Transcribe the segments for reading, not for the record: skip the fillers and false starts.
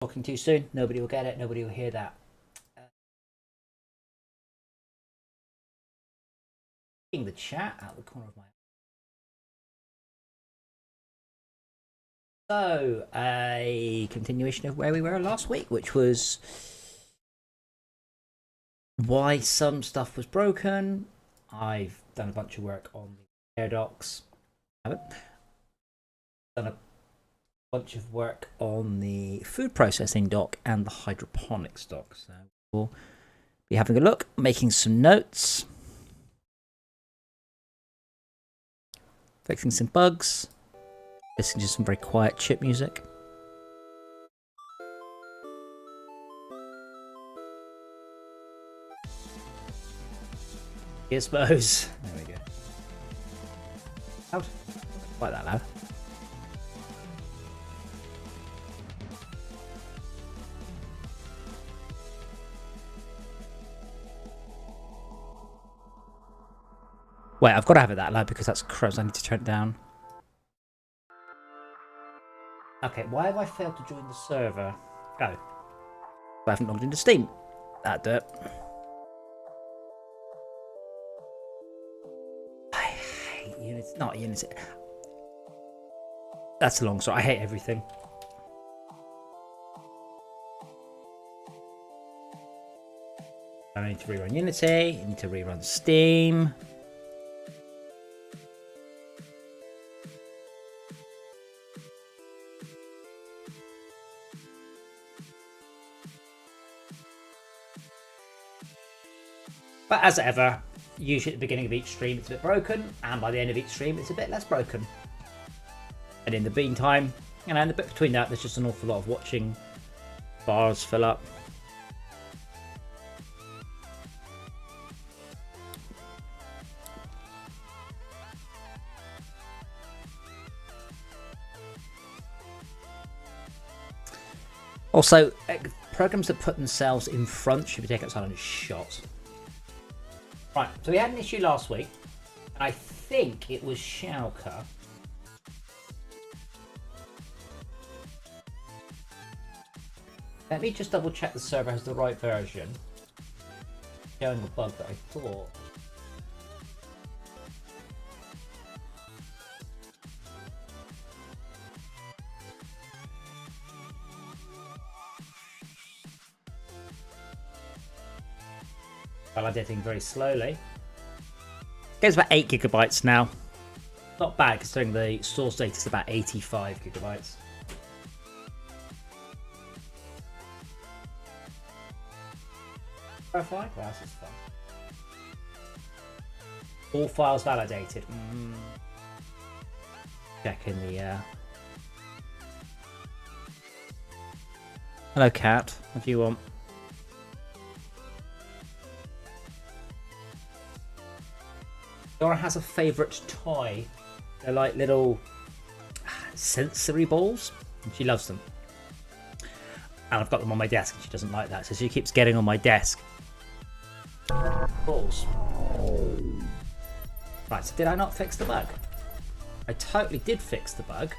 Talking too soon, nobody will get it, nobody will hear that. Seeing the chat out the corner of my eye. So, a continuation of where we were last week, which was why some stuff was broken. I've done a bunch of work on the air docks. I haven't done a bunch of work on the food processing dock and the hydroponics dock. So we'll be having a look, making some notes, fixing some bugs, listening to some very quiet chip music. Gizmos. There we go. Loud. Quite that loud. Wait, I've got to have it that loud because that's crows. I need to turn it down. Okay, why have I failed to join the server? Oh. I haven't logged into Steam. That'd do it. I hate Unity. Not Unity. That's a long story. I hate everything. I need to rerun Unity. I need to rerun Steam. But as ever, usually at the beginning of each stream it's a bit broken, and by the end of each stream it's a bit less broken. And in the meantime, you know, in the bit between that, there's just an awful lot of watching bars fill up. Also, programs that put themselves in front should be taken outside and shot. Right, so we had an issue last week. I think it was Schalke. Let me just double check the server has the right version. Showing a bug that I thought. Validating very slowly. Goes about 8 gigabytes now. Not bad considering the source data is about 85 gigabytes. Verify? Well, this is fun. All files validated. Checking the Hello cat, what do you want? Dora has a favourite toy. They're like little sensory balls, and she loves them. And I've got them on my desk, and she doesn't like that, so she keeps getting on my desk. Balls. Right, so did I not fix the bug? I totally did fix the bug.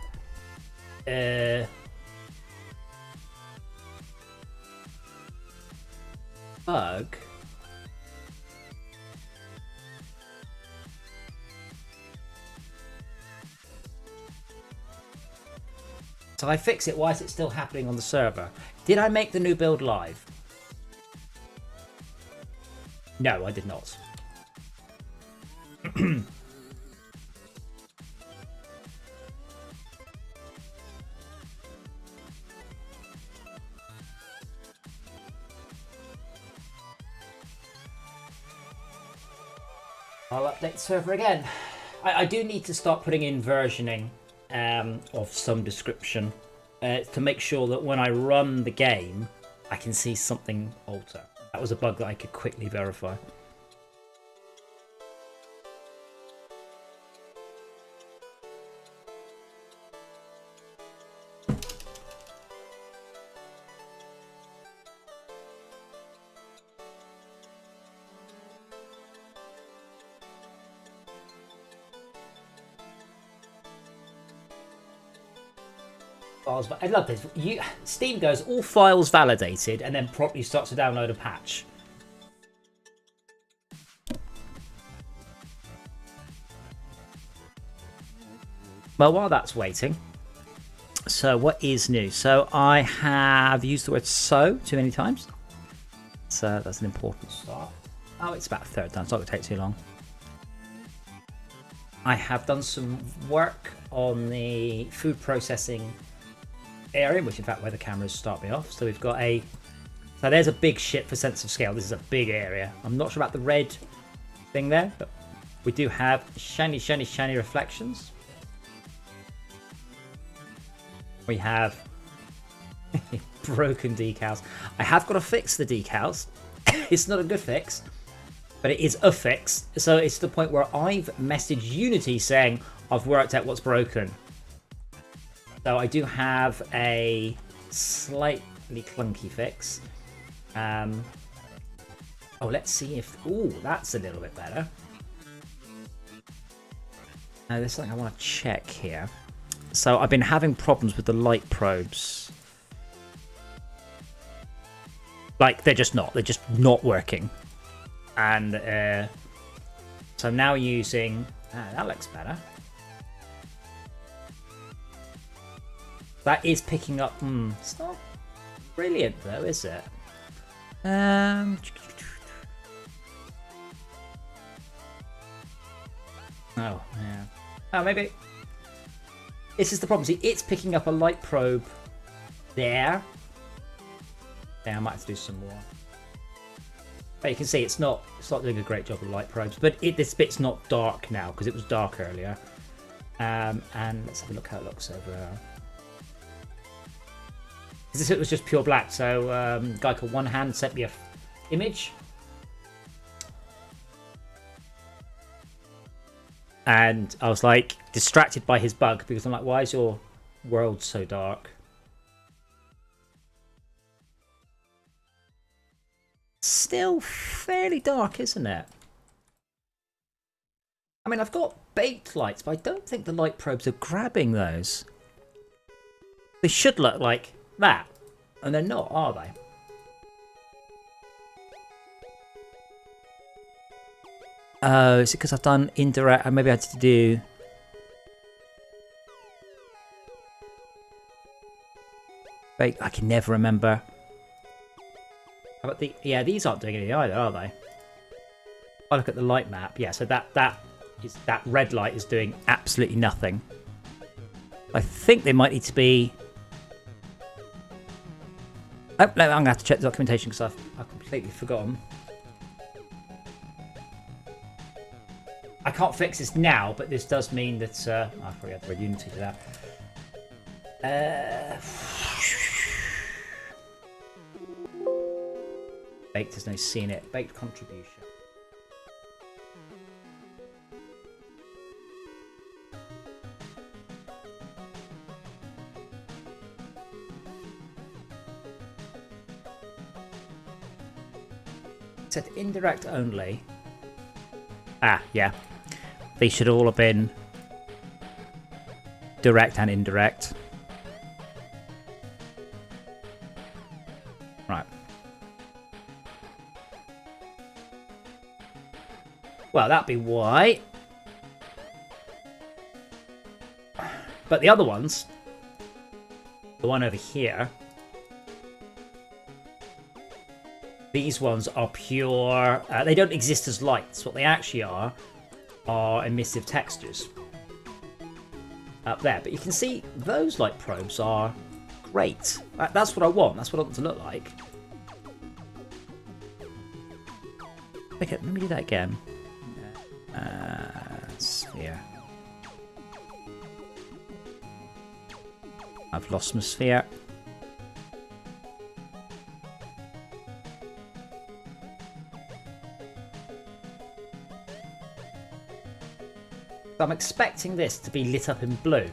Bug. So I fix it, why is it still happening on the server? Did I make the new build live? No, I did not. I'll update the server again. I do need to start putting in versioning of some description to make sure that when I run the game, I can see something alter. That was a bug that I could quickly verify. files. But I love this. Steam goes all files validated and then promptly starts to download a patch. Well, while that's waiting, so what is new? So I have used the word "so" too many times. So that's an important start. Oh, it's about a third done. It's not going to take too long. I have done some work on the food processing area, which in fact where the cameras start me off. So we've got so there's a big ship for sense of scale. This is a big area. I'm not sure about the red thing there, but we do have shiny, shiny, shiny reflections. We have broken decals. I have got to fix the decals. It's not a good fix, but it is a fix. So it's to the point where I've messaged Unity saying I've worked out what's broken. So I do have a slightly clunky fix. Oh, let's see if... Oh, that's a little bit better. Now, there's something I want to check here. So I've been having problems with the light probes. Like, they're just not working. And so I'm now using... that looks better. That is picking up... it's not brilliant though, is it? Oh, yeah. Oh, maybe... This is the problem. See, it's picking up a light probe there. Yeah, I might have to do some more. But you can see it's not doing a great job with light probes. But this bit's not dark now because it was dark earlier. And let's have a look how it looks over there. It was just pure black. So a guy called One Hand sent me an image. And I was like distracted by his bug because I'm like, why is your world so dark? Still fairly dark, isn't it? I mean, I've got baked lights, but I don't think the light probes are grabbing those. They should look like that, and they're not, are they? Oh, is it because I've done indirect? And maybe I had to do... Wait, I can never remember. How about the... Yeah, these aren't doing anything either, are they? If I look at the light map, yeah, so that red light is doing absolutely nothing. I think they might need to be... Oh, I'm going to have to check the documentation because I've completely forgotten. I can't fix this now, but this does mean that... I probably have to read Unity for that. Baked, there's no seeing it. Baked contribution. It said indirect only. Ah, yeah. They should all have been direct and indirect. Right. Well, that'd be why. But the other ones, the one over here, these ones are pure... they don't exist as lights. What they actually are emissive textures. Up there. But you can see those light probes are great. That's what I want. That's what I want it to look like. Okay, let me do that again. Sphere. I've lost my sphere. I'm expecting this to be lit up in blue.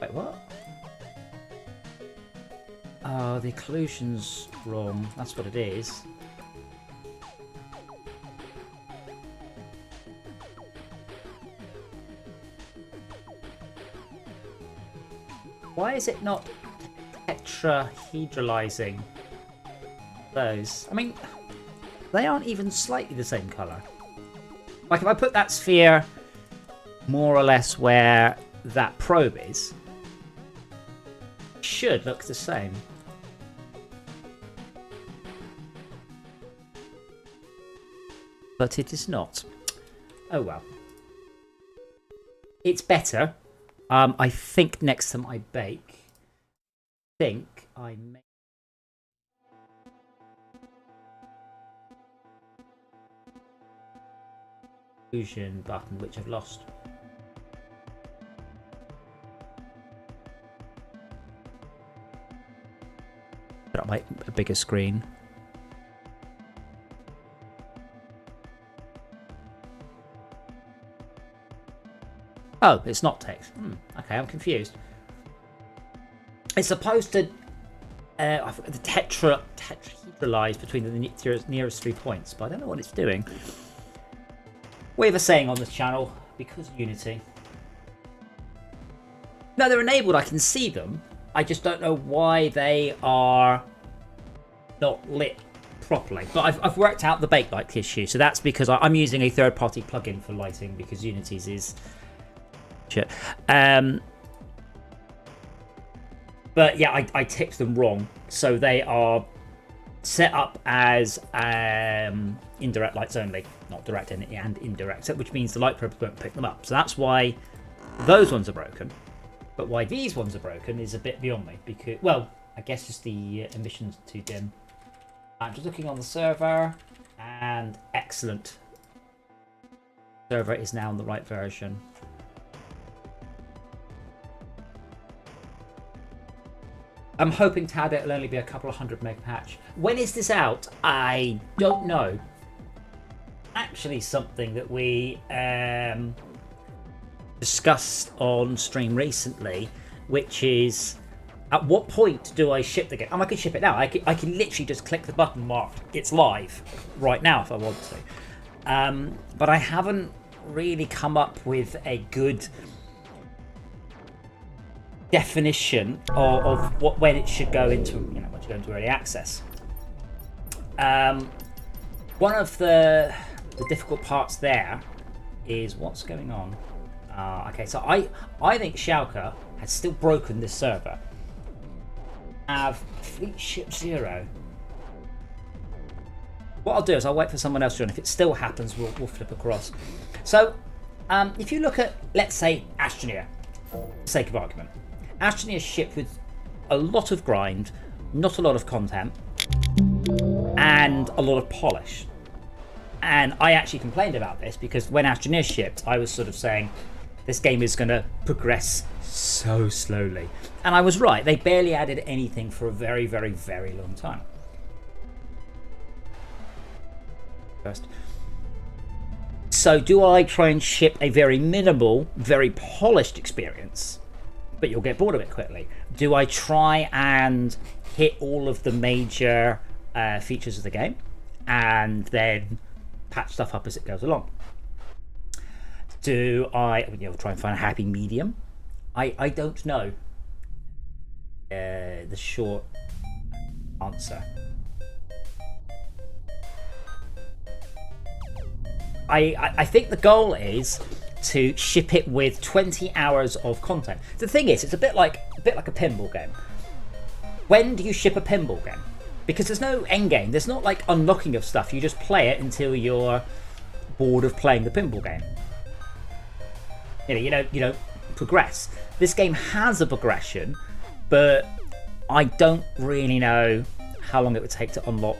Wait, what? Oh, the occlusion's wrong. That's what it is. Why is it not tetrahedralizing those? I mean, they aren't even slightly the same colour. Like if I put that sphere more or less where that probe is, it should look the same. But it is not. Oh well. It's better. I think next time I bake, I may. Fusion button, which I've lost. Put up a bigger screen. Oh, it's not text. Okay, I'm confused. It's supposed to I forgot the tetrahedralize between the nearest 3 points, but I don't know what it's doing. We have a saying on this channel, because Unity. No, they're enabled, I can see them. I just don't know why they are not lit properly. But I've worked out the bake light issue, so that's because I'm using a third-party plugin for lighting, because Unity's is shit. But yeah, I ticked them wrong. So they are set up as indirect lights only, not direct and indirect, which means the light probes won't pick them up. So that's why those ones are broken. But why these ones are broken is a bit beyond me. Because, well, I guess just the emissions too dim. I'm just looking on the server, and excellent. Server is now on the right version. I'm hoping to add it'll only be a couple of 100 meg patch. When is this out? I don't know. Actually, something that we discussed on stream recently, which is at what point do I ship the game? I could ship it now. I can literally just click the button marked it's live right now if I want to. But I haven't really come up with a good definition of when it should go into, when it should go into early access. One of the difficult parts there is what's going on. Okay, so I think Schalke has still broken this server. Have Fleet Ship 0. What I'll do is I'll wait for someone else to join. If it still happens, we'll flip across. So, if you look at, let's say, Astroneer, for the sake of argument. Astroneer shipped with a lot of grind, not a lot of content, and a lot of polish. And I actually complained about this because when Astroneer shipped, I was sort of saying, this game is going to progress so slowly. And I was right. They barely added anything for a very, very, very long time. First. So do I try and ship a very minimal, very polished experience, but you'll get bored of it quickly? Do I try and hit all of the major features of the game and then patch stuff up as it goes along? Do I try and find a happy medium? I don't know. The short answer. I think the goal is to ship it with 20 hours of content. The thing is, it's a bit like a pinball game. When do you ship a pinball game? Because there's no end game. There's not like unlocking of stuff. You just play it until you're bored of playing the pinball game. You don't progress. This game has a progression, but I don't really know how long it would take to unlock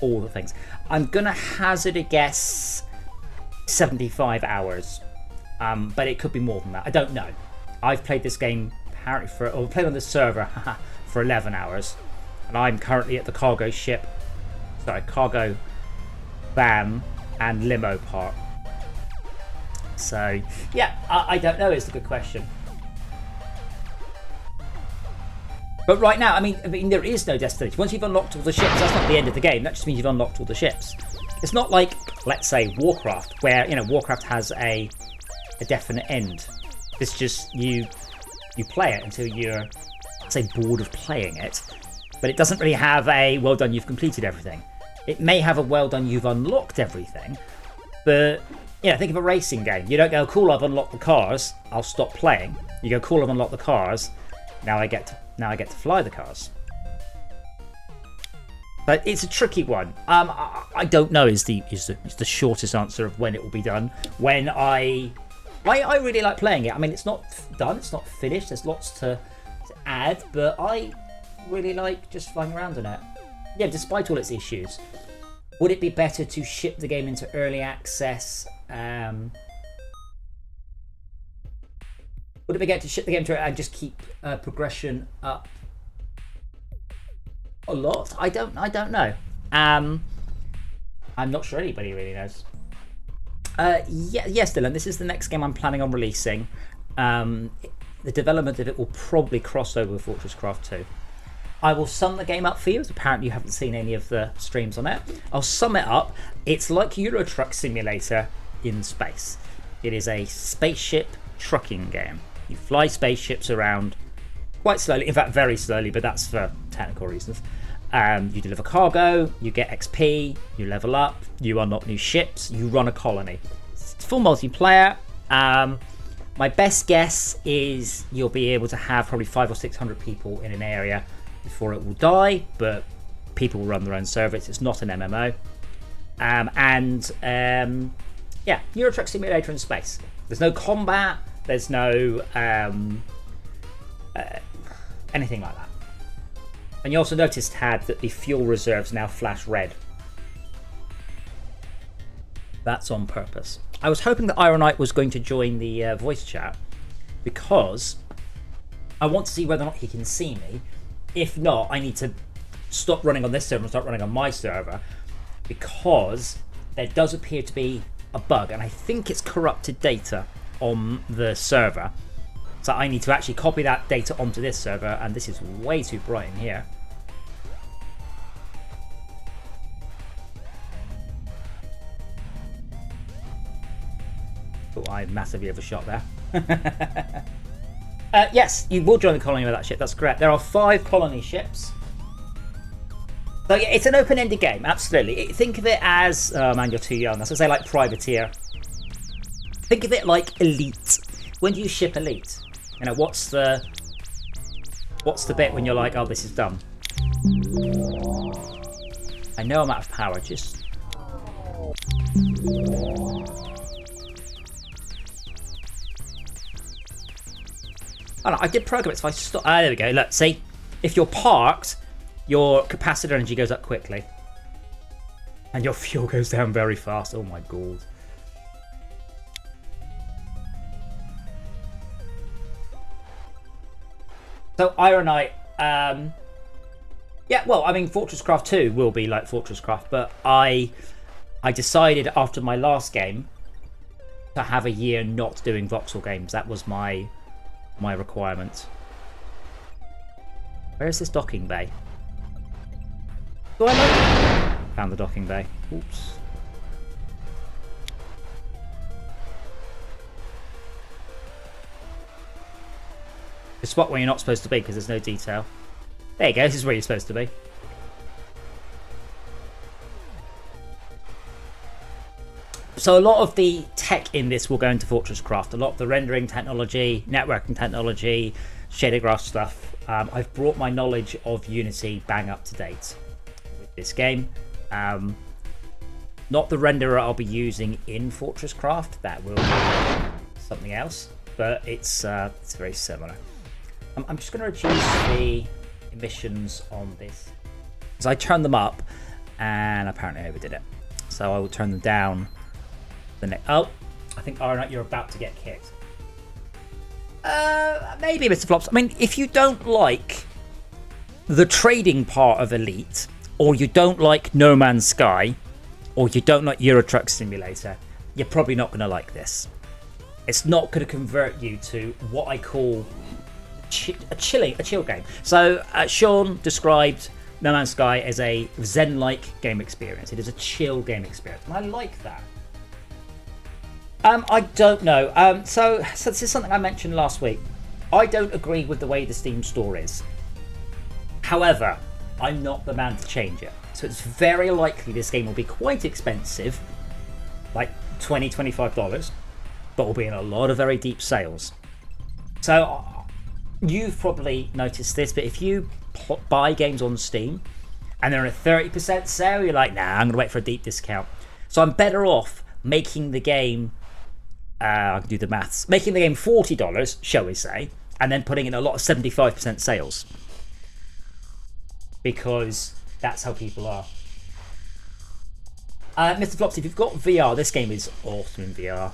all the things. I'm gonna hazard a guess 75 hours, but it could be more than that. I don't know. I've played this game apparently played on the server for 11 hours, and I'm currently at the cargo van and limo part. So yeah, I don't know is the good question. But right now, I mean, there is no destination. Once you've unlocked all the ships, that's not the end of the game. That just means you've unlocked all the ships. It's not like, let's say, Warcraft, where Warcraft has a definite end. It's just you You play it until you're, say, bored of playing it, but it doesn't really have a well done, you've completed everything. It may have a well done, you've unlocked everything, but think of a racing game. You don't go, cool, I've unlocked the cars, I'll stop playing. You go, cool, I've unlocked the cars, now I get to fly the cars. But it's a tricky one. I don't know is the shortest answer of when it will be done. When I really like playing it. I mean, it's not done, it's not finished. There's lots to add, but I really like just flying around in it. Yeah, despite all its issues. Would it be better to ship the game into early access? Would it be better to ship the game to it and just keep progression up a lot? I don't know. I'm not sure anybody really knows. Yes, Dylan, this is the next game I'm planning on releasing. The development of it will probably cross over with Fortress Craft 2. I will sum the game up for you, as apparently you haven't seen any of the streams on it. I'll sum it up. It's like AstroTrucks Simulator in space. It is a spaceship trucking game. You fly spaceships around quite slowly, in fact very slowly, but that's for technical reasons. You deliver cargo, you get XP, you level up, you unlock new ships, you run a colony. It's full multiplayer. My best guess is you'll be able to have probably 500 or 600 people in an area before it will die, but people will run their own servers. It's not an MMO. AstroTrucks Simulator in space. There's no combat, there's no anything like that. And you also noticed, Tad, that the fuel reserves now flash red. That's on purpose. I was hoping that Ironite was going to join the voice chat because I want to see whether or not he can see me. If not, I need to stop running on this server and start running on my server because there does appear to be a bug, and I think it's corrupted data on the server. So I need to actually copy that data onto this server, and this is way too bright in here. Oh, I massively overshot there. Yes, you will join the colony with that ship, that's correct. There are 5 colony ships. So yeah, it's an open-ended game, absolutely. Think of it as, oh man, you're too young. I was going to say like Privateer. Think of it like Elite. When do you ship Elite? You know, what's the bit when you're like, oh, this is done? I know I'm out of power, just... Oh no, I did program it, so if I stop... Ah, there we go. Look, see? If you're parked, your capacitor energy goes up quickly. And your fuel goes down very fast. Oh my god. So, Ironite, yeah, well, I mean, Fortress Craft 2 will be like Fortress Craft, but I decided after my last game to have a year not doing voxel games. That was my requirement. Where is this docking bay? Do I know? Found the docking bay. Oops. The spot where you're not supposed to be because there's no detail. There you go, this is where you're supposed to be. So a lot of the tech in this will go into Fortress Craft. A lot of the rendering technology, networking technology, shader graph stuff. I've brought my knowledge of Unity bang up to date with this game. Not the renderer I'll be using in Fortress Craft. That will be something else, but it's very similar. I'm just going to reduce the emissions on this because I turned them up and apparently I overdid it. So I will turn them down. Oh, I think Ironite, you're about to get kicked. Maybe Mr. Flops. I mean, if you don't like the trading part of Elite, or you don't like No Man's Sky, or you don't like AstroTrucks Simulator, you're probably not going to like this. It's not going to convert you to what I call a chill game. So Sean described No Man's Sky as a zen-like game experience. It is a chill game experience, and I like that. I don't know. So this is something I mentioned last week. I don't agree with the way the Steam store is. However, I'm not the man to change it. So it's very likely this game will be quite expensive, like $20, $25, but will be in a lot of very deep sales. So you've probably noticed this, but if you buy games on Steam and they're in a 30% sale, you're like, nah, I'm going to wait for a deep discount. So I'm better off making the game, I can do the maths, making the game $40, shall we say, and then putting in a lot of 75% sales. Because that's how people are. Mr. Flops, if you've got VR, this game is awesome in VR.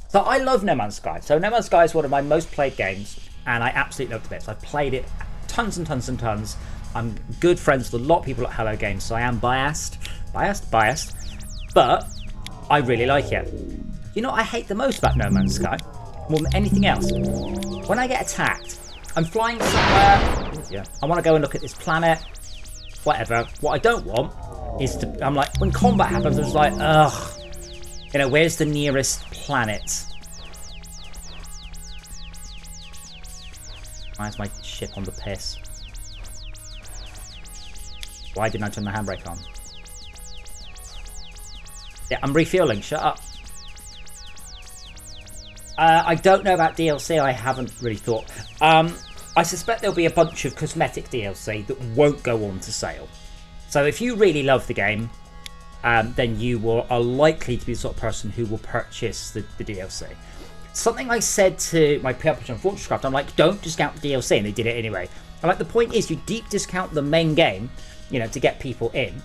So I love No Man's Sky. So No Man's Sky is one of my most played games, and I absolutely love it. I've played it tons and tons and tons. I'm good friends with a lot of people at Hello Games, so I am biased, but I really like it. You know what I hate the most about No Man's Sky? More than anything else? When I get attacked, I'm flying somewhere, yeah, I want to go and look at this planet, whatever. What I don't want is to, I'm like, when combat happens, I'm just like, ugh, you know, where's the nearest planet? Why is my ship on the piss? Why didn't I turn the handbrake on? Yeah, I'm refueling, shut up. I don't know about DLC, I haven't really thought. I suspect there'll be a bunch of cosmetic DLC that won't go on to sale. So if you really love the game, then you are likely to be the sort of person who will purchase the DLC. Something I said to my publisher on FortressCraft, I'm like, don't discount the DLC, and they did it anyway. I'm like, the point is you deep discount the main game, you know, to get people in,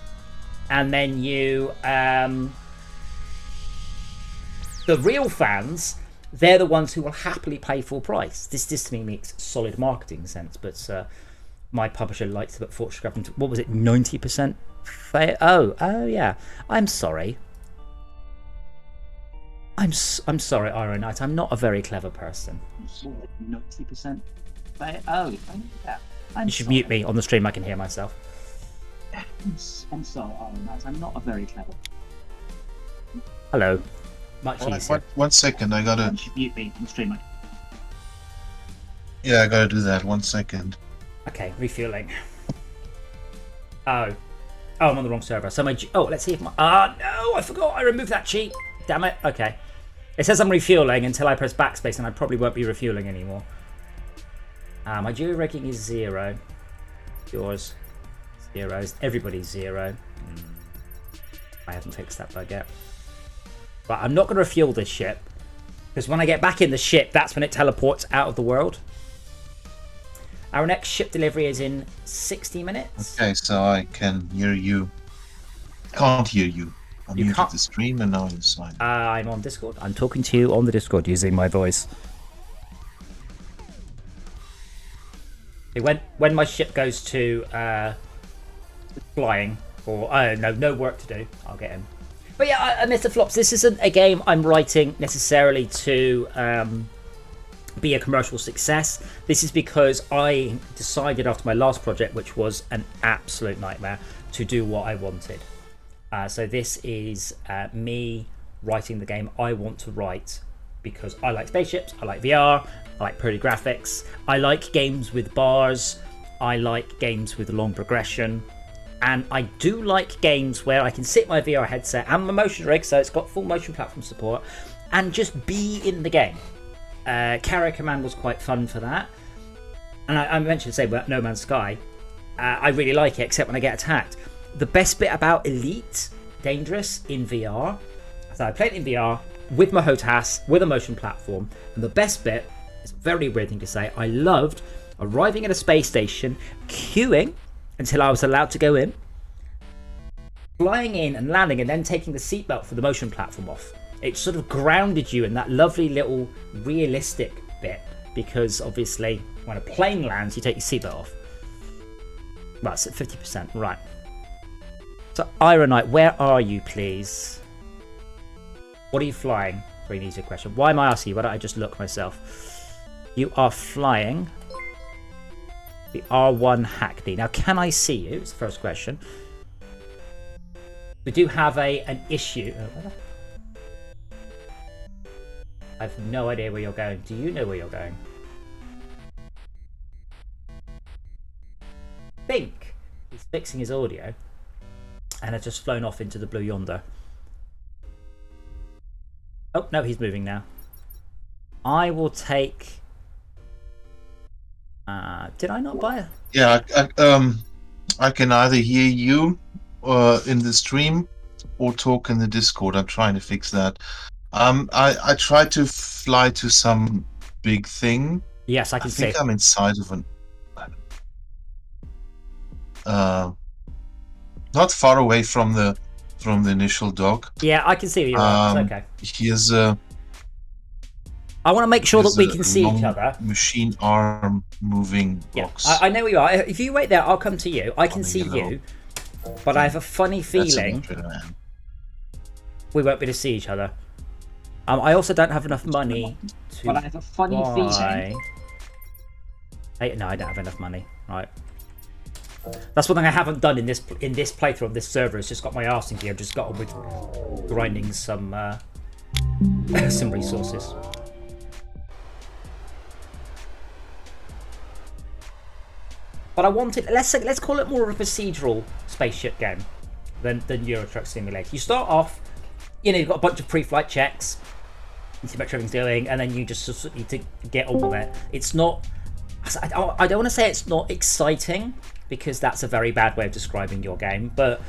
and then you, the real fans, they're the ones who will happily pay full price. This to me makes solid marketing sense, but my publisher likes to put FortressCraft into, what was it, 90% fair? Oh yeah. I'm sorry. I'm sorry, Iron Knight. I'm not a very clever person. 90% fair? Oh, yeah. You should mute me on the stream. I can hear myself. I'm sorry, Iron Knight. I'm not a very clever. Hello. Much easier. 1 second, I gotta. You should mute me on the stream. Yeah, I gotta do that. 1 second. Okay, refueling. Oh, I'm on the wrong server. So let's see if my. No, I forgot. I removed that cheat. Damn it. Okay. It says I'm refueling until I press backspace, and I probably won't be refueling anymore. My jury ranking is 0. Yours 0. Everybody's 0. I haven't fixed that bug yet. But I'm not going to refuel this ship, because when I get back in the ship, that's when it teleports out of the world. Our next ship delivery is in 60 minutes. Okay, so I can hear you. Can't hear you. I muted the stream and now it's fine. I'm on Discord. I'm talking to you on the Discord using my voice. When my ship goes to flying, or no work to do, I'll get in. But yeah, Mr. Flops, this isn't a game I'm writing necessarily to be a commercial success. This is because I decided after my last project, which was an absolute nightmare, to do what I wanted. So this is me writing the game I want to write, because I like spaceships, I like VR, I like pretty graphics, I like games with bars, I like games with long progression, and I do like games where I can sit my VR headset and my motion rig, so it's got full motion platform support, and just be in the game. Carrier Command was quite fun for that, and I mentioned about No Man's Sky. I really like it, except when I get attacked. The best bit about Elite Dangerous in VR, so I played it in VR with my HOTAS, with a motion platform, and the best bit, it's a very weird thing to say, I loved arriving at a space station, queuing until I was allowed to go in, flying in and landing, and then taking the seatbelt for the motion platform off. It sort of grounded you in that lovely little realistic bit, because obviously when a plane lands, you take your seatbelt off. Well, it's at 50%, right. So, Iron Knight, where are you, please? What are you flying? Very easy question. Why am I asking you? Why don't I just look myself? You are flying the R1 Hackney. Now, can I see you? It's the first question. We do have an issue. I have no idea where you're going. Do you know where you're going? think he's fixing his audio and has just flown off into the blue yonder. Oh, no, he's moving now. I will take... did I not buy it? Yeah, I can either hear you in the stream or talk in the Discord. I'm trying to fix that. I tried to fly to some big thing. Yes, I can see. I think I'm inside of an... not far away from the initial dock. Yeah, I can see you. It's okay. Here's I want to make sure that we can see each other. Machine arm moving box. I know where you are. If you wait there, I'll come to you. I can see you, but I have a funny feeling we won't be able to see each other. I also don't have enough money to But I have a funny feeling. No, I don't have enough money. Right. That's one thing I haven't done in this playthrough of this server. It's just got my arse in gear. I've just got on with grinding some resources. But I wanted, let's call it more of a procedural spaceship game than AstroTrucks Simulator. You start off, you've got a bunch of pre-flight checks, you see what everything's doing, and then you just sort of need to get on with it. It's not, I don't want to say it's not exciting, because that's a very bad way of describing your game, but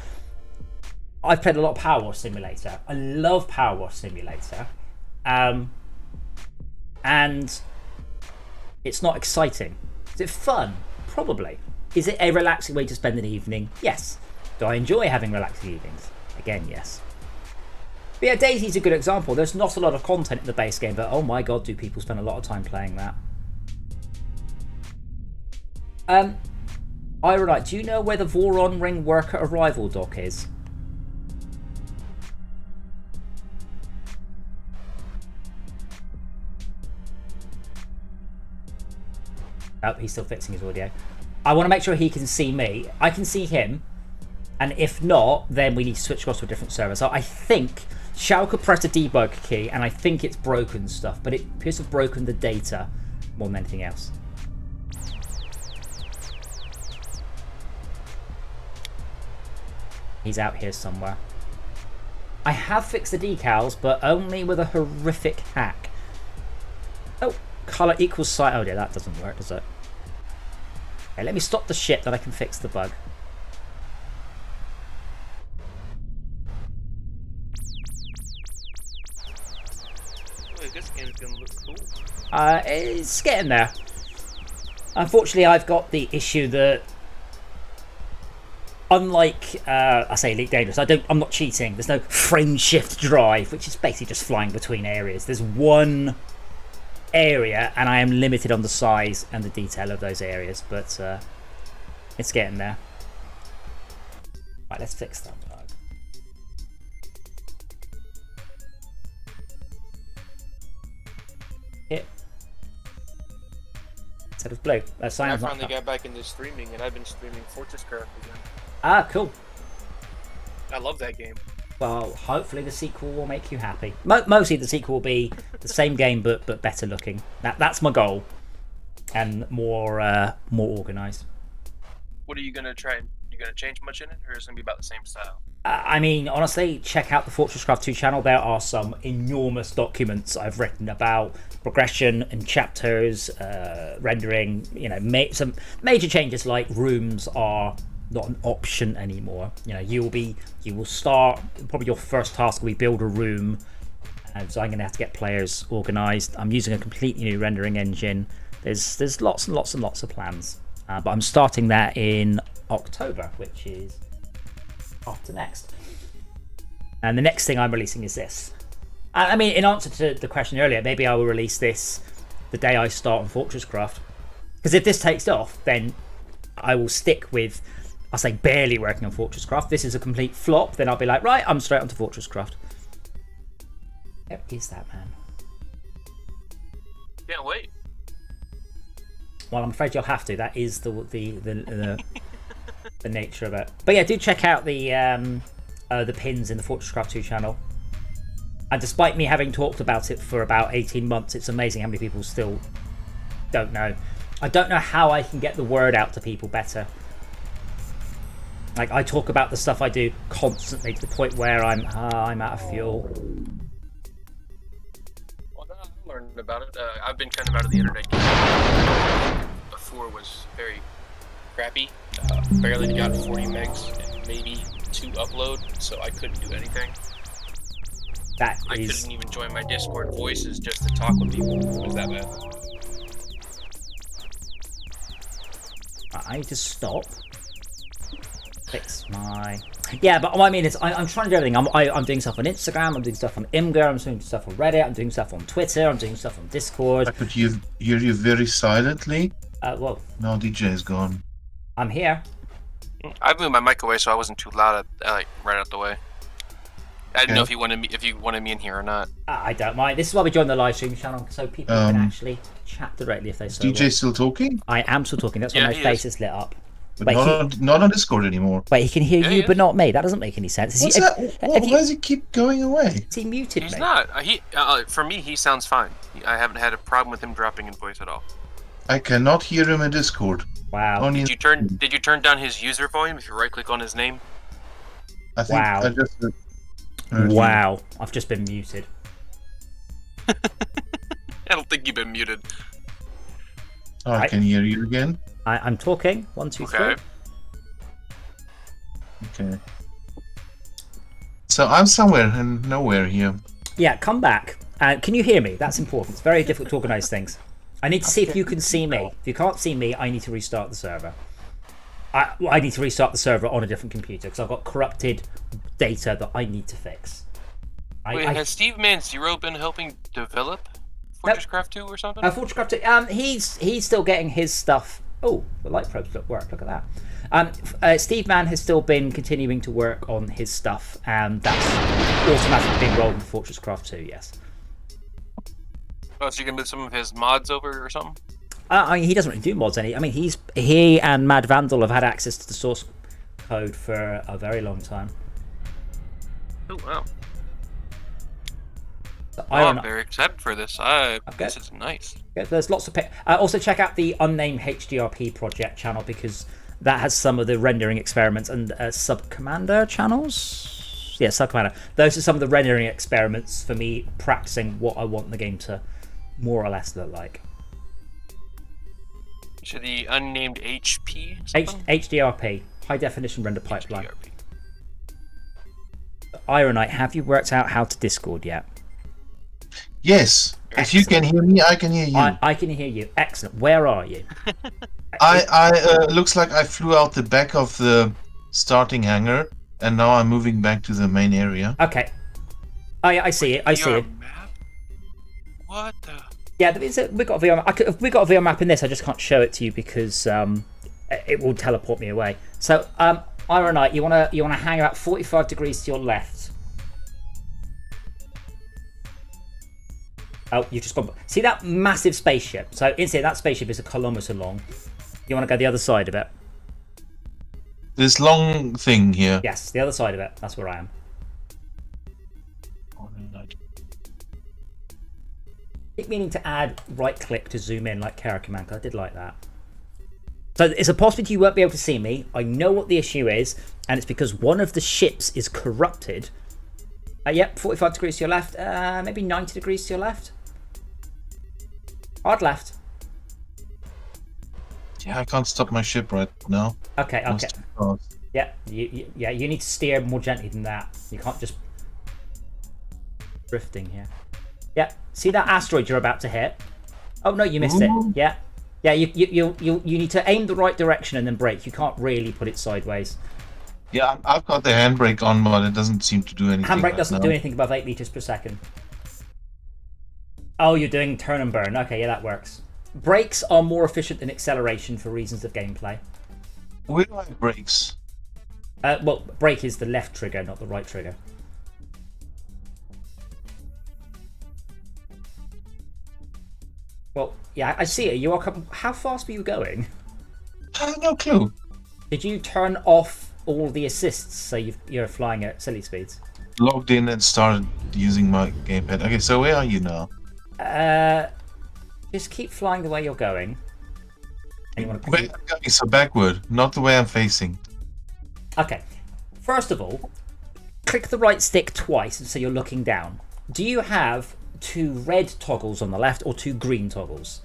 I've played a lot of Power Wash Simulator. I love Power Wash Simulator. And it's not exciting. Is it fun? Probably. Is it a relaxing way to spend an evening? Yes. Do I enjoy having relaxing evenings? Again, yes. But yeah, Daisy's a good example. There's not a lot of content in the base game, but oh my god, do people spend a lot of time playing that. Ironite, do you know where the Voron Ring worker arrival dock is? Oh, he's still fixing his audio. I want to make sure he can see me. I can see him. And if not, then we need to switch across to a different server. So I think Shao could press a debug key, and I think it's broken stuff. But it appears to have broken the data more than anything else. He's out here somewhere. I have fixed the decals, but only with a horrific hack. Oh, colour equals size. Oh yeah, that doesn't work, does it? Okay, let me stop the ship, then I can fix the bug. Wait, this game's gonna look cool. It's getting there. Unfortunately, I've got the issue that, unlike I say Elite Dangerous, I'm not cheating. There's no frame shift drive, which is basically just flying between areas. There's one area, and I am limited on the size and the detail of those areas, but it's getting there. Right, let's fix that bug. Hit. Instead of blue. I finally got back into streaming, and I've been streaming Fortress Craft again. Ah, cool. I love that game. Well, hopefully the sequel will make you happy. Mostly the sequel will be the same game, but better looking. That's my goal, and more organised. What are you gonna try? You gonna change much in it, or is it gonna be about the same style? I mean, honestly, check out the Fortress Craft 2 channel. There are some enormous documents I've written about progression and chapters, rendering. Some major changes like rooms are not an option anymore. You will start, probably your first task will be build a room, and so I'm gonna have to get players organized. I'm using a completely new rendering engine. There's lots and lots and lots of plans, but I'm starting that in October, which is after next. And the next thing I'm releasing is this. I mean, in answer to the question earlier, maybe I will release this the day I start on Fortress Craft, because if this takes off, then I will stick with, I say, barely working on Fortress Craft. This is a complete flop, then I'll be like, right, I'm straight onto Fortress Craft. Where is that man? Can't wait. Well, I'm afraid you'll have to. That is the nature of it. But yeah, do check out the pins in the Fortress Craft 2 channel. And despite me having talked about it for about 18 months, it's amazing how many people still don't know. I don't know how I can get the word out to people better. Like I talk about the stuff I do constantly to the point where I'm out of fuel. Well, I learned about it. I've been kind of out of the internet game. Before was very crappy. Barely got 40 megs and maybe 2 upload, so I couldn't do anything. I couldn't even join my Discord voices just to talk with people. It was that bad. I need to stop. Fix my... Yeah, but what I mean is I'm trying to do everything. I'm doing stuff on Instagram, I'm doing stuff on Imgur, I'm doing stuff on Reddit, I'm doing stuff on Twitter, I'm doing stuff on Discord. I could hear you very silently. Well, Now DJ is gone. I'm here. I moved my mic away so I wasn't too loud. Like right out the way. I didn't know if you wanted me in here or not. I don't mind. This is why we joined the live stream channel, so people can actually chat directly if they so DJ want. still talking? I am still talking. That's why my face is lit up. But Wait, not on Discord anymore. Wait, he can hear you, but not me. That doesn't make any sense. What's that? Why does he keep going away? Is he muted? He's me? not. For me, he sounds fine. I haven't had a problem with him dropping in voice at all. I cannot hear him in Discord. Wow. Only Did you turn down his user volume if you right click on his name? I think Wow. I just heard you. Wow. I've just been muted. I don't think you've been muted. Oh, I can hear you again. I'm talking. 1, 2, 3. Okay. Okay. So I'm somewhere and nowhere here. Yeah, come back. Can you hear me? That's important. It's very difficult to organise things. I need to see if you can see me. If you can't see me, I need to restart the server. I need to restart the server on a different computer because I've got corrupted data that I need to fix. Wait, has Steve Man Zero been helping develop Fortress Craft 2 or something? Fortress Craft 2, he's still getting his stuff. Oh, the light probes work. Look at that. Steve Mann has still been continuing to work on his stuff, and that's automatically being rolled in Fortress Craft 2. Yes. Oh, so you can move some of his mods over or something? I mean, he doesn't really do mods any. I mean, he and Mad Vandal have had access to the source code for a very long time. Oh wow! So I'm very excited for this. This is nice. Yeah, there's lots of. Also, check out the unnamed HDRP project channel because that has some of the rendering experiments and Sub Commander channels. Yeah, Sub Commander. Those are some of the rendering experiments for me practicing what I want the game to more or less look like. So the unnamed HP? HDRP, High Definition Render Pipeline. HDRP. Ironite, have you worked out how to Discord yet? Yes. If you can hear me, I can hear you. I can hear you. Excellent. Where are you? Looks like I flew out the back of the starting hangar, and now I'm moving back to the main area. Okay. I see it. I see it. Map? What the? Yeah, we got a VR map. We got a VR map in this. I just can't show it to you because it will teleport me away. So, Ironite, you wanna hang about 45 degrees to your left. Oh, you've just gone. See that massive spaceship? So, inside that spaceship is a kilometer long. You want to go the other side of it? This long thing here. Yes, the other side of it. That's where I am. I keep meaning to add right click to zoom in like Karakoman. I did like that. So it's a possibility you won't be able to see me. I know what the issue is, and it's because one of the ships is corrupted. Yep, 45 degrees to your left. Maybe 90 degrees to your left. Hard left. Yeah, I can't stop my ship right now. Okay. Yeah, you need to steer more gently than that. You can't just drifting here. Yeah, see that asteroid you're about to hit? Oh no, you missed it. Yeah, you need to aim the right direction and then brake. You can't really put it sideways. Yeah, I've got the handbrake on, but it doesn't seem to do anything. Handbrake doesn't do anything above 8 meters per second. Oh, you're doing turn and burn. Okay, yeah, that works. Brakes are more efficient than acceleration for reasons of gameplay. Where do I have brakes? Well, brake is the left trigger, not the right trigger. Well, yeah, I see it. You are. How fast were you going? I have no clue. Did you turn off all the assists so you're flying at silly speeds? Logged in and started using my gamepad. Okay, so where are you now? Just keep flying the way you're going. And you want to Where I'm going, so backward, not the way I'm facing. Okay. First of all, click the right stick twice so you're looking down. Do you have 2 red toggles on the left or 2 green toggles?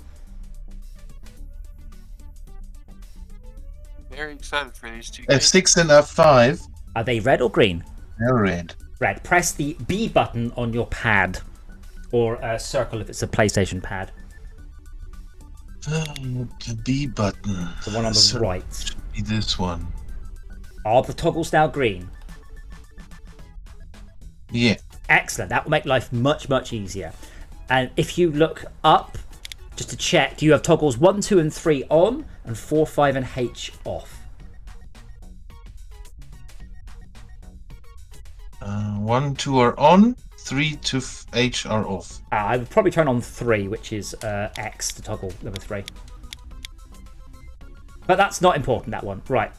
Very excited for these two games. F6 and F5. Are they red or green? They're red. Red. Press the B button on your pad, or circle if it's a PlayStation pad. The B button. The one on the So right. should be this one. Are the toggles now green? Yeah. Excellent. That will make life much, much easier. And if you look up, just to check, you have toggles 1, 2, and 3 on, and 4, 5, and H off. 1, 2 are on. 3 to H are off. I would probably turn on 3, which is X to toggle number 3. But that's not important, that one. Right.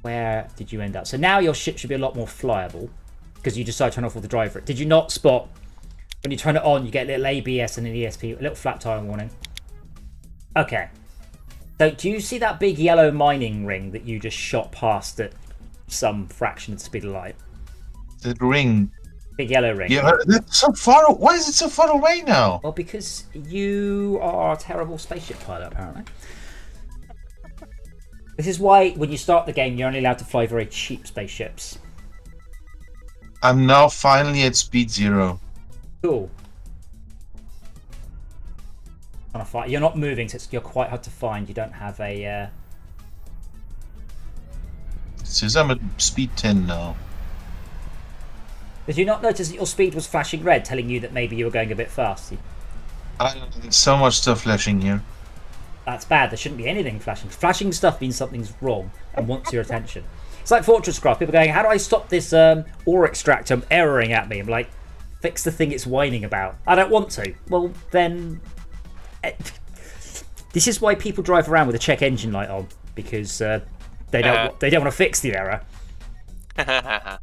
Where did you end up? So now your ship should be a lot more flyable, because you decide to turn off all the driver. Did you not spot when you turn it on, you get a little ABS and an ESP, a little flat tire warning? Okay. So do you see that big yellow mining ring that you just shot past at some fraction of the speed of light? The ring. Big yellow ring. Yeah, that's so far. Why is it so far away now? Well, because you are a terrible spaceship pilot, apparently. This is why, when you start the game, you're only allowed to fly very cheap spaceships. I'm now finally at speed 0. Cool. You're not moving, so you're quite hard to find. You don't have a... It says I'm at speed 10 now. Did you not notice that your speed was flashing red, telling you that maybe you were going a bit fast? There's so much stuff flashing here. That's bad. There shouldn't be anything flashing. Flashing stuff means something's wrong and wants your attention. It's like Fortress Craft. People going, how do I stop this ore extractor erroring at me? I'm like, fix the thing it's whining about. I don't want to. Well, then... This is why people drive around with a check engine light on, because they don't want to fix the error. I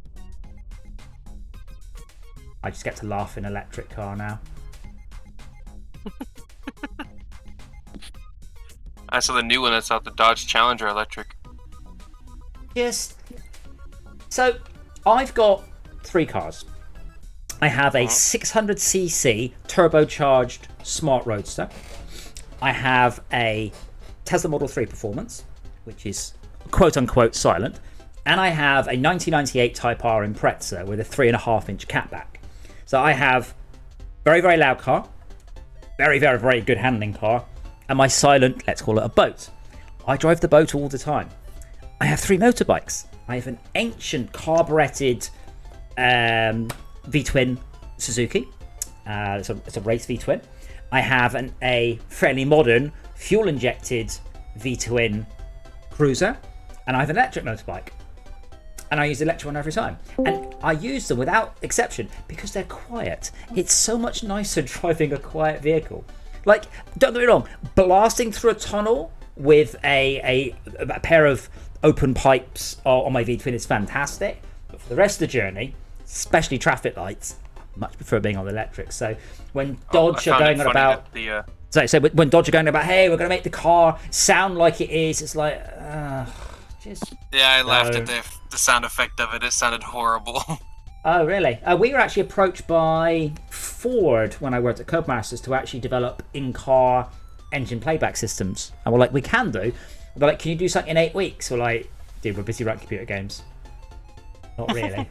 just get to laugh in an electric car now. I saw the new one that's out, the Dodge Challenger electric. Yes. So, I've got 3 cars. I have a 600cc turbocharged smart roadster. I have a Tesla Model 3 Performance, which is quote-unquote silent. And I have a 1998 Type R Impreza with a 3.5-inch catback. So I have very, very loud car, very, very, very good handling car, and my silent, let's call it a boat. I drive the boat all the time. I have 3 motorbikes. I have an ancient carburetted V-twin Suzuki. It's a race V-twin. I have a fairly modern fuel-injected V-twin cruiser, and I have an electric motorbike. And I use the electric one every time. And I use them without exception because they're quiet. It's so much nicer driving a quiet vehicle. Like, don't get me wrong, blasting through a tunnel with a pair of open pipes on my V-twin is fantastic. But for the rest of the journey, especially traffic lights, I much prefer being on the electric. So when Dodge are going on about... So when Dodge are going about, hey, we're going to make the car sound like it is, it's like... just I laughed at the sound effect of it. It sounded horrible. Oh, really? We were actually approached by Ford when I worked at Codemasters to actually develop in-car engine playback systems. And we're like, we can do. They're like, can you do something in 8 weeks? We're like, dude, we're busy writing computer games. Not really.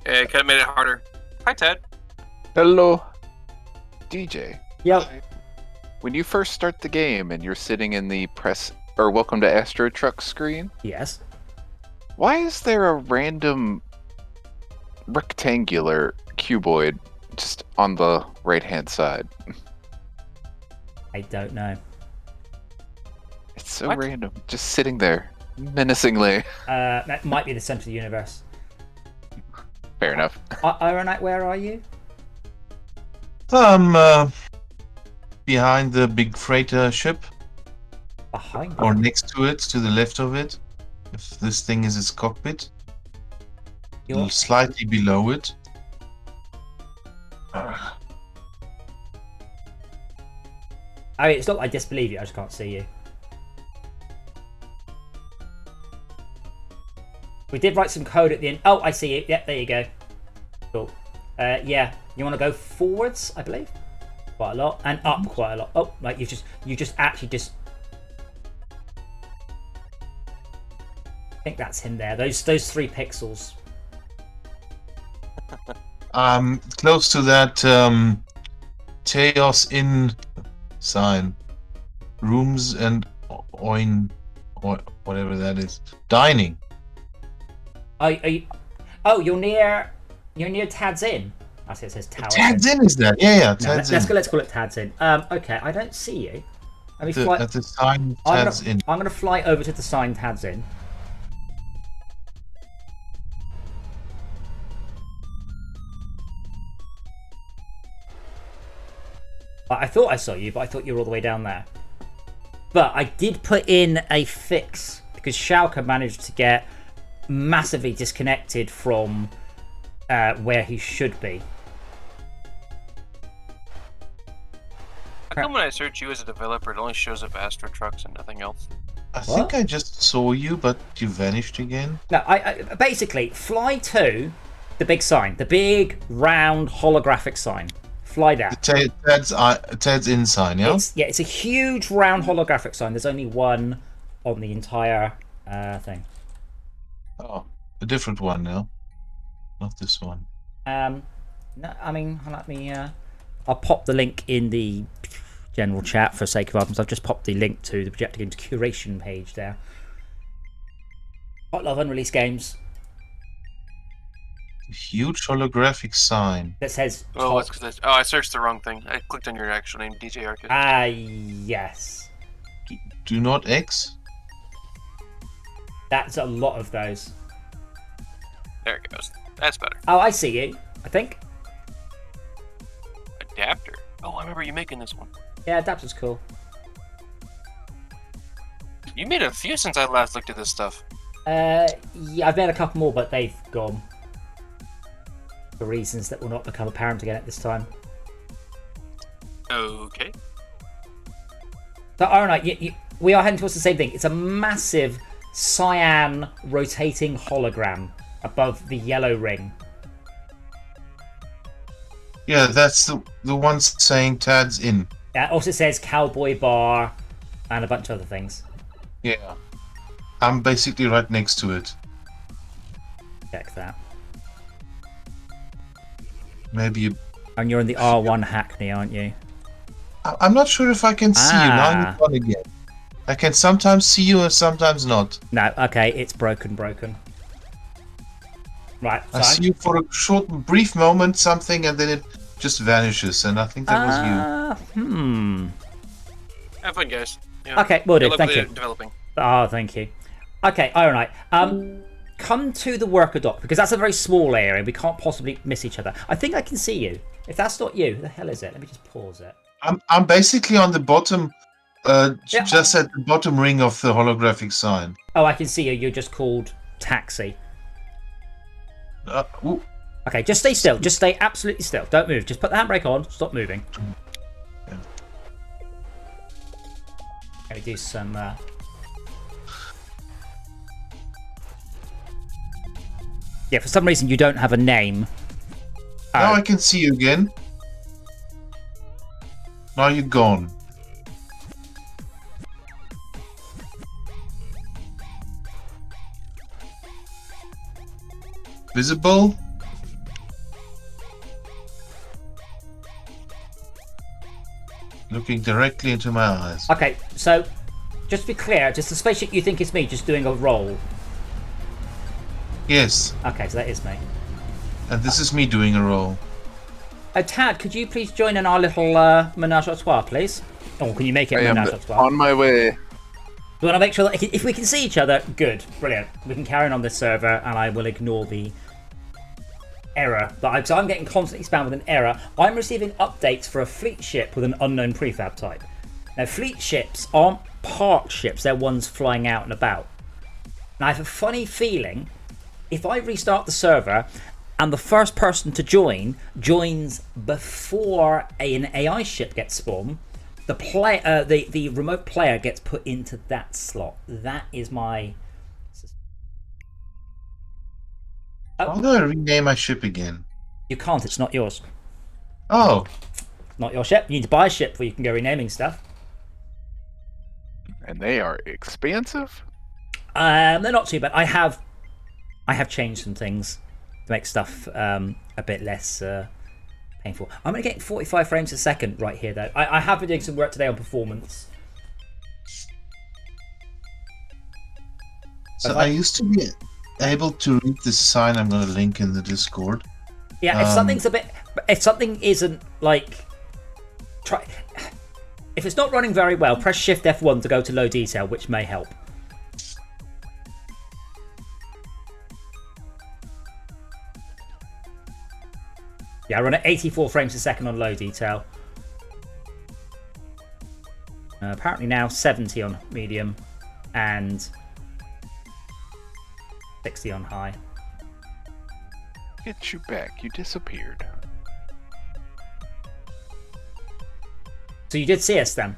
Yeah, it could have made it harder. Hi, Ted. Hello, DJ. Yep. When you first start the game and you're sitting in the press or welcome to AstroTrucks screen, Yes. why is there a random rectangular cuboid just on the right-hand side? I don't know. It's so What? random, just sitting there menacingly. That might be the center of the universe. Fair enough. Ironite, where are you? Behind the big freighter ship, Behind or you. next to it, to the left of it. If this thing is its cockpit, You're- slightly below it. I mean, it's not that I disbelieve you, I just can't see you. We did write some code at the end. Oh, I see it. Yeah, there you go. Cool. Yeah, you want to go forwards, I believe, quite a lot, and up quite a lot. Oh, right, you just actually just. I think that's him there. Those 3 pixels. Close to that Chaos in sign. Rooms and oin, or whatever that is. Dining. Oh, you're near Tad's Inn. I see it says Tower. Tad's Inn is that? Yeah, No, Tad's Inn. let's call it Tad's Inn. Okay, I don't see you. Let me fly. At the sign Tad's Inn. I'm gonna fly over to the sign Tad's Inn. I thought I saw you, but I thought you were all the way down there. But I did put in a fix because Schalke managed to get massively disconnected from where he should be. How come when I search you as a developer, it only shows up AstroTrucks and nothing else? I think I just saw you, but you vanished again. No, I basically fly to the big sign, the big round holographic sign. Fly down. Tad's Inn sign, yeah? It's a huge round holographic sign. There's only one on the entire thing. Oh, a different one now. Not this one. No, I mean, let me. I'll pop the link in the general chat for sake of argument. I've just popped the link to the Projector Games curation page there. Quite a lot of unreleased games. A huge holographic sign. That says. Oh, it's because I searched the wrong thing. I clicked on your actual name, DJ Arcade. Ah, yes. Do not X? That's a lot of those. There it goes. That's better. Oh, I see you. I think. Adapter. Oh, I remember you making this one. Yeah, adapter's cool. You made a few since I last looked at this stuff. Yeah, I've made a couple more, but they've gone for reasons that will not become apparent again at this time. Okay. So, alright, we are heading towards the same thing. It's a massive cyan rotating hologram above the yellow ring. Yeah, that's the one saying Tad's Inn. Yeah, it also says Cowboy Bar and a bunch of other things. Yeah. I'm basically right next to it. Check that. Maybe you... And you're in the R1 Hackney, aren't you? I'm not sure if I can see you. Now Ah. you're gone again. I can sometimes see you and sometimes not. No, okay, it's broken. Right, so I see you for a short, brief moment, something, and then it just vanishes, and I think that was you. Have fun, guys. Yeah. Okay, will do. Good luck Thank with you. it developing. Oh, thank you. Okay, alright. Come to the worker dock, because that's a very small area. We can't possibly miss each other. I think I can see you. If that's not you, who the hell is it? Let me just pause it. I'm basically on the bottom, Yeah. just at the bottom ring of the holographic sign. Oh, I can see you. You're just called Taxi. Ooh. Okay, just stay still. Just stay absolutely still. Don't move. Just put the handbrake on. Stop moving. Yeah. Let me do some... Yeah, for some reason you don't have a name. Now I can see you again. Now you're gone. Visible? Looking directly into my eyes. Okay, so just to be clear, just the spaceship you think is me just doing a roll. Yes, Okay, so that is me. and this is me doing a roll. Tad, could you please join in our little menage a trois, please? Or can you make it I a am menage a trois? on my way. We want to make sure that if we can see each other, good, brilliant. We can carry on this server, and I will ignore the error. But I'm getting constantly spammed with an error. I'm receiving updates for a fleet ship with an unknown prefab type. Now, fleet ships aren't parked ships; they're ones flying out and about. And I have a funny feeling if I restart the server and the first person to joins before an AI ship gets spawned, the remote player gets put into that slot. That is my... How do I rename my ship again? You can't. It's not yours. Oh, Not your ship. You need to buy a ship before you can go renaming stuff. And they are expansive? They're not too bad. I have changed some things to make stuff a bit less painful. I'm going to get 45 frames a second right here, though. I have been doing some work today on performance. so I used to be able to read this sign I'm going to link in the Discord. Yeah, if something isn't like, if it's not running very well, press Shift F1 to go to low detail, which may help. Yeah, I run at 84 frames a second on low detail. Apparently now 70 on medium and 60 on high. Get you back. You disappeared. So you did see us then?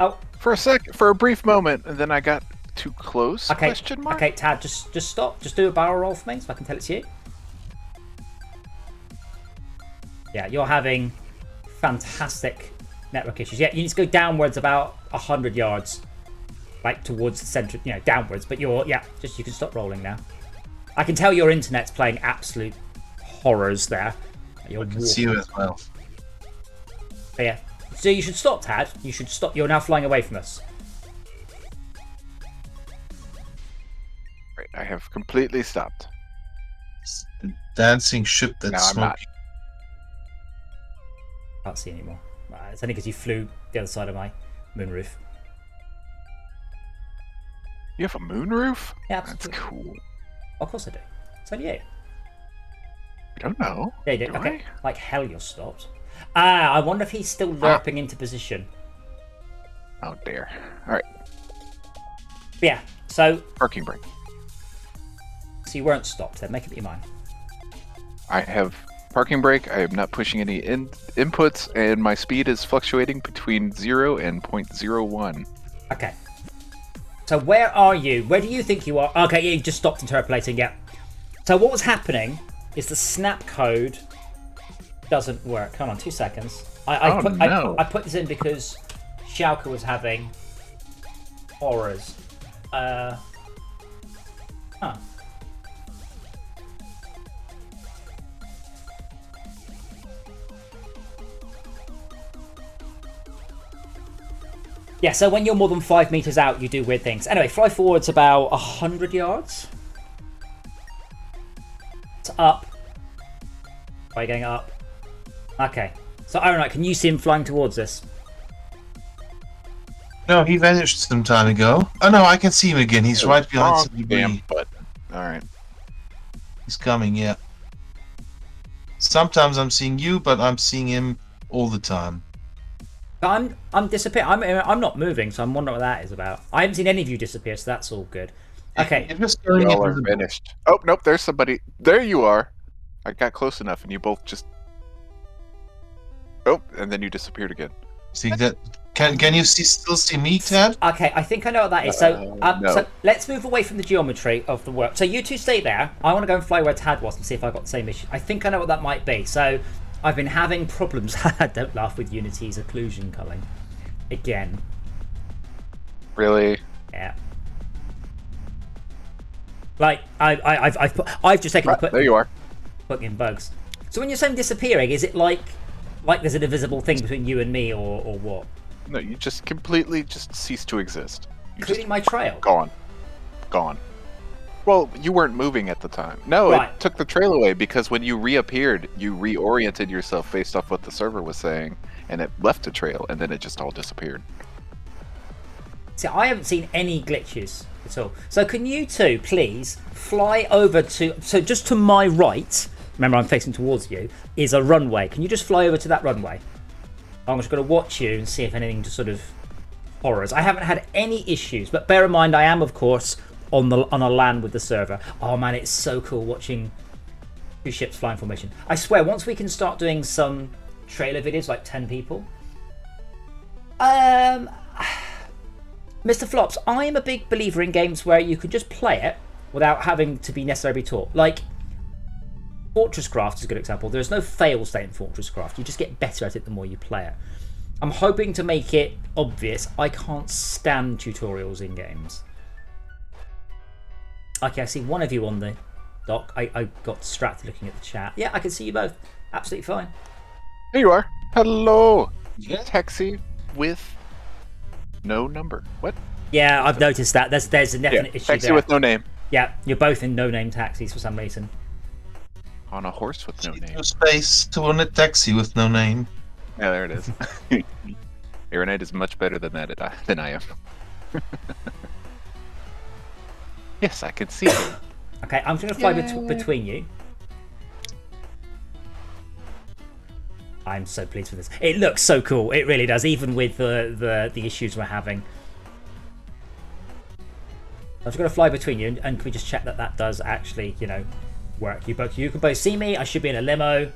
Oh, For a brief moment, and then I got too close? okay. Question mark? Okay, Tad, just stop. Just do a barrel roll for me so I can tell it's you. Yeah, you're having fantastic network issues. Yeah, you need to go downwards about 100 yards, like towards the center, downwards. But you can stop rolling now. I can tell your internet's playing absolute horrors there. I can see you as well. But yeah, so you should stop, Tad. You should stop. You're now flying away from us. Right, I have completely stopped. It's the dancing ship that's No, I'm not. smoking. Can't see anymore. It's only because you flew the other side of my moonroof. You have a moonroof? Yeah, That's absolutely. cool. Of course I do. It's only you. I don't know. Yeah, you do. Do Okay. I? Like hell, you're stopped. I wonder if he's still lerping into position. Oh dear. Alright, But yeah, so parking brake. you weren't stopped then. Make up your mind. I have parking brake. I am not pushing any inputs, and my speed is fluctuating between 0 and 0.01. Okay. So where are you? Where do you think you are? Okay, you just stopped interpolating. Yeah. So what was happening is the snap code doesn't work. Hold on, 2 seconds. I put this in because Xiaoka was having horrors. Huh. Yeah, so when you're more than 5 meters out, you do weird things. Anyway, fly forwards about 100 yards. It's up. Why are you going up? Okay. So, Iron Knight, can you see him flying towards us? No, he vanished some time ago. Oh no, I can see him again. He's right behind some Damn debris. button. Alright. He's coming, yeah. Sometimes I'm seeing you, but I'm seeing him all the time. I'm disappearing. I'm not moving, so I'm wondering what that is about. I haven't seen any of you disappear, so that's all good. Okay. You're just going Y'all into are the finished. Oh, nope, there's somebody. There you are. I got close enough, and you both just... Oh, and then you disappeared again. See that? Can you still see me, Ted? Okay, I think I know what that is. So, No. so let's move away from the geometry of the work. So you two stay there. I want to go and fly where Tad was and see if I got the same issue. I think I know what that might be. So I've been having problems. Don't laugh with Unity's occlusion culling. Again. Really? Yeah. Like I've just taken Right, there you are. putting in bugs. So when you're saying disappearing, is it like there's an invisible thing between you and me, or what? No, you just completely just ceased to exist. You Including just my trail. gone. Gone. Well, you weren't moving at the time. No, Right. it took the trail away because when you reappeared, you reoriented yourself based off what the server was saying, and it left a trail, and then it just all disappeared. See, I haven't seen any glitches at all. So can you two please fly over to... So just to my right, remember I'm facing towards you, is a runway. Can you just fly over to that runway? I'm just going to watch you and see if anything just sort of horrors. I haven't had any issues, but bear in mind I am, of course, on a LAN with the server. Oh man, it's so cool watching two ships flying formation. I swear, once we can start doing some trailer videos, like 10 people... Mr. Flops, I'm a big believer in games where you can just play it without having to be necessarily taught. Like, Fortress Craft is a good example. There's no fail state in Fortress Craft. You just get better at it the more you play it. I'm hoping to make it obvious. I can't stand tutorials in games. Okay, I see one of you on the dock. I got distracted looking at the chat. Yeah, I can see you both. Absolutely fine. Here you are. Hello. Yeah. Taxi with no number. What? Yeah, I've noticed that. There's a definite issue taxi there. with no name. Yeah, you're both in no-name taxis for some reason. On a horse with no name. No space to own a taxi with no name. Yeah, there it is. Aeronite is much better than that than I am. Yes, I can see you. Okay, I'm going to fly between you. I'm so pleased with this. It looks so cool. It really does, even with the issues we're having. I'm just going to fly between you, and can we just check that that does actually, you know, work? You can both see me. I should be in a limo.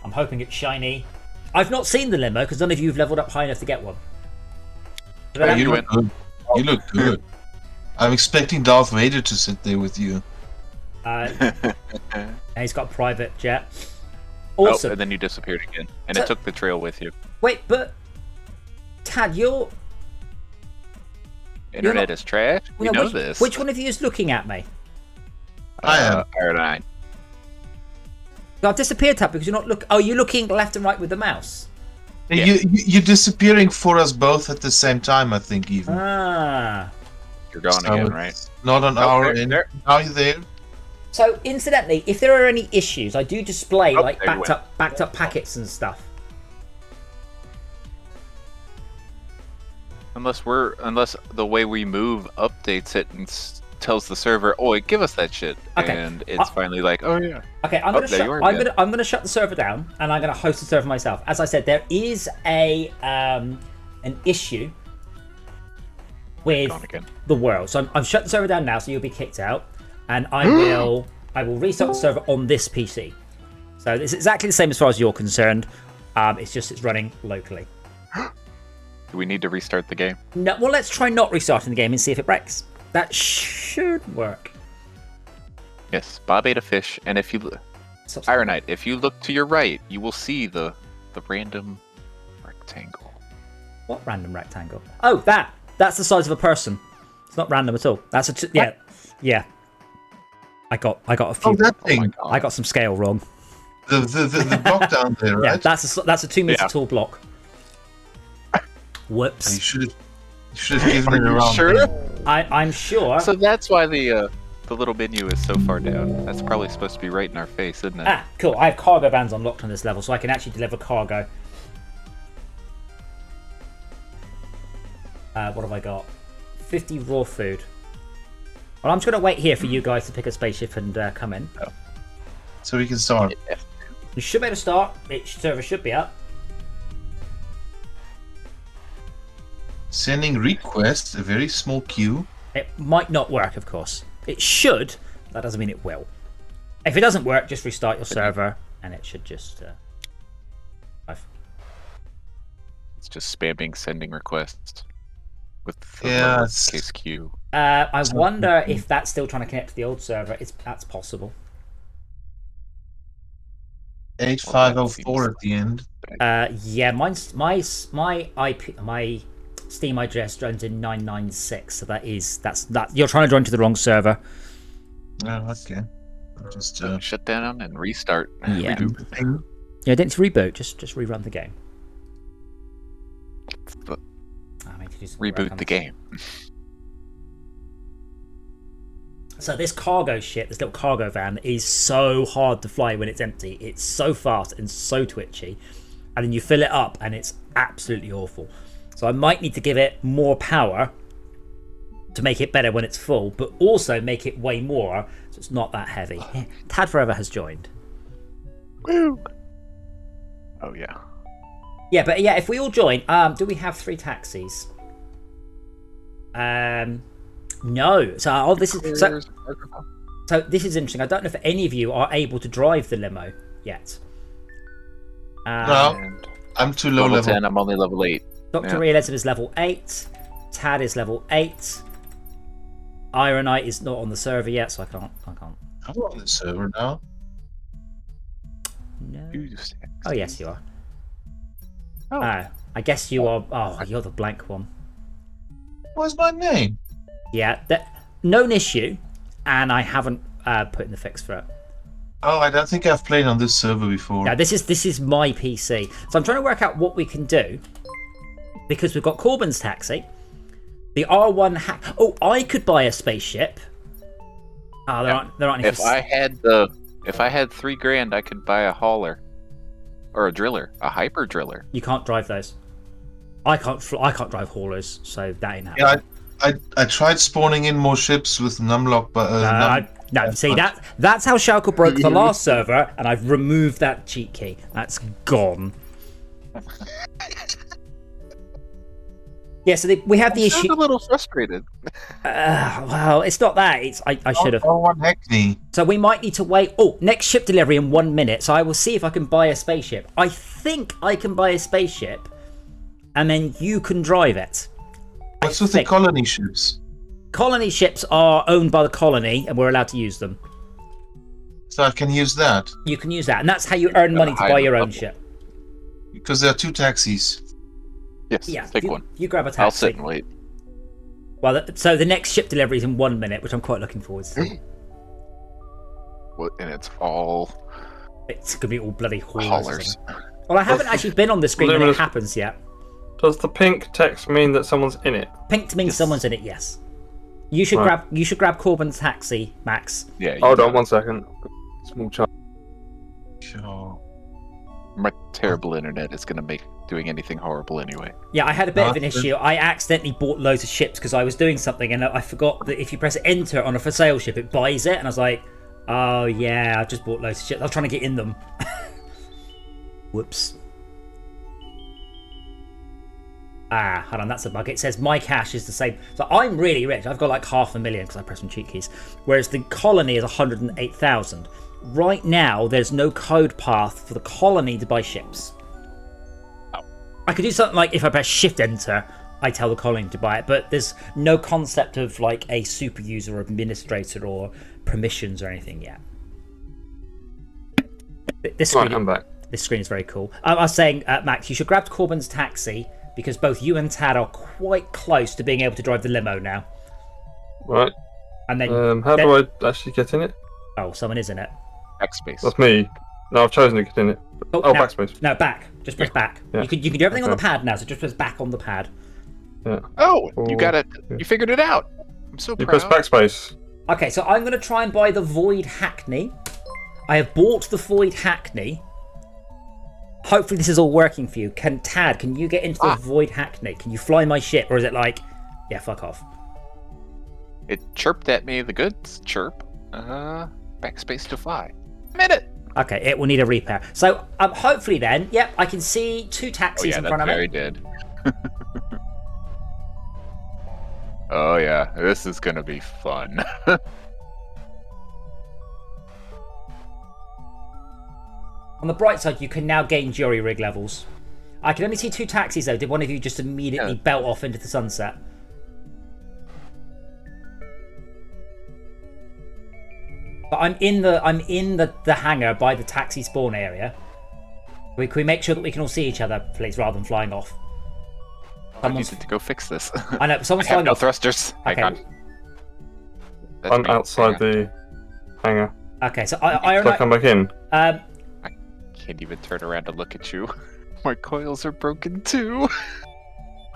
I'm hoping it's shiny. I've not seen the limo because none of you have leveled up high enough to get one. Oh, you look good. You look good. I'm expecting Darth Vader to sit there with you. And he's got a private jet. Oh, Awesome. and then you disappeared again. And So- it took the trail with you. Wait, but Tad, you're Internet is trash. We know which, this. Which one of you is looking at me? I am. Aeronite. I've disappeared, Tad, because you're not Oh, you're looking left and right with the mouse. Yeah. You're disappearing for us both at the same time, I think, even. Ah. You're gone So again, it's right? Not on Oh, our there- end. there. Are you there? So, incidentally, if there are any issues, I do display Oh, like there you backed up packets and stuff. Unless the way we move updates it and tells the server, "Oh, give us that shit," Okay. and it's finally like, "Oh yeah." Okay, I'm Oh, gonna there you are again. I'm gonna shut the server down, and I'm gonna host the server myself. As I said, there is an issue with Gone again. the world, so I'm shut the server down now, so you'll be kicked out, and I will restart the server on this PC. So it's exactly the same as far as you're concerned. It's just it's running locally. Do we need to restart the game? No, well, let's try not restarting the game and see if it breaks. That should work. Yes. Bob ate a fish, and if you Stop. Ironite, if you look to your right, you will see the random rectangle. What random rectangle? Oh, that's the size of a person. It's not random at all. That's yeah. I got a few. Oh, that Oh my thing. god. I got some scale wrong. The block down there, Yeah, right? that's a 2 meter Yeah. tall block. You Whoops. should have given it Are you around. sure? there. I'm sure. So that's why the little menu is so far down. That's probably supposed to be right in our face, isn't it? Ah, cool. I have cargo vans unlocked on this level, so I can actually deliver cargo. What have I got? 50 raw food. Well, I'm just going to wait here for you guys to pick a spaceship and come in. So we can start. You should be able to start. Server should be up. Sending requests, a very small queue. It might not work, of course. It should. That doesn't mean it will. If it doesn't work, just restart your server, and it should just. It's just spamming sending requests with the Yeah, lowercase q. I wonder if that's still trying to connect to the old server. That's possible. 8504 at the end. Yeah, mine's my Steam address runs in 996, so that's you're trying to join to the wrong server. Oh, okay. Just Shut down and restart. Yeah. Reboot. Yeah, don't reboot. Just rerun the game. But I mean, to do some work on reboot the this. game. So this cargo ship, this little cargo van, is so hard to fly when it's empty. It's so fast and so twitchy, and then you fill it up, and it's absolutely awful. So I might need to give it more power to make it better when it's full, but also make it way more so it's not that heavy. Tad Forever has joined. Woo! Oh yeah. Yeah, but yeah, if we all join, do we have 3 taxis? No. So this is so this is interesting. I don't know if any of you are able to drive the limo yet. No. And I'm too low level level. 10, I'm only level 8. Dr. Yeah. Realism is level 8. Tad is level 8. Ironite is not on the server yet, so I can't. I'm on the server now. No. Use Oh, yes, you are. Oh. I guess you are. Oh, you're the blank one. What's my name? Yeah, known issue, and I haven't put in the fix for it. Oh, I don't think I've played on this server before. Now, this is my PC. So I'm trying to work out what we can do. Because we've got Corbin's taxi. The R1 hack. Oh, I could buy a spaceship. Oh, there aren't any. If I had $3,000, I could buy a hauler, or a driller, a hyper driller. You can't drive those. I can't drive haulers, so that ain't happening. Yeah, I tried spawning in more ships with numlock, but no, see that's how Schalke broke the last server, and I've removed that cheat key. That's gone. Yeah, so we have the issue. I'm a little frustrated. Well, it's not that. It's I should have. Oh, one Hackney. So we might need to wait. Oh, next ship delivery in 1 minute. So I will see if I can buy a spaceship. I think I can buy a spaceship, and then you can drive it. What's with the colony ships? Colony ships are owned by the colony, and we're allowed to use them. So I can use that You can use that, and that's how you earn money to buy your own ship. because there are 2 taxis. Yes, Yeah, take one. You grab a taxi. I'll sit and wait. Well, so the next ship delivery is in 1 minute, which I'm quite looking forward to. And it's all It's gonna be all bloody haulers. haulers. Well, I haven't actually been on the screen when it happens yet. Does the pink text mean that someone's in it? Pink means someone's in it. Yes. You should grab Corbin's taxi, Max. Yeah. you Hold got on 1 second. Small child. Sure. My terrible internet is gonna make doing anything horrible anyway. Yeah, I had a bit of an issue. I accidentally bought loads of ships because I was doing something, and I forgot that if you press enter on a for sale ship, it buys it. And I was like, oh yeah, I just bought loads of ships. I was trying to get in them. Whoops. Hold on, that's a bug. It says my cash is the same. So I'm really rich. I've got like 500,000 because I pressed some cheat keys. Whereas the colony is 108,000. Right now, there's no code path for the colony to buy ships. I could do something like if I press shift enter, I tell the colony to buy it, but there's no concept of like a super user or administrator or permissions or anything yet. This screen, I'm back. This screen is very cool. I was saying, Max, you should grab Corbin's taxi because both you and Tad are quite close to being able to drive the limo now. Right. And then, How do I actually get in it? Oh, someone is in it. Backspace. That's me. No, I've chosen to get in it. Oh, Oh, no, backspace. No, back. Just press back. Yeah. You can do everything on the Okay. pad now, so just press back on the pad. Yeah. Oh, you Oh, got it. yeah. You figured it out. I'm so You proud. press backspace. Okay, so I'm going to try and buy the Void Hackney. I have bought the Void Hackney. Hopefully this is all working for you. Tad, can you get into the Void Hackney? Can you fly my ship? Or is it like, yeah, fuck off? It chirped at me. The goods chirp. Backspace to fly. I'm in it. Okay, it will need a repair. So hopefully then, yep, I can see 2 Oh taxis yeah, in that's front of very me. dead. Oh yeah, this is gonna be fun. On the bright side, you can now gain jury rig levels. I can only see 2 taxis though. Did one of you just immediately belt off into the sunset? But I'm in the hangar by the taxi spawn area. Can we make sure that we can all see each other, please, rather than flying off? I needed to go fix this. I know, someone's I have flying no off. thrusters. Okay. Hang on. That's I'm me. outside Hang on. the hangar. Okay, so So I Iron come back in. Can't even turn around to look at you. My coils are broken too.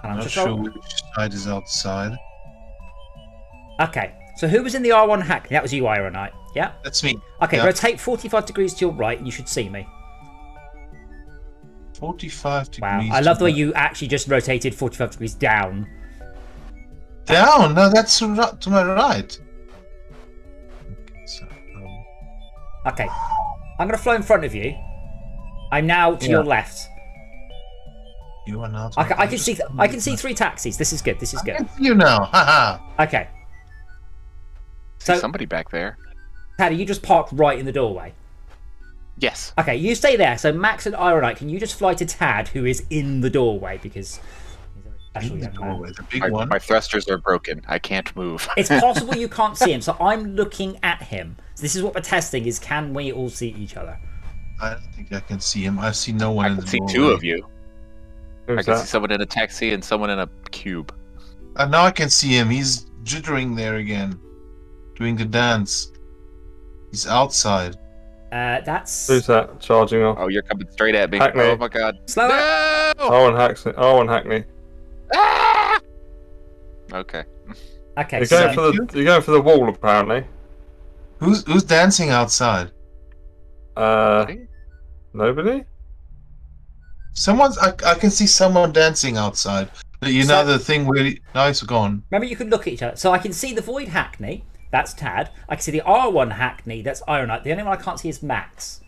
I'm not sure which side is outside. Okay, so who was in the R1 hack? That was you, Ironite. Yeah? That's me. Okay, Yeah. rotate 45 degrees to your right and you should see me. 45 Wow, degrees. I love the way to- you actually just rotated 45 degrees down. Down? No, that's to my right. Okay, so, Okay, I'm going to fly in front of you. I'm now to your left. you are now. Okay, I can see 3 taxis. This is good. This is I good. can see you now. Haha. Okay. See So, somebody back there. Paddy, you just parked right in the doorway. Yes. Okay, you stay there. So Max and Ironite, can you just fly to Tad, who is in the doorway because he's a special young man. Doorway, the big one. My thrusters are broken. I can't move. It's possible you can't see him, so I'm looking at him. So this is what we're testing: is can we all see each other? I don't think I can see him. I see no one I in can the see doorway. two of you. Who's I can see that? someone in a taxi and someone in a cube. Now I can see him. He's jittering there again, doing the dance. He's outside. That's Who's that charging off? Oh, you're coming straight at me. Hackney. Oh my god. slower. No! Owen Hackney. Owen Hackney. Ah! Okay. Okay, You're so going for the wall apparently. Who's dancing outside? Nobody. Someone's. I can see someone dancing outside. You know the thing where now it's gone. remember, you can look at each other. So I can see the Void Hackney. That's Tad. I can see the R1 Hackney. That's Ironite. The only one I can't see is Max.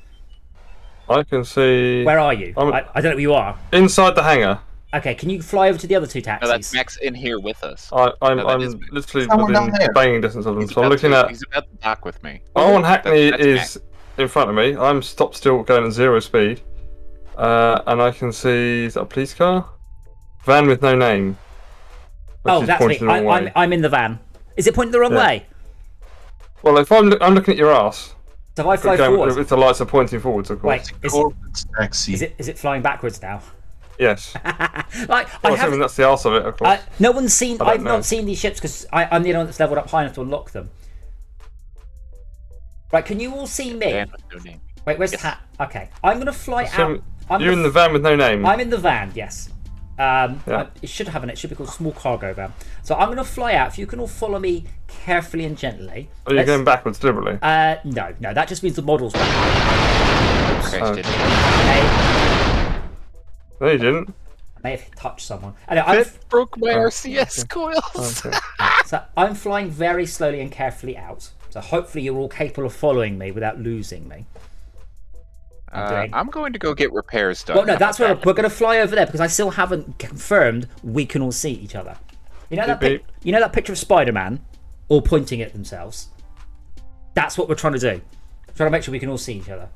I can see. Where are you? I'm- I don't know where you are. Inside the hangar. Okay, can you fly over to the other two No, taxis? that's Max in here with us. I'm No, that is me. literally Someone within down there. banging distance of them. He's So I'm about looking to- at. He's about to dock with me. Owen Hackney That's is in front of me. I'm stopped still going at 0 speed. And I can see, is that a police car? Van with no name. Which Oh, is that's me. pointing the wrong way. I'm in the van. Is it pointing the wrong Yeah. way? Well, if I'm looking at your ass. So if I fly Going, forward. if the lights are pointing forwards, of course. Wait, is Corporate taxi. it flying backwards now? Yes. Like, I Well, have. that's the arse of it, of course. No one's seen. I don't I've know. not seen these ships because I'm the only one that's leveled up high enough to unlock them. Right? Can you all see me? Dan with no name. Wait, where's Yes. Tat? Okay, I'm gonna fly So, out. I'm you're in gonna the van with no name. I'm in the van, yes. Yeah. It should have it should be called small cargo van. So I'm going to fly out. If you can all follow me carefully and gently. Are you Let's- going backwards deliberately? No, that just means the model's back. Okay, Oh. did No, you didn't. I may have touched someone. Anyway, It broke my Oh, RCS coils. Okay. so I'm flying very slowly and carefully out. So hopefully you're all capable of following me without losing me. I'm going to go get repairs done. Well, no, How that's about where that? we're going to fly over there because I still haven't confirmed we can all see each other. You know that Beep, you know that picture of Spider-Man all pointing at themselves? That's what we're trying to do. Trying to make sure we can all see each other.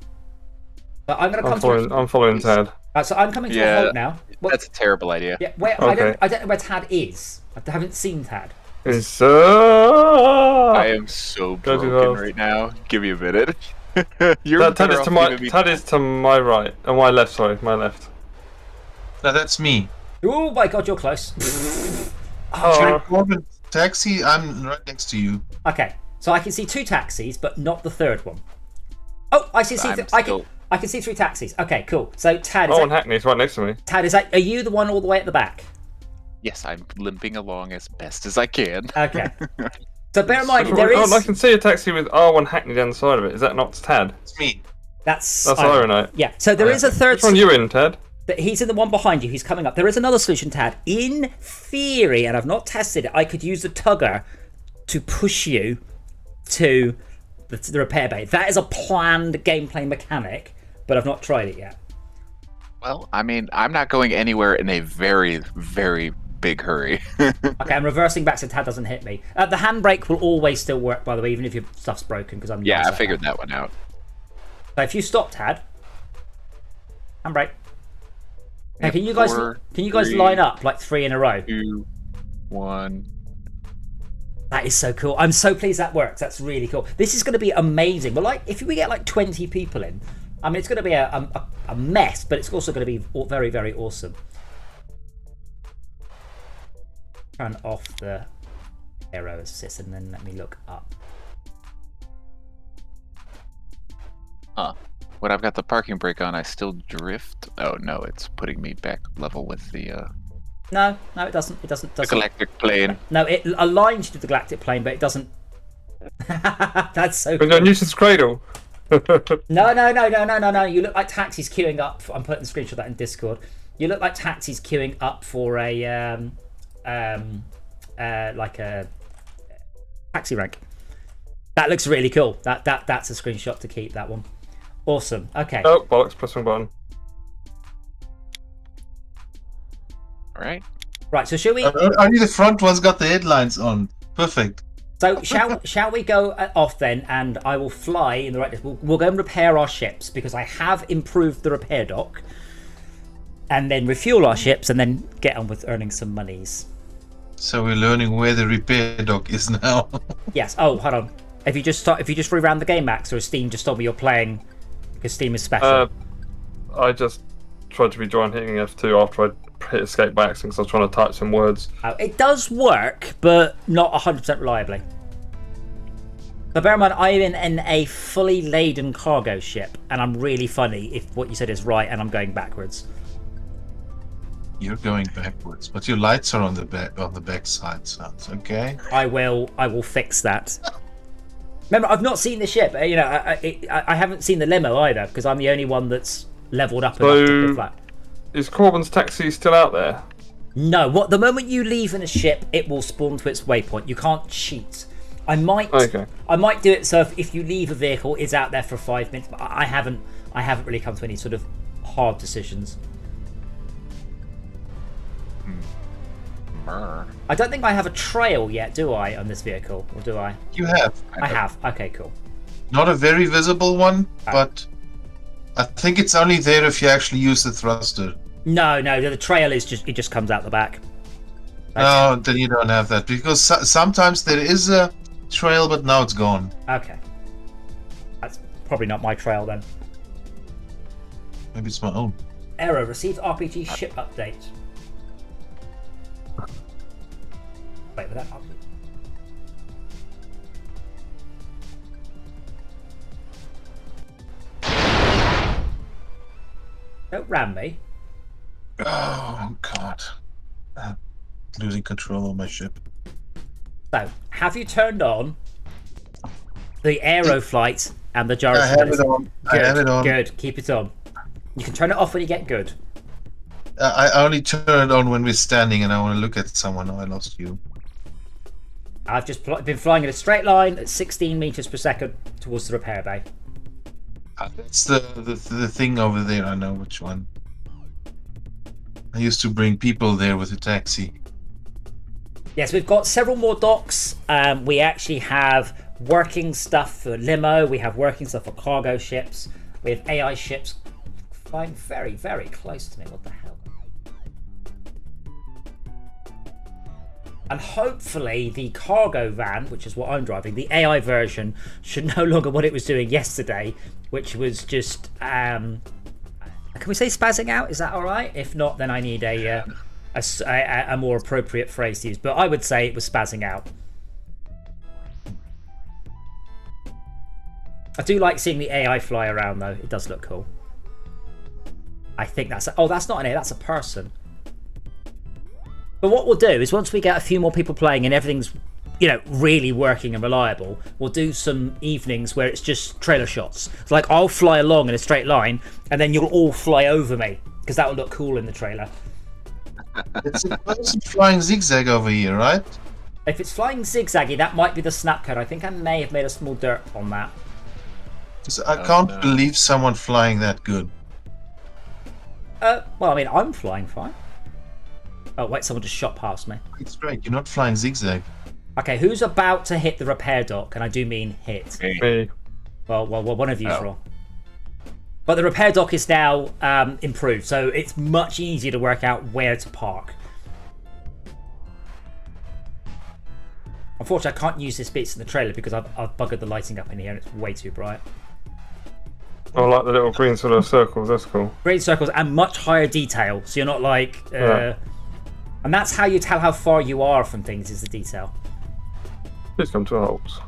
But I'm going to come I'm following Ted. so I'm coming to a Yeah, halt now. Well, That's a terrible idea. yeah, where, Okay. I don't know where Tad is. I haven't seen Tad. It's I am so Go to broken the- right now. Give me a minute. You're Tad better is off to my giving me- Tad is to my right. Oh, my left. Sorry, my left. No, that's me. Oh my god, you're close. Oh, Corporate taxi. I'm right next to you. Okay, so I can see two taxis, but not the third one. Oh, I see. I'm I still- can see three taxis. Okay, cool. So Tad, Owen Hackney's right next to me. Tad, is that? Are you the one all the way at the back? Yes, I'm limping along as best as I can. Okay. So bear in mind, there Oh, I is. can see a taxi with R1 Hackney down the side of it. Is that not Tad? It's me. That's That's Ironite. Yeah. So there is a third. Which one are you in, Ted? But he's in the one behind you. He's coming up. There is another solution, Tad. In theory, and I've not tested it, I could use the tugger to push you to the repair bay. That is a planned gameplay mechanic, but I've not tried it yet. Well, I mean, I'm not going anywhere in a very, very big hurry. Okay, I'm reversing back so Tad doesn't hit me. The handbrake will always still work, by the way, even if your stuff's broken, because I'm Yeah, nice I like figured that one out. So if you stop, Tad, handbrake. Hey, can you guys 4, line 3, up like 3 in a row? 2, 1. That is so cool. I'm so pleased that works. That's really cool. This is going to be amazing. But like, if we get like 20 people in, I mean, it's going to be a mess, but it's also going to be very, very awesome. Turn off the aero assist and then let me look up. Huh. When I've got the parking brake on, I still drift. Oh no, it's putting me back level with the No, it doesn't. It doesn't. galactic plane. No, it aligns you to the galactic plane, but it doesn't. That's so We've got cool. Newton's Cradle. No. You look like taxis queuing up. I'm putting the screenshot of that in Discord. You look like taxis queuing up for a like a taxi rank. That looks really cool. That's a screenshot to keep. That one. Awesome. Okay. Oh, bollocks, press one button. Alright. Right. So shall we? Only the front one's got the headlines on. Perfect. So shall we go off then? And I will fly in the right. We'll go and repair our ships because I have improved the repair dock, and then refuel our ships, and then get on with earning some monies. So we're learning where the repair dock is now. Yes. Oh, hold on. If you just reran the game, Max, or Steam just told me you're playing Because Steam is special. I just tried to rejoin hitting F2 after I hit escape by accident because I was trying to type some words. It does work, but not 100% reliably. But bear in mind, I'm in a fully laden cargo ship, and I'm really funny if what you said is right and I'm going backwards. You're going backwards, but your lights are on the back side, so it's okay. I will fix that. Remember, I've not seen the ship. You know, I haven't seen the limo either because I'm the only one that's leveled up enough to go flat. Is Corbin's taxi still out there? No. What? The moment you leave in a ship, it will spawn to its waypoint. You can't cheat. I might do it so if you leave a vehicle, it's out there for 5 minutes. But I haven't really come to any sort of hard decisions. I don't think I have a trail yet, do I, on this vehicle, or do I? You have. I have. Okay, cool. Not a very visible one, but I think it's only there if you actually use the thruster. No, the trail is just comes out the back. No, then you don't have that because sometimes there is a trail, but now it's gone. Okay. That's probably not my trail then. Maybe it's my own. Error, received RPG ship update. Wait, with that update. Don't ram me. Oh, God. I'm losing control of my ship. So, have you turned on the aero flight and the gyro? I have it on. Good, I have it on. Good, keep it on. You can turn it off when you get good. I only turn it on when we're standing and I want to look at someone. Oh, I lost you. I've just been flying in a straight line at 16 meters per second towards the repair bay. That's the thing over there. I know which one. I used to bring people there with a taxi. Yes, we've got several more docks. We actually have working stuff for limo. We have working stuff for cargo ships. We have AI ships flying very, very close to me. What the hell? And hopefully the cargo van, which is what I'm driving, the AI version, should no longer what it was doing yesterday, which was just, can we say spazzing out? Is that all right? If not, then I need a more appropriate phrase to use. But I would say it was spazzing out. I do like seeing the AI fly around, though. It does look cool. I think that's... Oh, that's not an AI. That's a person. But what we'll do is once we get a few more people playing and everything's, you know, really working and reliable, we'll do some evenings where it's just trailer shots. It's like I'll fly along in a straight line and then you'll all fly over me because that will look cool in the trailer. It's a person flying zigzag over here, right? If it's flying zigzaggy, that might be the snap code. I think I may have made a small dirt on that. I can't believe someone flying that good. Well, I mean, I'm flying fine. Oh, wait, someone just shot past me. It's great. You're not flying zigzag. Okay, who's about to hit the repair dock? And I do mean hit. Me. Well, one of you's wrong. But the repair dock is now improved, so it's much easier to work out where to park. Unfortunately, I can't use this bits in the trailer because I've buggered the lighting up in here and it's way too bright. I like the little green sort of circles, that's cool. Green circles and much higher detail, so you're not like... And that's how you tell how far you are from things, is the detail. Please come to a halt.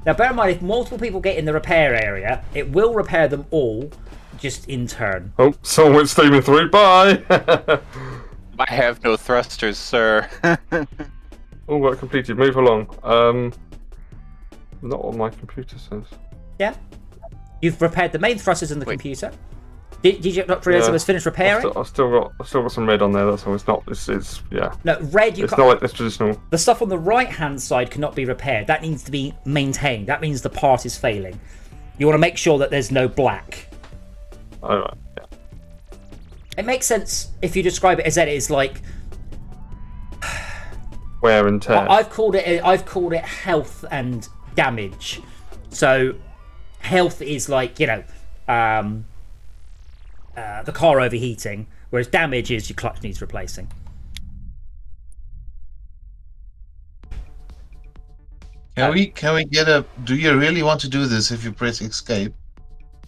Now, bear in mind, if multiple people get in the repair area, it will repair them all, just in turn. Oh, someone went steaming through. Bye! I have no thrusters, sir. All work completed. Move along. Not what my computer says. Yeah. You've repaired the main thrusters in the computer. Did you not realise it was finished repairing? I've still got some red on there. That's all. It's not. It's yeah. No, red. It's not like this traditional. The stuff on the right-hand side cannot be repaired. That needs to be maintained. That means the part is failing. You want to make sure that there's no black. All right. Yeah. It makes sense if you describe it as that. It's like wear and tear. I've called it health and damage. So health is like, you know, the car overheating, whereas damage is your clutch needs replacing. Can we get a... Do you really want to do this if you press escape?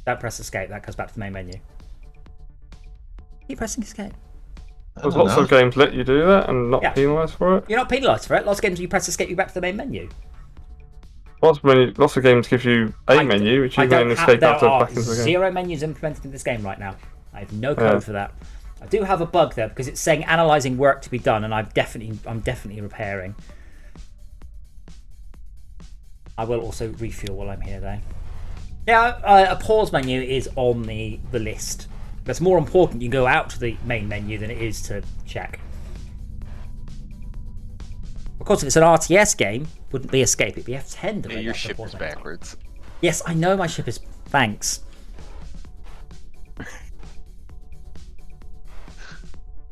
Don't press escape. That goes back to the main menu. Keep pressing escape. There's lots of games let you do that and not penalised for it. You're not penalised for it. Lots of games you press escape, you back to the main menu. Lots of games give you a menu, which you can escape after back into the game. 0 menus implemented in this game right now. I have no code for that. I do have a bug there because it's saying analysing work to be done, and I'm definitely repairing. I will also refuel while I'm here, though. Yeah, a pause menu is on the list. That's more important. You can go out to the main menu than it is to check. Of course, if it's an RTS game, wouldn't be escape. It'd be F10 to your ship is backwards. Yes, I know my ship is. Thanks.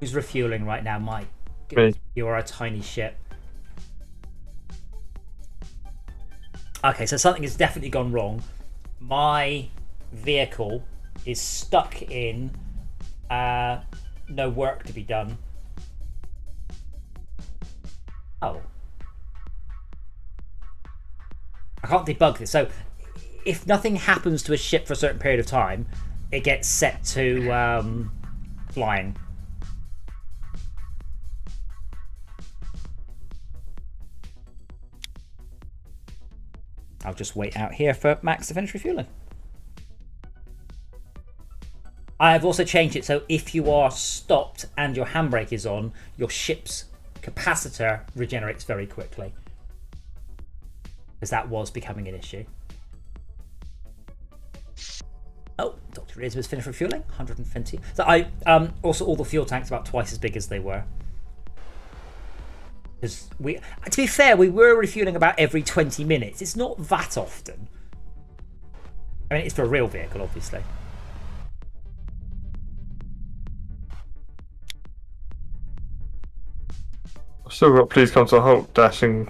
Who's refueling right now, Mike? Me. You are a tiny ship. Okay, so something has definitely gone wrong. My vehicle is stuck in no work to be done. Oh. I can't debug this. So if nothing happens to a ship for a certain period of time, it gets set to flying. I'll just wait out here for Max to finish refueling. I've also changed it so if you are stopped and your handbrake is on, your ship's capacitor regenerates very quickly. Because that was becoming an issue. Oh, Dr. Elizabeth's finished refueling, 120. So I also all the fuel tanks about twice as big as they were. Because to be fair, we were refueling about every 20 minutes. It's not that often. I mean, it's for a real vehicle, obviously. I've still got please come to a halt flashing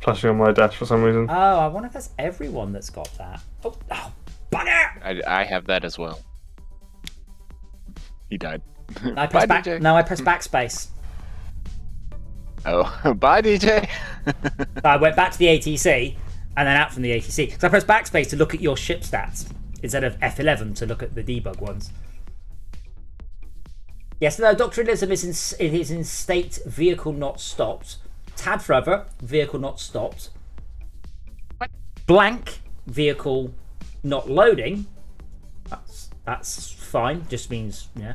on my dash for some reason. Oh, I wonder if that's everyone that's got that. Oh, bugger! I have that as well. He died. I press I press backspace. Oh, bye, DJ. So I went back to the ATC and then out from the ATC. So I pressed backspace to look at your ship stats instead of F11 to look at the debug ones. Yes, no, Dr. Elizabeth is in state vehicle not stopped. Tad forever, vehicle not stopped. What? Blank, vehicle not loading. That's fine, just means, yeah.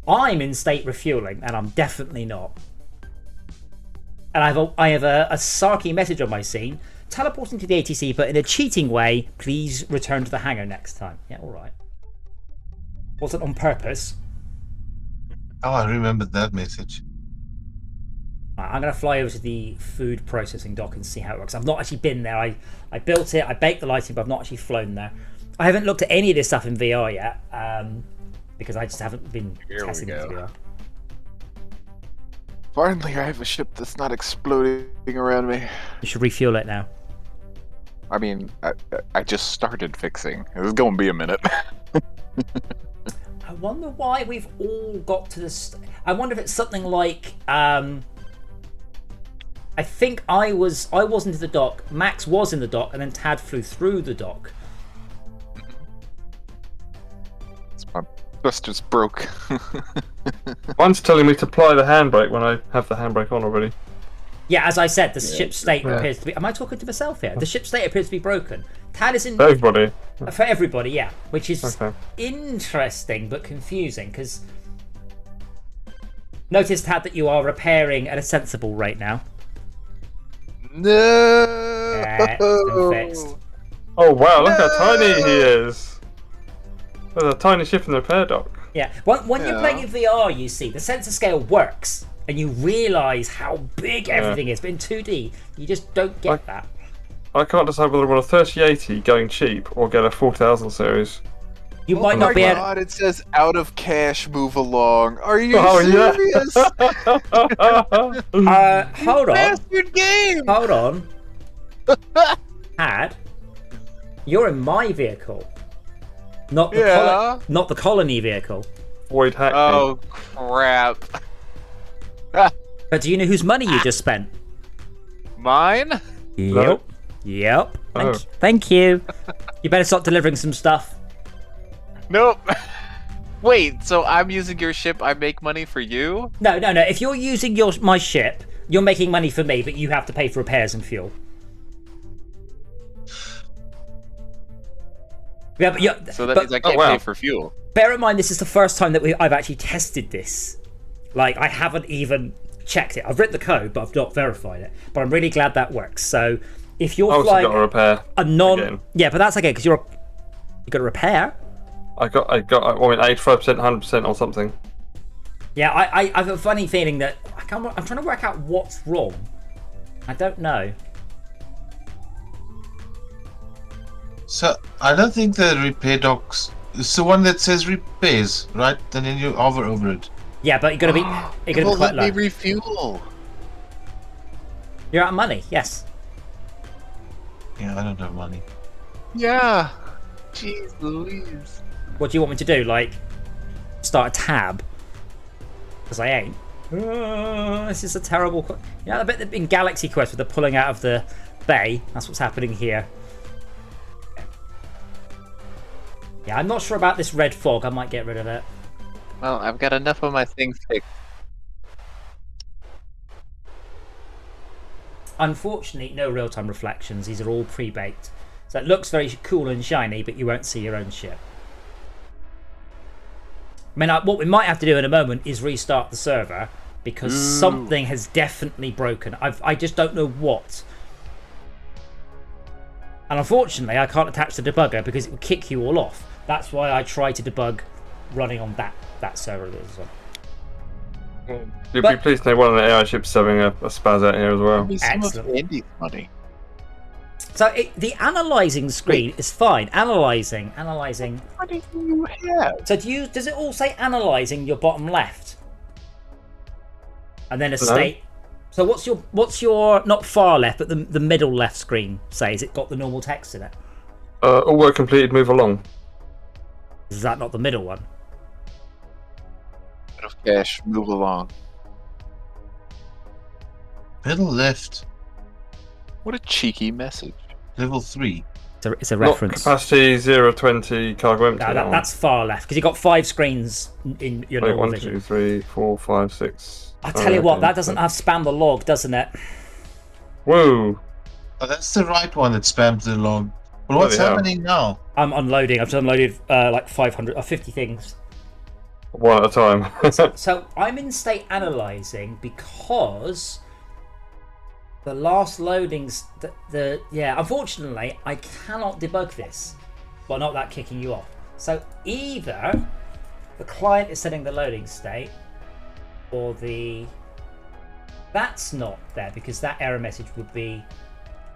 I'm in state refueling and I'm definitely not. And I have a sarky message on my scene. Teleporting to the ATC, but in a cheating way, please return to the hangar next time. Yeah, alright. Wasn't on purpose. Oh, I remembered that message. Right, I'm going to fly over to the food processing dock and see how it works. I've not actually been there. I built it, I baked the lighting, but I've not actually flown there. I haven't looked at any of this stuff in VR yet, because I just haven't been testing it in VR. Finally, I have a ship that's not exploding around me. You should refuel it now. I mean, I just started fixing. It was going to be a minute. I wonder why we've all got to this. I wonder if it's something like. I think I wasn't in the dock. Max was in the dock, and then Tad flew through the dock. My bus just broke. Mine's telling me to apply the handbrake when I have the handbrake on already. Yeah, as I said, the ship's state appears to be. Am I talking to myself here? The ship's state appears to be broken. Tad is in. For everybody. For everybody, yeah. Which is interesting but confusing because. Notice, Tad, that you are repairing at a sensible rate now. No. Yeah, it's been fixed. Oh wow! Look how tiny he is. There's a tiny ship in the repair dock. Yeah, when you're playing in VR, you see the sensor scale works, and you realise how big everything is. But in 2D, you just don't get that. I can't decide whether I want a 3080 going cheap or get a 4000 series. You might not be able. God, it says out of cash, move along. Are you serious? Hold on. Bastard game. Hold on. Tad, you're in my vehicle. Not the colony vehicle. Void hack. Oh crap! But do you know whose money you just spent? Mine? Yep. Yep. Thank you. You better start delivering some stuff. Nope. Wait, so I'm using your ship, I make money for you? No. If you're using my ship, you're making money for me, but you have to pay for repairs and fuel. Yeah, but So that means I can't pay for fuel. Bear in mind, this is the first time that I've actually tested this. Like, I haven't even checked it. I've written the code, but I've not verified it. But I'm really glad that works. So, if you're also flying got to repair a non, again. yeah, but that's okay because you got to repair. I got 85%, 100% or something. Yeah, I have a funny feeling that I'm trying to work out what's wrong. I don't know. So I don't think the repair docs. It's the one that says repairs, right? And then you hover over it. Yeah, but you're gonna be quite let low. me refuel. You're out of money. Yes. Yeah, I don't have money. Yeah. Jeez Louise. What do you want me to do? Like, start a tab? Because I ain't. This is a terrible. Yeah, the bit in Galaxy Quest with the pulling out of the bay. That's what's happening here. Yeah, I'm not sure about this red fog. I might get rid of it. Well, I've got enough of my things fixed. Unfortunately, no real-time reflections. These are all pre-baked. So it looks very cool and shiny, but you won't see your own ship. I mean, what we might have to do in a moment is restart the server because something has definitely broken. I just don't know what. And unfortunately, I can't attach the debugger because it will kick you all off. That's why I try to debug running on that server as well. You'd be pleased to know one of the AI ships having a spaz out here as well. Excellent. Andy's money. So the analyzing screen is fine. Analyzing. What do you have? So does it all say analyzing your bottom left? And then a state. So what's your not far left, but the middle left screen say? Has it got the normal text in it? All work completed, move along. Is that not the middle one? Bit of cash, move along. Middle left, What a cheeky message. level 3. It's a Not reference. capacity 020, cargo empty. No, that's far left because you've got 5 screens in your Wait, normal 1, vision. 2, 3, 4, 5, 6. I tell you what, that doesn't have spam the log, doesn't it? Whoa! Oh, that's the right one that spams the log. Well, what's Bloody hell. happening now? I'm unloading. I've just unloaded like 500 or 50 things. One at a time. So I'm in state analyzing because the last loadings, unfortunately, I cannot debug this, but not that kicking you off. So either the client is setting the loading state, or that's not there because that error message would be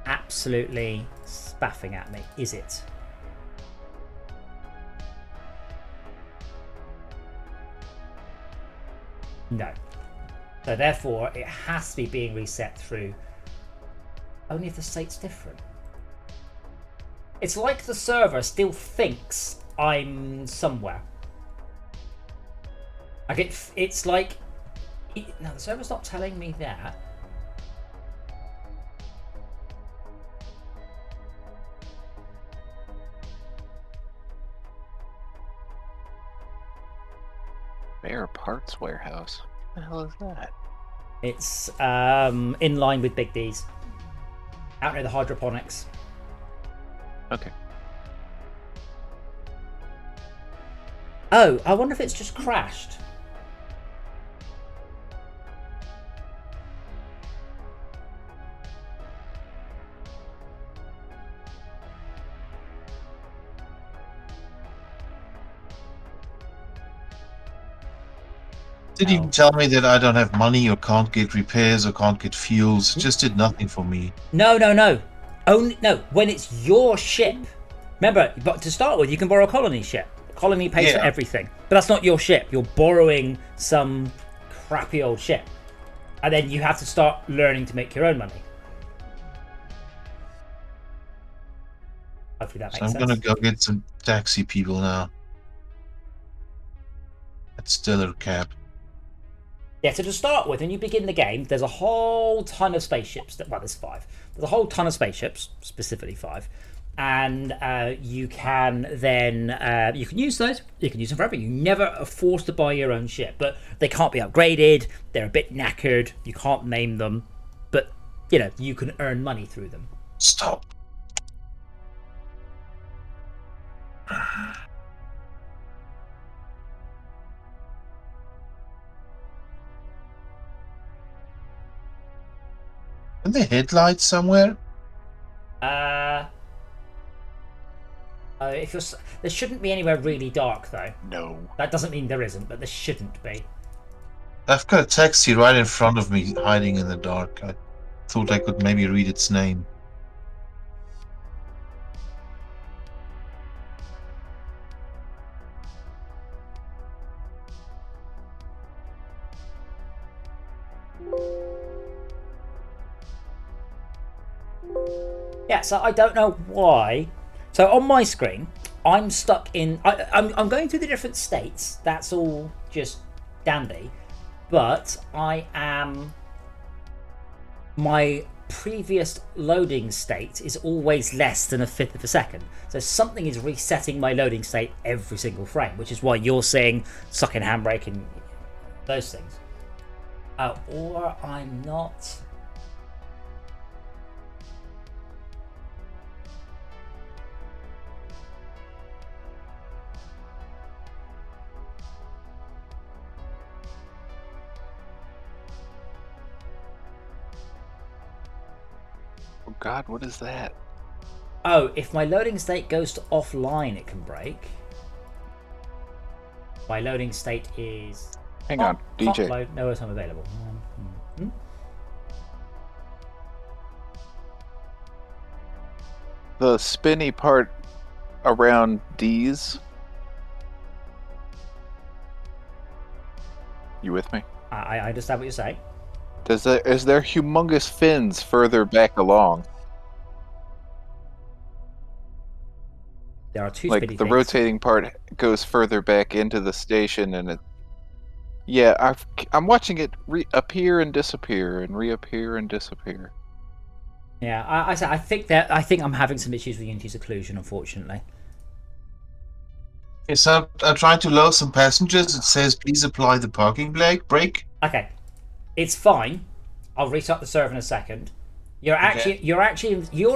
absolutely spaffing at me, is it? No. So therefore, it has to be being reset through only if the state's different. It's like the server still thinks I'm somewhere. Like it's like... No, the server's not telling me that. Spare parts warehouse. What the hell is that? It's in line with Big D's. Out near the hydroponics. Okay. Oh, I wonder if it's just crashed. Didn't even tell me that I don't have money or can't get repairs or can't get fuels. It just did nothing for me. No. Only when it's your ship. Remember, but to start with, you can borrow a colony ship. Colony pays for everything, but that's not your ship. You're borrowing some crappy old ship, and then you have to start learning to make your own money. Hopefully that makes So I'm sense. gonna go get some taxi people now. That's still a cab. Yeah, so to start with, when you begin the game, there's a whole ton of spaceships. Well, there's 5. There's a whole ton of spaceships, specifically 5. and you can then you can use those. You can use them forever. You never are forced to buy your own ship, but they can't be upgraded. They're a bit knackered. You can't name them, but you know you can earn money through them. Stop. Are there headlights somewhere? If you're, there shouldn't be anywhere really dark though. No. That doesn't mean there isn't, but there shouldn't be. I've got a taxi right in front of me, hiding in the dark. I thought I could maybe read its name. Yeah, so I don't know why. So on my screen, I'm stuck in. I'm going through the different states. That's all just dandy. But I am. My previous loading state is always less than 1/5 of a second. So something is resetting my loading state every single frame, which is why you're seeing sucking handbrake and those things. Or I'm not. Oh God, what is that? Oh, if my loading state goes to offline, it can break. My loading state is. Hang on, Can't DJ. load, no time available. The spinny part around D's. You with me? I understand what you're saying. Is there humongous fins further back along? There are two Like spinny the things. rotating part goes further back into the station, and it. Yeah, I'm watching it appear and disappear and reappear and disappear. Yeah, I think I'm having some issues with Unity's occlusion, unfortunately. Okay, so I'm trying to load some passengers. It says, please apply the parking brake. Okay, it's fine. I'll restart the server in a second. You're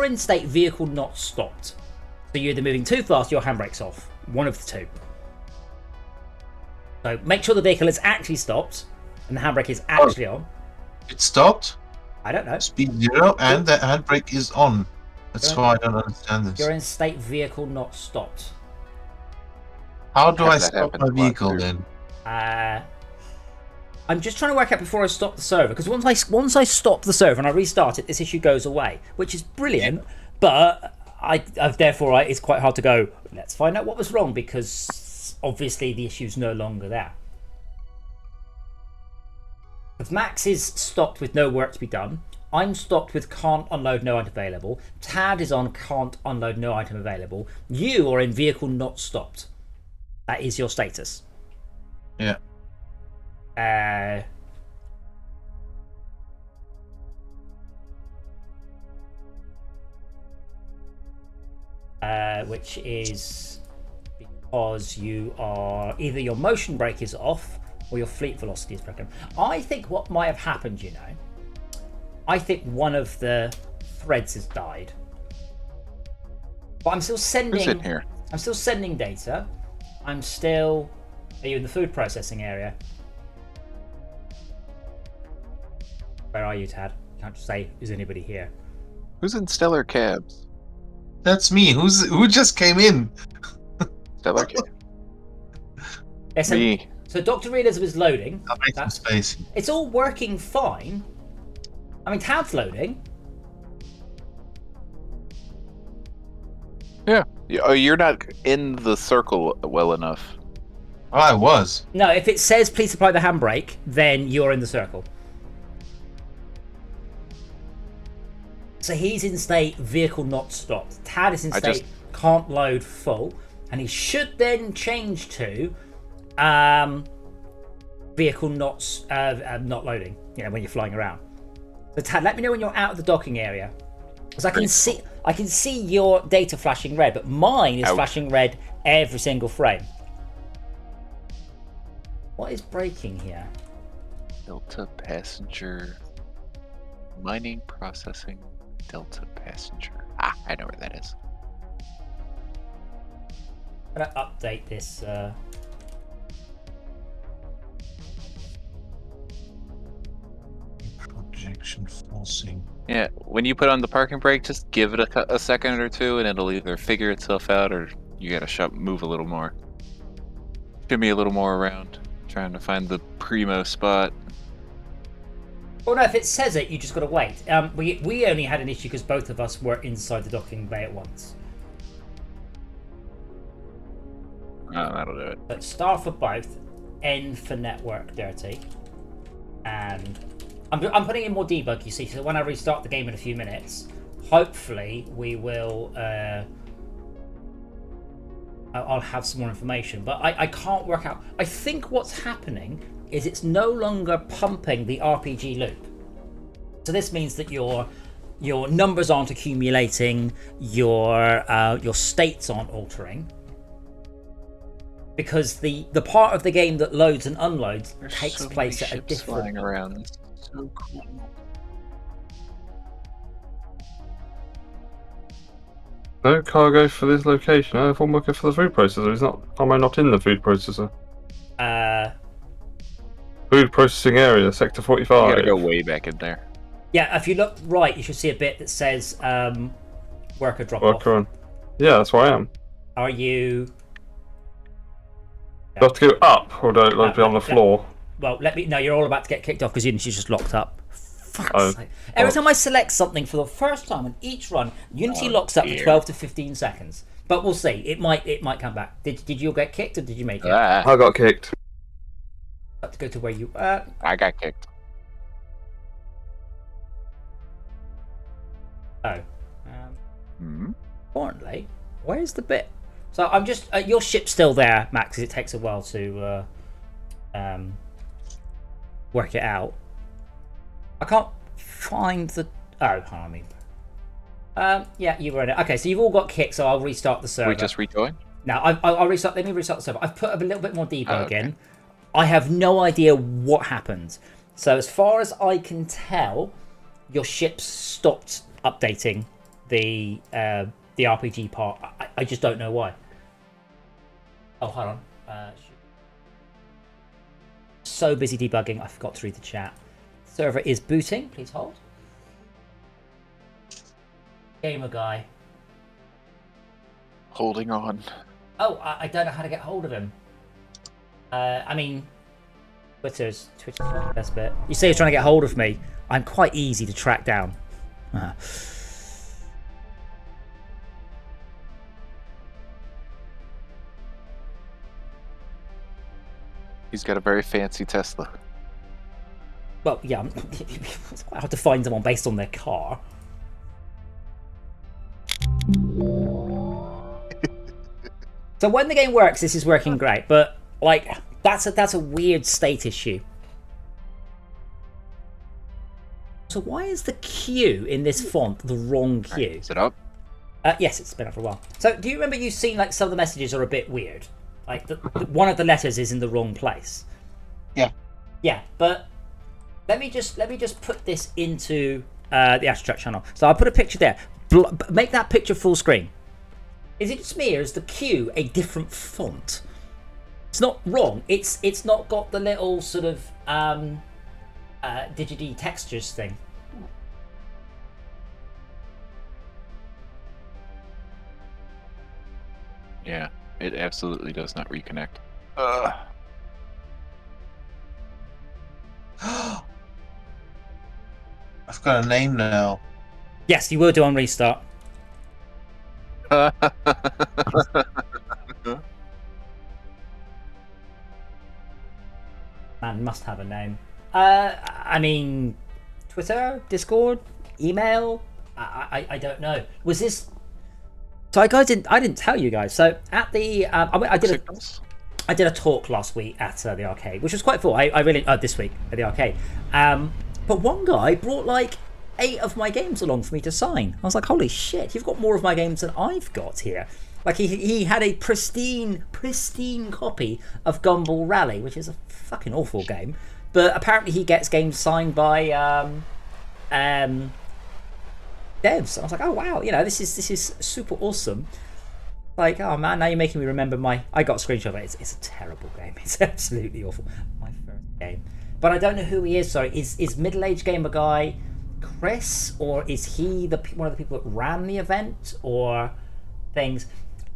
in state vehicle not stopped. So you're either moving too fast, or your handbrake's off. One of the two. So make sure the vehicle is actually stopped and the handbrake is actually on. It stopped. I don't know. Speed 0 and the handbrake is on. That's why I don't understand this. You're in state vehicle not stopped. How do I That stop happens my a lot, vehicle too. then? I'm just trying to work out before I stop the server, because once I stop the server and I restart it, this issue goes away, which is brilliant. But therefore it's quite hard to go. Let's find out what was wrong, because obviously the issue's no longer there. If Max is stopped with no work to be done, I'm stopped with can't unload, no item available. Tad is on can't unload, no item available. You are in vehicle not stopped. That is your status. Yeah. Which is because you are either your motion brake is off or your fleet velocity is broken. I think what might have happened, I think one of the threads has died. But I'm still sending. Who's in here? I'm still sending data. I'm still. Are you in the food processing area? Where are you, Tad? You can't just say, is anybody here? Who's in Stellar Cabs? That's me. Who just came in? Stellar Cabs. Yeah, so, Me. so Dr. Realism is loading. I'll make some space. It's all working fine. I mean, Tad's loading. Yeah. Oh, you're not in the circle well enough. Oh, I was. No, if it says please apply the handbrake, then you're in the circle. So he's in state vehicle not stopped. Tad is in state can't load full, and he should then change to vehicle not loading. You know, when you're flying around. So Tad, let me know when you're out of the docking area. Because I can see your data flashing red, but mine is Ouch. flashing red every single frame. What is breaking here? Delta passenger. Mining, processing, Delta passenger. Ah, I know where that is. I'm gonna update this. Projection forcing. Yeah, when you put on the parking brake, just give it a second or two, and it'll either figure itself out, or you gotta move a little more. Shimmy a little more around, trying to find the primo spot. Well, no, if it says it, you just gotta wait. We only had an issue because both of us were inside the docking bay at once. Oh, that'll do it. But star for both, N for network dirty, and I'm putting in more debug. You see, so when I restart the game in a few minutes, hopefully we will. I'll have some more information, but I can't work out. I think what's happening is it's no longer pumping the RPG loop. So this means that your numbers aren't accumulating, your states aren't altering, because the part of the game that loads and unloads There's takes so place many at a ships flying different. around. This is so cool. No cargo for this location. I'm looking for the food processor. Is not? Am I not in the food processor? Food processing area, sector 45. You gotta go way back in there. Yeah, if you look right, you should see a bit that says worker drop Worker off. on. Yeah, that's where I am. Are you? Do I have to go up, or do I like be on the floor? Well, let me. No, you're all about to get kicked off because Unity's just locked up. Fuck's Oh. sake. Every time I select something for the first time on each run, Unity locks up for dear. 12 to 15 seconds. But we'll see. It might come back. Did you get kicked or did you make it? Ah, I got kicked. Have to go to where you. I got kicked. Oh. Hmm? Importantly, where's the bit? So I'm just. Your ship's still there, Max. 'Cause it takes a while to work it out. I can't find the. Oh, hold on. Yeah, you were in it. Okay, so you've all got kicked, so I'll restart the server. We just rejoin? Now, I'll restart. Let me restart the server. I've put a little bit more debug okay. in. I have no idea what happened. So as far as I can tell, your ship stopped updating the RPG part. I just don't know why. Oh, hold on. So busy debugging, I forgot to read the chat. Server is booting. Please hold. Gamer guy. Holding on. Oh, I don't know how to get hold of him. I mean, Twitter's the best bit. You say you're trying to get hold of me. I'm quite easy to track down. He's got a very fancy Tesla. Well, yeah, it's quite hard to find someone based on their car. So when the game works, this is working great, but like that's a weird state issue. So why is the Q in this font the wrong Q? Right, is it up? Yes, it's been up for a while. So do you remember you seen like some of the messages are a bit weird? Like one of the letters is in the wrong place. Yeah. Yeah, but let me just put this into the AstroTrucks channel. So I'll put a picture there. Make that picture full screen. Is it just me, or is the Q a different font? It's not wrong. It's not got the little sort of digity textures thing. Yeah, it absolutely does not reconnect. I've got a name now. Yes, you will do on restart. Man must have a name. I mean, Twitter, Discord, email. I don't know. Was this? So I didn't tell you guys. So at the I did a talk last week at the arcade, which was quite cool. I really this week at the arcade. But one guy brought like 8 of my games along for me to sign. I was like, holy shit, you've got more of my games than I've got here. Like, he had a pristine copy of Gumball Rally, which is a fucking awful game. But apparently he gets games signed by devs. I was like, oh wow, this is super awesome. Like, oh man, now you're making me remember I got a screenshot of it. It's a terrible game. It's absolutely awful. My first game. But I don't know who he is. Sorry, is middle-aged gamer guy Chris, or is he one of the people that ran the event or things?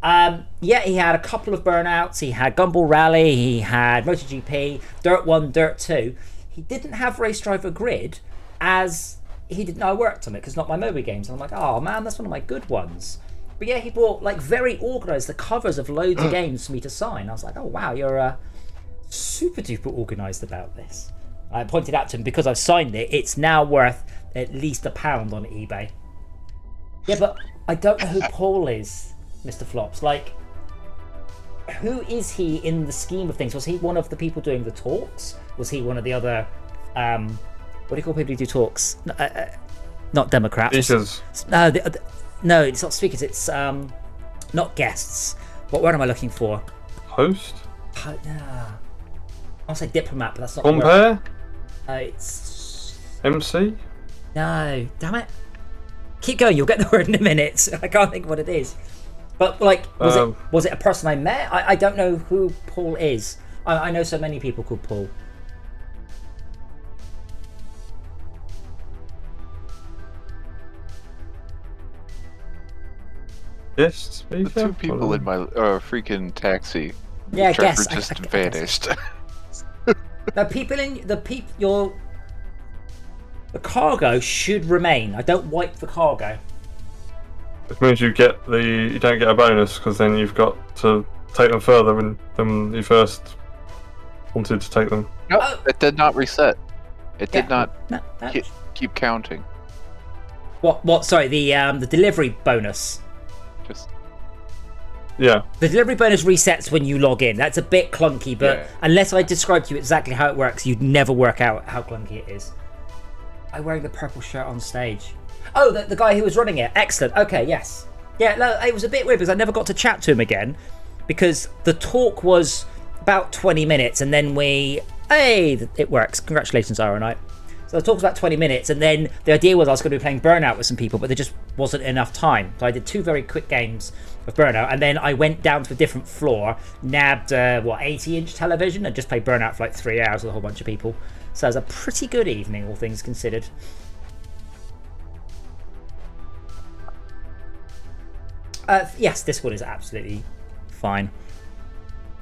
Yeah, he had a couple of burnouts. He had Gumball Rally, he had MotoGP, Dirt 1, Dirt 2. He didn't have Race Driver Grid, as he didn't know I worked on it, because not my Moby games. And I'm like, oh man, that's one of my good ones. But yeah, he bought, like, very organised, the covers of loads of games for me to sign. I was like, oh wow, you're super duper organised about this. I pointed out to him, because I've signed it, it's now worth at least £1 on eBay. Yeah, but I don't know who Paul is, Mr. Flops. Like, who is he in the scheme of things? Was he one of the people doing the talks? Was he one of the other, what do you call people who do talks? Not Democrats. Speakers. No, it's not speakers. It's not guests. What word am I looking for? Host? I'll say diplomat, but that's not. Compare? It's MC? no. Damn it! Keep going. You'll get the word in a minute. I can't think what it is. But like, was it a person I met? I don't know who Paul is. I know so many people called Paul. Guest speaker? The two people in my freaking taxi. Yeah, Trevor guess. just vanished. The people in the cargo should remain. I don't wipe the cargo. Which means you don't get a bonus, because then you've got to take them further than you first wanted to take them. Nope, it did not reset. It did not No, keep counting. What? Sorry, the delivery bonus. Just Yeah. The delivery bonus resets when you log in. That's a bit clunky, but Yeah. unless I describe to you exactly how it works, you'd never work out how clunky it is. I'm wearing the purple shirt on stage. Oh, the guy who was running it. Excellent. Okay, yes. Yeah, no, it was a bit weird because I never got to chat to him again, because the talk was about 20 minutes and then it works. Congratulations, Ironite. So the talk was about 20 minutes, and then the idea was I was going to be playing Burnout with some people, but there just wasn't enough time. So I did 2 very quick games of Burnout, and then I went down to a different floor, nabbed 80-inch television, and just played Burnout for like 3 hours with a whole bunch of people. So it was a pretty good evening, all things considered. Yes, this one is absolutely fine.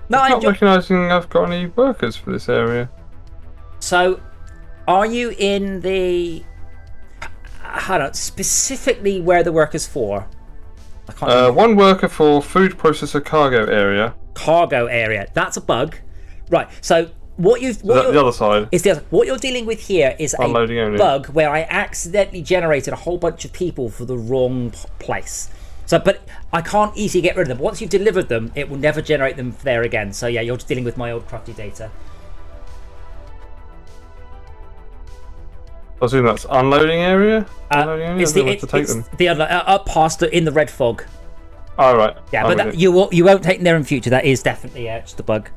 No, I'm not recognising I've got any workers for this area. So, are you in the... Hold on, specifically where the work is for? I can't remember. One worker for food processor cargo area. Cargo area. That's a bug. Right, so what you've... The other side. What you're dealing with here is a Unloading only. bug where I accidentally generated a whole bunch of people for the wrong place. So, but I can't easily get rid of them. Once you've delivered them, it will never generate them there again. So yeah, you're just dealing with my old crafty data. I assume that's unloading area? It's up past in the red fog. Oh, right. Yeah, but you won't take them there in future. That is definitely just a bug.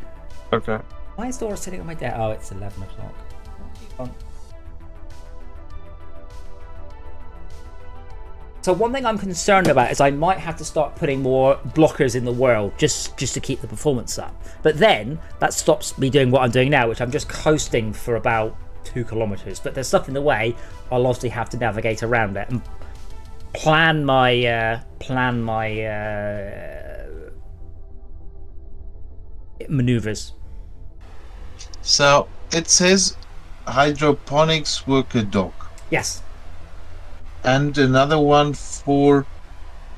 Okay. Why is Dora sitting on my desk? Oh, it's 11 o'clock. So one thing I'm concerned about is I might have to start putting more blockers in the world just to keep the performance up. But then that stops me doing what I'm doing now, which I'm just coasting for about 2 kilometers. But there's stuff in the way. I'll obviously have to navigate around it and plan my maneuvers. So it says hydroponics worker dog. Yes. And another one for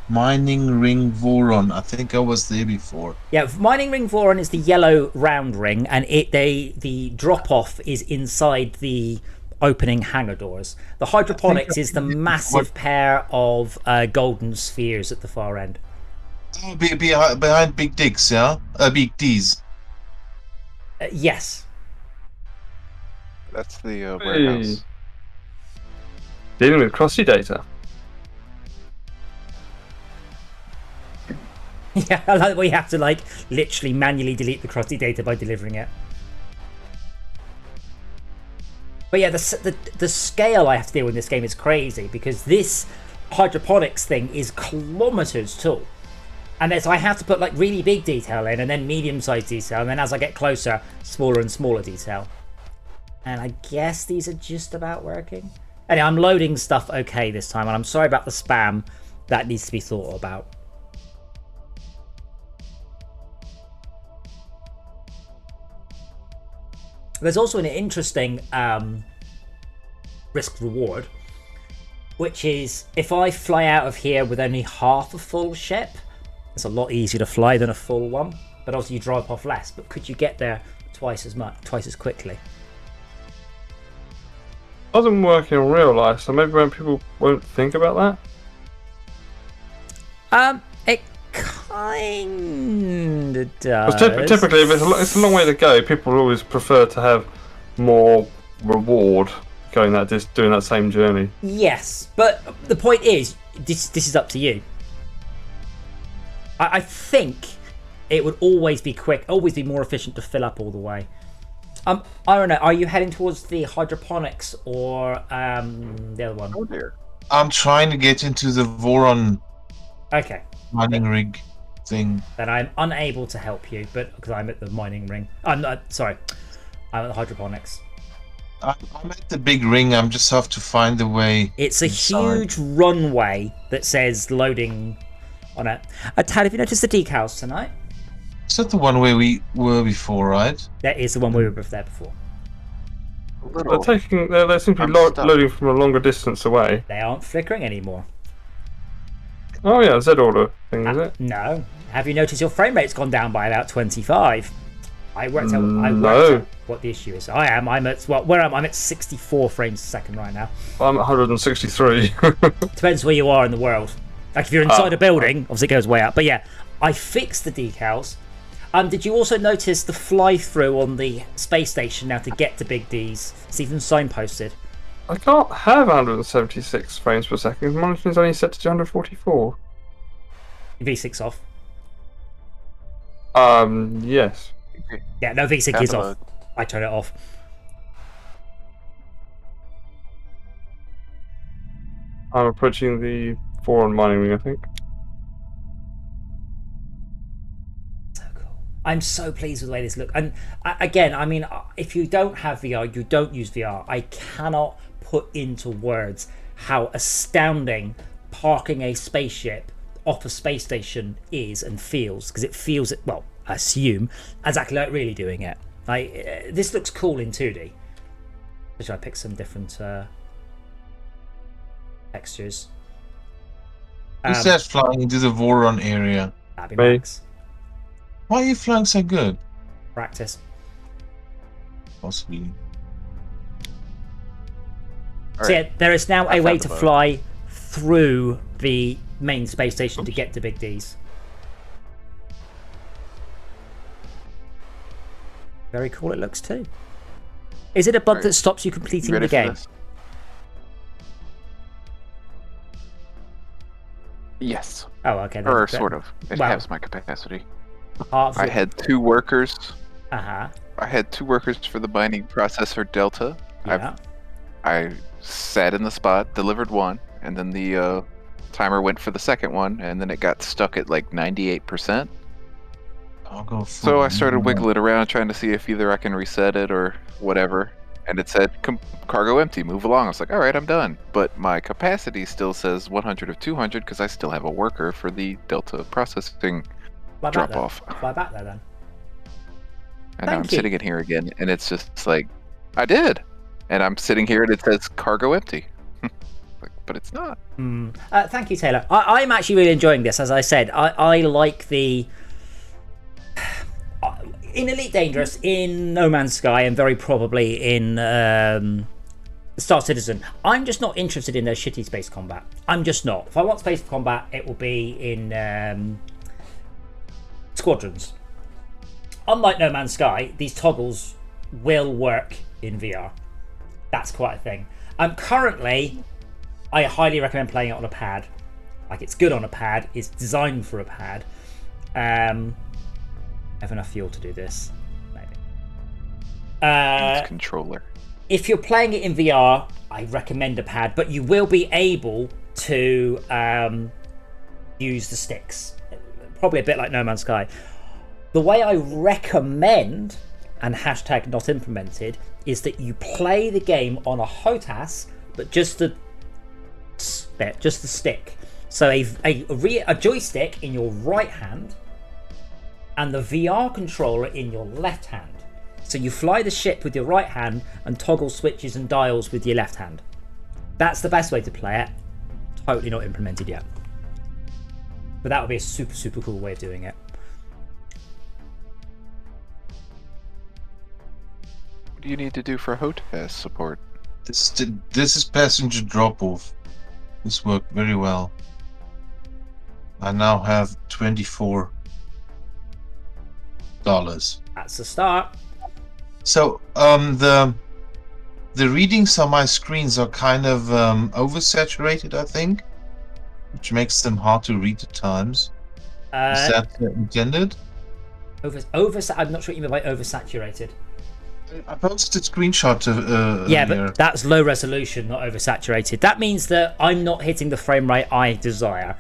Mining Ring Voron. I think I was there before. Yeah, Mining Ring Voron is the yellow round ring, and the drop off is inside the opening hangar doors. The hydroponics is the massive pair of golden spheres at the far end. Oh, behind Big Dicks, yeah? Big D's. Yes. That's the warehouse. Dealing with crossy data. Yeah, I like where you have to like literally manually delete the crusty data by delivering it. But yeah, the scale I have to deal with in this game is crazy because this hydroponics thing is kilometers tall. And so I have to put like really big detail in and then medium-sized detail, and then as I get closer, smaller and smaller detail. And I guess these are just about working. Anyway, I'm loading stuff okay this time, and I'm sorry about the spam. That needs to be thought about. There's also an interesting risk reward, which is if I fly out of here with only half a full ship, it's a lot easier to fly than a full one, but also you drop off less. But could you get there twice as quickly? Doesn't work in real life, so maybe when people won't think about that. It kind of does. Typically, if it's a long way to go, people will always prefer to have more reward doing that same journey. Yes, but the point is, this is up to you. I think it would always be more efficient to fill up all the way. I don't know. Are you heading towards the hydroponics or the other one? Oh dear. I'm trying to get into the Voron Okay. mining rig thing. Then I'm unable to help you, but because I'm at the mining ring. I'm not sorry. I'm at the hydroponics. I'm at the big ring. I just have to find the way. It's a inside. huge runway that says loading on it. Tad, have you noticed the decals tonight? Is that the one where we were before, right? That is the one we were there before. They're simply loading from a longer distance away. They aren't flickering anymore. Oh yeah, Z order thing, is it? No. Have you noticed your frame rate's gone down by about 25? I worked out what the issue is. I'm at 64 frames a second right now. I'm at 163. Depends where you are in the world. Like if you're inside a building, obviously it goes way up. But yeah, I fixed the decals. Did you also notice the fly-through on the space station now to get to Big D's? It's even signposted. I can't have 176 frames per second. Monitor is only set to 244. V6 off. Yes. Yeah, no, V6 is off. I turn it off. I'm approaching the Voron mining ring, I think. So cool. I'm so pleased with the way this looks. And again, I mean, if you don't have VR, you don't use VR. I cannot put into words how astounding parking a spaceship off a space station is and feels, because it feels, well, I assume, exactly like really doing it. Like, this looks cool in 2D. Should I pick some different textures? Who said flying into the Voron area? That'd be Max. Why are you flying so good? Practice. Possibly. So yeah, there is now a way to fly through the main space station to get to Big D's. Very cool it looks too. Is it a bug that stops you completing the game? Yes. Oh, okay. Or sort of. It has my capacity. I had 2 workers. Uh-huh. I had 2 workers for the binding processor Delta. Yeah. I sat in the spot, delivered one, and then the timer went for the second one, and then it got stuck at like 98%. I'll go so I started wiggling around trying to see if either I can reset it or whatever, and it said cargo empty, move along. I was like, all right, I'm done. But my capacity still says 100 of 200 because I still have a worker for the Delta processing drop off. Fly back there then. And now I'm sitting in here again, and it's just like, I did. And I'm sitting here and it says cargo empty. But it's not. Thank you, Taylor. I'm actually really enjoying this. As I said, I like the... In Elite Dangerous, in No Man's Sky, and very probably in Star Citizen, I'm just not interested in their shitty space combat. I'm just not. If I want space combat, it will be in Squadrons. Unlike No Man's Sky, these toggles will work in VR. That's quite a thing. Currently, I highly recommend playing it on a pad. Like, it's good on a pad. It's designed for a pad. I have enough fuel to do this. Maybe. Controller. If you're playing it in VR, I recommend a pad, but you will be able to use the sticks. Probably a bit like No Man's Sky. The way I recommend, and hashtag not implemented, is that you play the game on a HOTAS, but just the stick. So a joystick in your right hand and the VR controller in your left hand. So you fly the ship with your right hand and toggle switches and dials with your left hand. That's the best way to play it. Totally not implemented yet. But that would be a super, super cool way of doing it. What do you need to do for HOTAS support? This is passenger drop-off. This worked very well. I now have $24. That's the start. So the readings on my screens are kind of oversaturated, I think, which makes them hard to read at times. Is that intended? I'm not sure what you mean by oversaturated. I posted a screenshot of Yeah, earlier. but that's low resolution, not oversaturated. That means that I'm not hitting the frame rate I desire.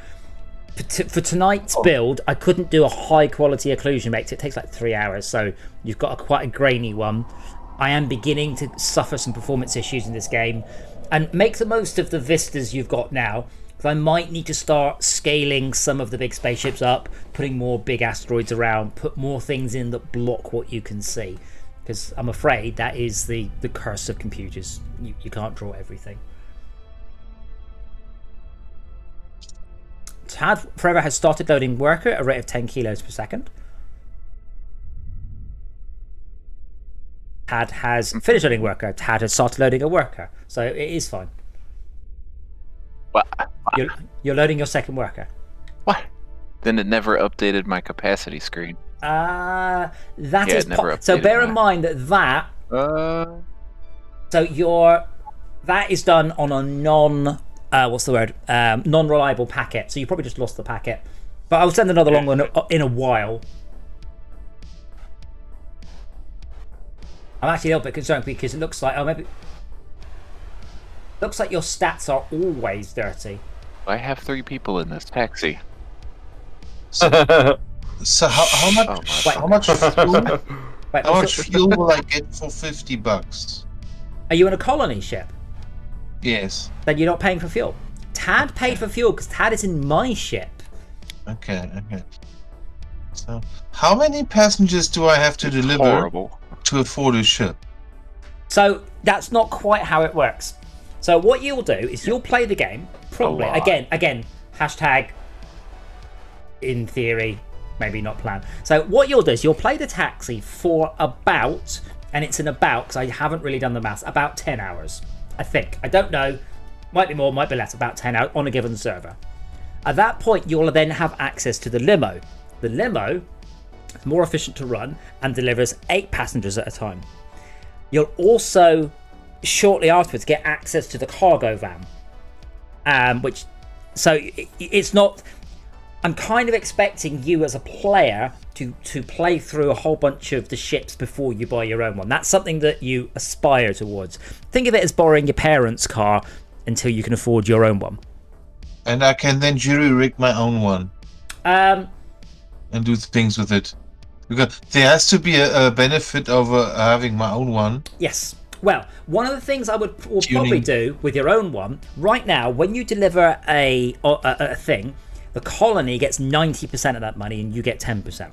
For tonight's build, I couldn't do a high quality occlusion mix. It takes like 3 hours, so you've got quite a grainy one. I am beginning to suffer some performance issues in this game, and make the most of the vistas you've got now, because I might need to start scaling some of the big spaceships up, putting more big asteroids around, put more things in that block what you can see, because I'm afraid that is the curse of computers. You can't draw everything. Tad Forever has started loading worker at a rate of 10 kilos per second. Tad has finished loading worker. Tad has started loading a worker. So it is fine. What? You're loading your second worker. What? Then it never updated my capacity screen. That Yeah, is it never so updated bear in mine. mind that So that is done on a non-reliable packet. So you probably just lost the packet. But I'll send another long one in a while. I'm actually a little bit concerned because it looks like looks like your stats are always dirty. I have 3 people in this taxi. So how much? Oh my How much fuel? Wait, How much fuel will I get for $50? are you in a colony ship? Yes. Then you're not paying for fuel. Tad paid for fuel because Tad is in my ship. Okay. So, how many passengers do I have to deliver Horrible. to afford a ship? So that's not quite how it works. So what you'll do is you'll play the game, probably A lot. again, hashtag in theory, maybe not plan. So what you'll do is you'll play the taxi for about, and it's an about because I haven't really done the maths, about 10 hours. I think. I don't know. Might be more, might be less, about 10 hours on a given server. At that point, you'll then have access to the limo. The limo is more efficient to run and delivers 8 passengers at a time. You'll also, shortly afterwards, get access to the cargo van. It's not... I'm kind of expecting you as a player to play through a whole bunch of the ships before you buy your own one. That's something that you aspire towards. Think of it as borrowing your parents' car until you can afford your own one. And I can then jury-rig my own one and do things with it. Because there has to be a benefit of having my own one. Yes. Well, one of the things I will probably do with your own one, right now, when you deliver a thing, the colony gets 90% of that money and you get 10%.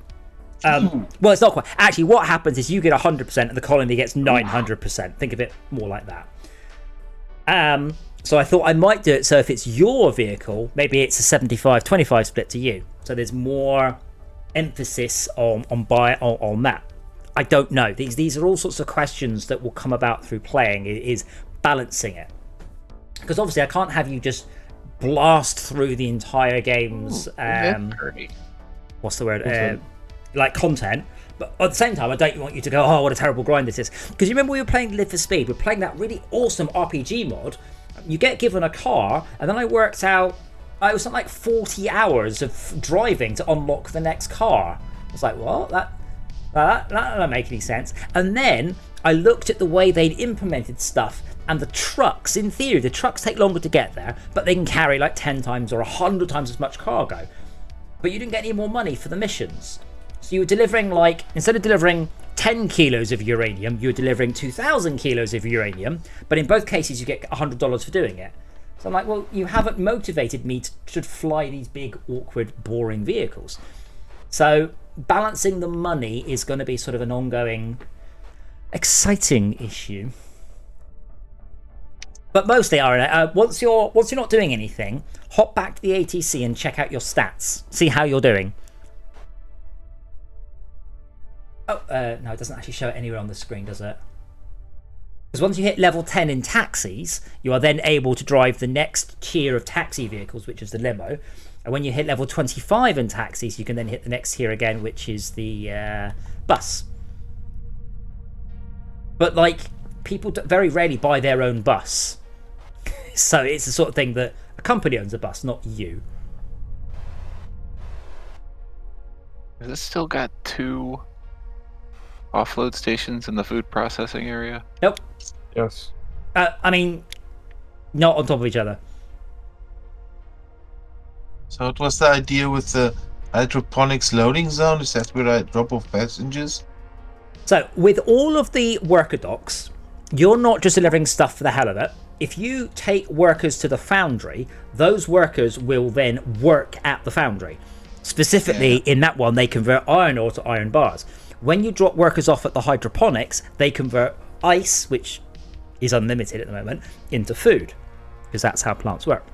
Well, it's not quite. Actually, what happens is you get 100% and the colony gets 900%. Think of it more like that. So I thought I might do it so if it's your vehicle, maybe it's a 75-25 split to you. So there's more emphasis on that. I don't know. These are all sorts of questions that will come about through playing, is balancing it. Because obviously I can't have you just blast through the entire game's what's the word? Like content. But at the same time, I don't want you to go, oh, what a terrible grind this is. Because you remember we were playing Live for Speed, we were playing that really awesome RPG mod. you get given a car, and then I worked out it was something like 40 hours of driving to unlock the next car. I was like, what? That doesn't make any sense. And then I looked at the way they'd implemented stuff, and the trucks, in theory, the trucks take longer to get there, but they can carry like 10 times or 100 times as much cargo. But you didn't get any more money for the missions. So you were delivering, like, instead of delivering 10 kilos of uranium, you were delivering 2,000 kilos of uranium, but in both cases you get $100 for doing it. So I'm like, well, you haven't motivated me to fly these big, awkward, boring vehicles. So balancing the money is going to be sort of an ongoing, exciting issue. But mostly, RNA, once you're not doing anything, hop back to the ATC and check out your stats. See how you're doing. Oh, no, it doesn't actually show it anywhere on the screen, does it? Because once you hit level 10 in taxis, you are then able to drive the next tier of taxi vehicles, which is the limo. And when you hit level 25 in taxis, you can then hit the next tier again, which is the bus. But, like, people very rarely buy their own bus. So it's the sort of thing that a company owns a bus, not you. Has it still got 2 offload stations in the food processing area? Nope. Yes. I mean, not on top of each other. So what was the idea with the hydroponics loading zone? Is that where I drop off passengers? So with all of the worker docks, you're not just delivering stuff for the hell of it. If you take workers to the foundry, those workers will then work at the foundry. Specifically, in that one, they convert iron ore to iron bars. When you drop workers off at the hydroponics, they convert ice, which is unlimited at the moment, into food, because that's how plants work.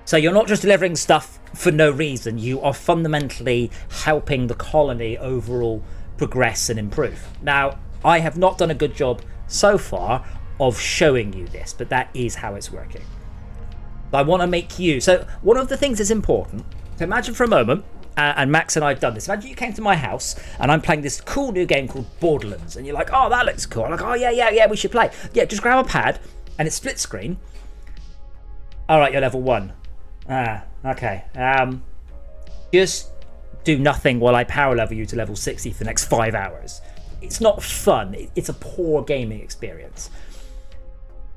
So you're not just delivering stuff for no reason, you are fundamentally helping the colony overall progress and improve. Now, I have not done a good job so far of showing you this, but that is how it's working. I want to make you... So one of the things that's important, so imagine for a moment, and Max and I have done this. Imagine you came to my house and I'm playing this cool new game called Borderlands, and you're like, oh, that looks cool. I'm like, oh, yeah, we should play. Yeah, just grab a pad and it's split screen. All right, you're level 1. Okay. Just do nothing while I power level you to level 60 for the next 5 hours. It's not fun. It's a poor gaming experience.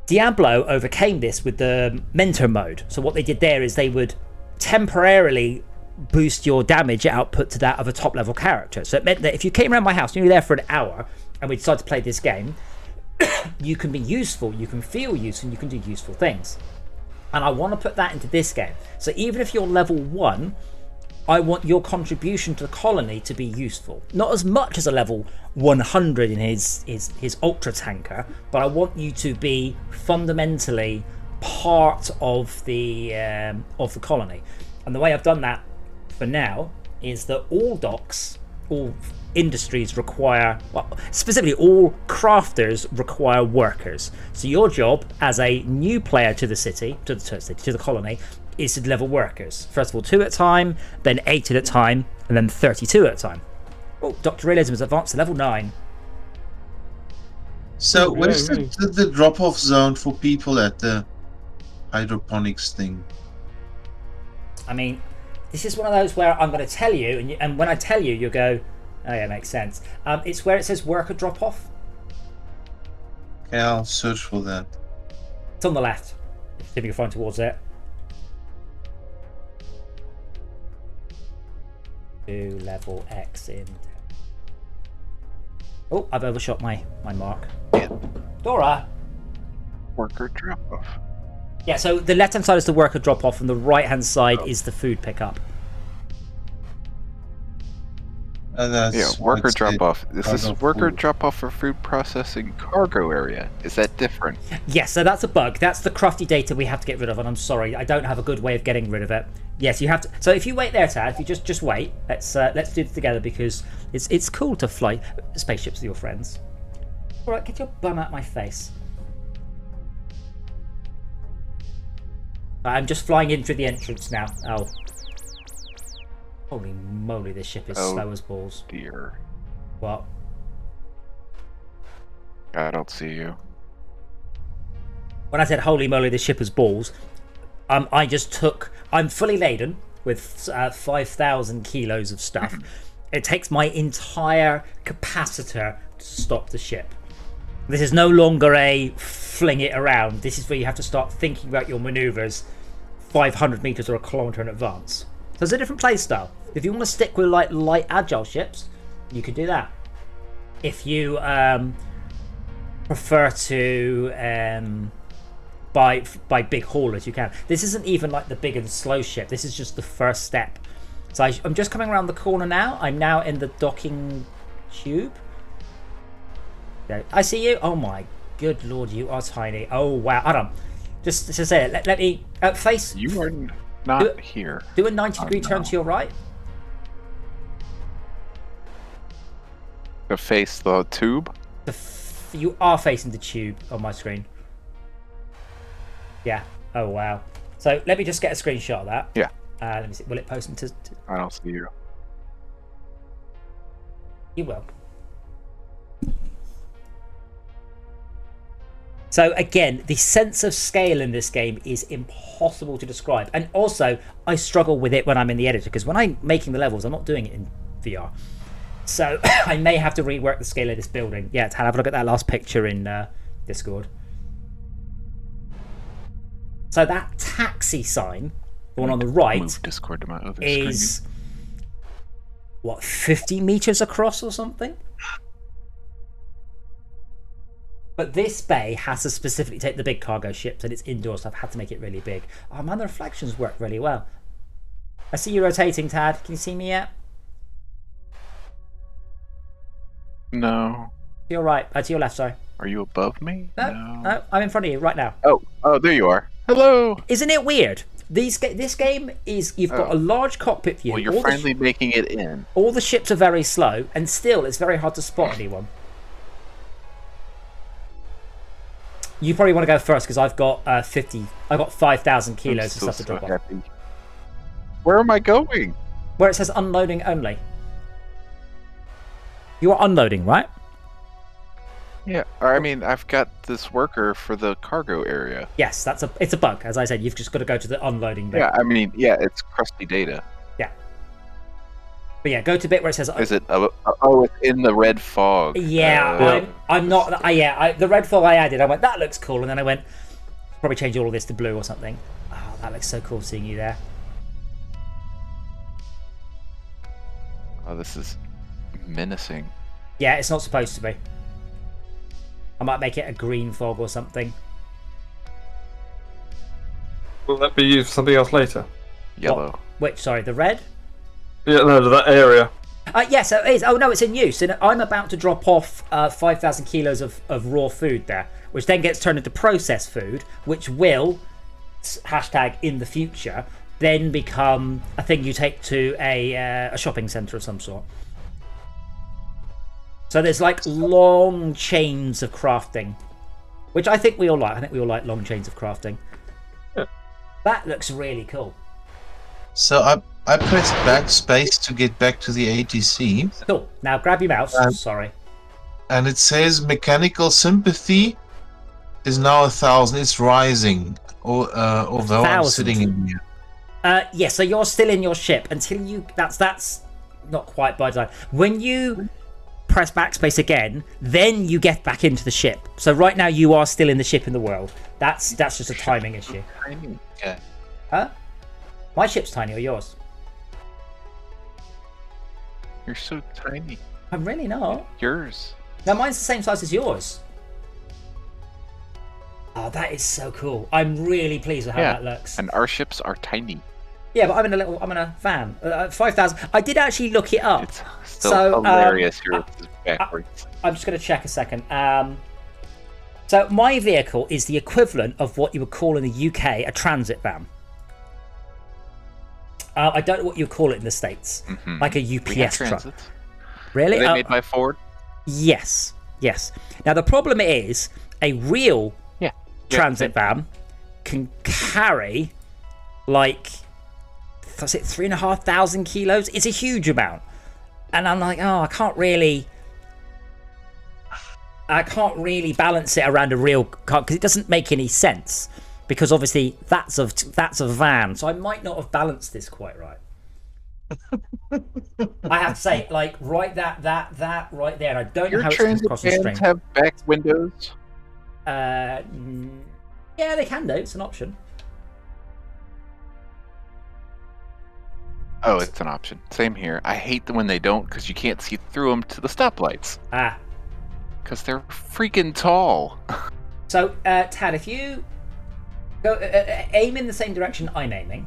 Diablo overcame this with the mentor mode. So what they did there is they would temporarily boost your damage output to that of a top level character. So it meant that if you came around my house and you were there for an hour and we decided to play this game, you can be useful, you can feel useful, and you can do useful things. And I want to put that into this game. So even if you're level 1, I want your contribution to the colony to be useful. Not as much as a level 100 in his ultra tanker, but I want you to be fundamentally part of the colony. And the way I've done that for now is that all docks, all industries require, well, specifically all crafters require workers. So your job as a new player to the city, to the colony, is to deliver workers. First of all, 2 at a time, then 8 at a time, and then 32 at a time. Oh, Dr. Realism has advanced to level 9. So what is the drop-off zone for people at the hydroponics thing? I mean, this is one of those where I'm going to tell you, and when I tell you, you'll go, oh yeah, makes sense. It's where it says worker drop-off. Okay, I'll search for that. It's on the left, if you're flying towards it. Do level X in 10. Oh, I've overshot my mark. Yeah. Dora! Worker drop off. Yeah, so the left-hand side is the worker drop-off, and the right-hand side is the food pickup. Yeah, worker drop-off. This is worker drop-off for food processing cargo area. Is that different? Yes, so that's a bug. That's the crafty data we have to get rid of, and I'm sorry, I don't have a good way of getting rid of it. Yes, you have to. So if you wait there, Tad, if you just wait, let's do this together, because it's cool to fly spaceships with your friends. All right, get your bum out my face. I'm just flying in through the entrance now. Oh. Holy moly, this ship is slow as balls. Dear. What? I don't see you. when I said holy moly, this ship is balls, I just took. I'm fully laden with 5,000 kilos of stuff. It takes my entire capacitor to stop the ship. This is no longer a fling it around. This is where you have to start thinking about your maneuvers 500 meters or a kilometer in advance. So it's a different play style. If you want to stick with like light agile ships, you could do that. If you prefer to buy big haulers, you can. This isn't even like the big and slow ship. This is just the first step. So I'm just coming around the corner now. I'm now in the docking tube. There. I see you. Oh my good lord, you are tiny. Oh wow. Hold on. Just to say it, let me face. You are not here. Do a 90-degree turn to your right. To face the tube? You are facing the tube on my screen. Yeah. Oh wow. So let me just get a screenshot of that. Yeah. Let me see. Will it post into? I don't see you. You will. So again, the sense of scale in this game is impossible to describe, and also I struggle with it when I'm in the editor, because when I'm making the levels, I'm not doing it in VR. So I may have to rework the scale of this building. Yeah, have a look at that last picture in Discord. So that taxi sign, the one on the right, Move Discord to my other is screen. What, 50 meters across or something? But this bay has to specifically take the big cargo ships, and it's indoors, so I've had to make it really big. Oh man, the reflections work really well. I see you rotating, Tad. Can you see me yet? No. To your right. To your left, sorry. Are you above me? No, I'm in front of you right now. Oh, there you are. Hello. Isn't it weird? This game is, you've got a large cockpit view. Well, you're finally making it in. All the ships are very slow, and still it's very hard to spot anyone. You probably want to go first, because I've got 5,000 kilos of stuff to drop off. Where am I going? Where it says unloading only. You are unloading, right? Yeah, I mean, I've got this worker for the cargo area. Yes, it's a bug. As I said, you've just got to go to the unloading bit. Yeah, I mean, yeah, it's crusty data. Yeah. But yeah, go to the bit where it says... Is it... Oh, it's in the red fog. Yeah, I'm not... the red fog I added, I went, that looks cool. And then I went, probably change all of this to blue or something. Oh, that looks so cool seeing you there. Oh, this is menacing. Yeah, it's not supposed to be. I might make it a green fog or something. Will that be used for something else later? Yellow. Which, sorry, the red? Yeah, no, that area. Yes, it is. Oh, no, it's in use. And I'm about to drop off 5,000 kilos of raw food there, which then gets turned into processed food, which will, hashtag in the future, then become a thing you take to a shopping centre of some sort. So there's like long chains of crafting, which I think we all like. I think we all like long chains of crafting. Yeah. That looks really cool. So I pressed backspace to get back to the ATC. Cool. Now grab your mouse. Sorry. And it says mechanical sympathy is now 1,000. It's rising. Although I'm sitting in here. Yeah, so you're still in your ship until you... That's not quite by design. When you press backspace again, then you get back into the ship. So right now you are still in the ship in the world. That's just a timing issue. Okay. Huh? My ship's tiny, or yours? You're so tiny. I'm really not. Yours. No, mine's the same size as yours. Oh, that is so cool. I'm really pleased with how that looks. And our ships are tiny. Yeah, but I'm in a van. 5,000. I did actually look it up. It's still hilarious. You're backwards. I'm just going to check a second. So my vehicle is the equivalent of what you would call in the UK a transit van. I don't know what you call it in the States. Mm-hmm. Like a UPS truck. Really? Are they made by Ford? Yes. Now the problem is a real transit van can carry like, was it 3,500 kilos? It's a huge amount. And I'm like, oh, I can't really I can't really balance it around a real car because it doesn't make any sense. Because obviously that's a van, so I might not have balanced this quite right. I have to say, like, right that right there, and I don't know how it's transit across the vans string. have back windows. Yeah, they can do. It's an option. Oh, it's an option. Same here. I hate when they don't because you can't see through them to the stoplights. Ah. Because they're freaking tall. So, Tad, if you go aim in the same direction I'm aiming.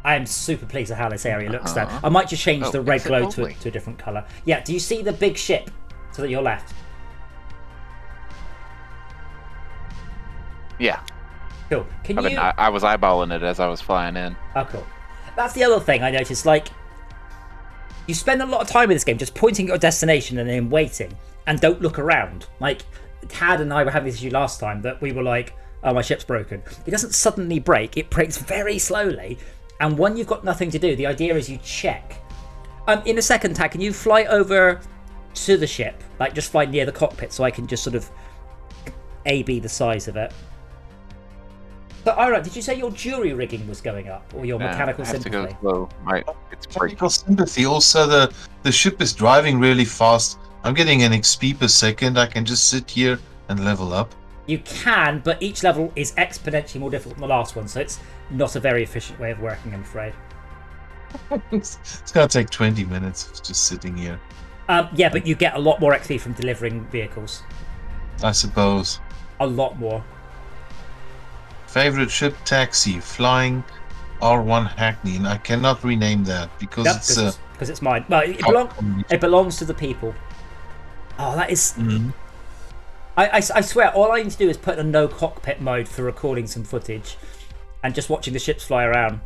I am super pleased with how this area looks though. I might just change the red glow to a different colour. Yeah, do you see the big ship to your left? Yeah. Cool. Can you... I was eyeballing it as I was flying in. Oh, cool. That's the other thing I noticed. Like, you spend a lot of time in this game just pointing at your destination and then waiting, and don't look around. Like, Tad and I were having this issue last time that we were like, oh, my ship's broken. It doesn't suddenly break. It breaks very slowly. And when you've got nothing to do, the idea is you check. In a second, Tad, can you fly over to the ship? Like, just fly near the cockpit so I can just sort of A-B the size of it. But Ira, did you say your jury rigging was going up, or your mechanical sympathy? I have to go slow. It's Mechanical sympathy. Also, the ship is driving really fast. I'm getting an XP per second. I can just sit here and level up. You can, but each level is exponentially more difficult than the last one, so it's not a very efficient way of working, I'm afraid. It's gonna take 20 minutes of just sitting here. Yeah, but you get a lot more XP from delivering vehicles. I suppose. A lot more. Favorite ship, taxi, flying R1 Hackney, and I cannot rename that because because it's mine. Well, it belongs to the people. Oh, that is. Mm-hmm. I swear, all I need to do is put a no cockpit mode for recording some footage, and just watching the ships fly around.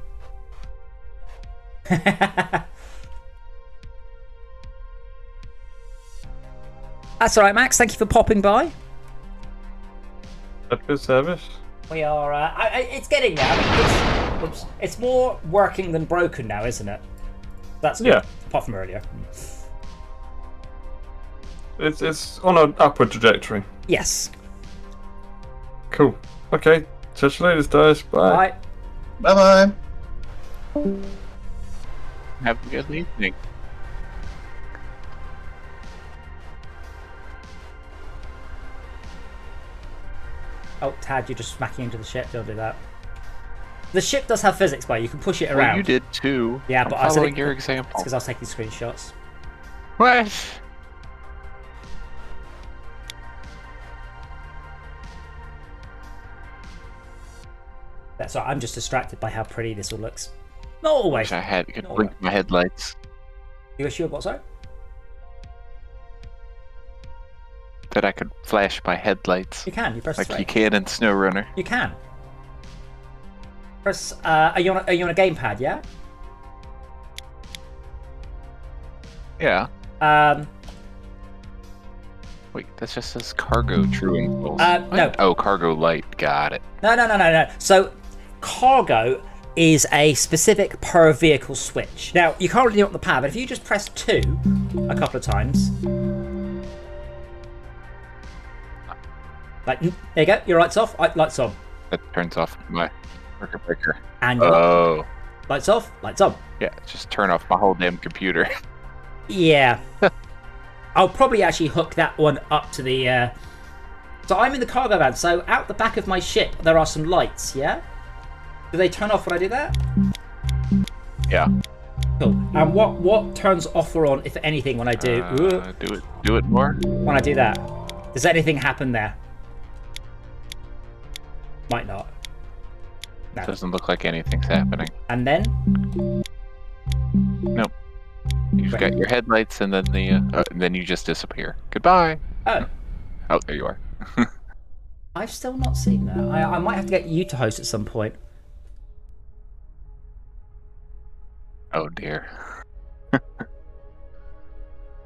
That's all right, Max. Thank you for popping by. Good service. We are. It's getting there. I mean, it's more working than broken now, isn't it? That's good. Yeah. Apart from earlier. It's on an upward trajectory. Yes. Cool. Okay. Catch you later, guys. Bye. Bye. Bye-bye. Have a good evening. Oh, Tad, you're just smacking into the ship. Don't do that. The ship does have physics, but you can push it around. Well, you did too. Yeah, but I was following your example. It's because I was taking screenshots. What? That's all right. I'm just distracted by how pretty this all looks. Not always. I could Not blink always. my headlights. You wish you had what, sorry? That I could flash my headlights. You can. You press like 3. you can in SnowRunner. You can. Press. Are you on a gamepad? Yeah. Yeah. Um. Wait, that just says cargo true impulse. No. Oh, cargo light. Got it. No. So, cargo is a specific per vehicle switch. Now, you can't really do it on the pad, but if you just press 2 a couple of times. Like, there you go. Your lights off. Lights on. That turns off my circuit breaker. And Oh. lights off. Lights on. Yeah, just turn off my whole damn computer. Yeah. I'll probably actually hook that one up to the... So I'm in the cargo van, so out the back of my ship there are some lights, yeah? Do they turn off when I do that? Yeah. Cool. And what turns off or on, if anything, when I do... Do it more. When I do that? Does anything happen there? Might not. No. Doesn't look like anything's happening. And then? Nope. You've got your headlights, and then then you just disappear. Goodbye. Oh. Oh, there you are. I've still not seen that. I might have to get you to host at some point. Oh dear.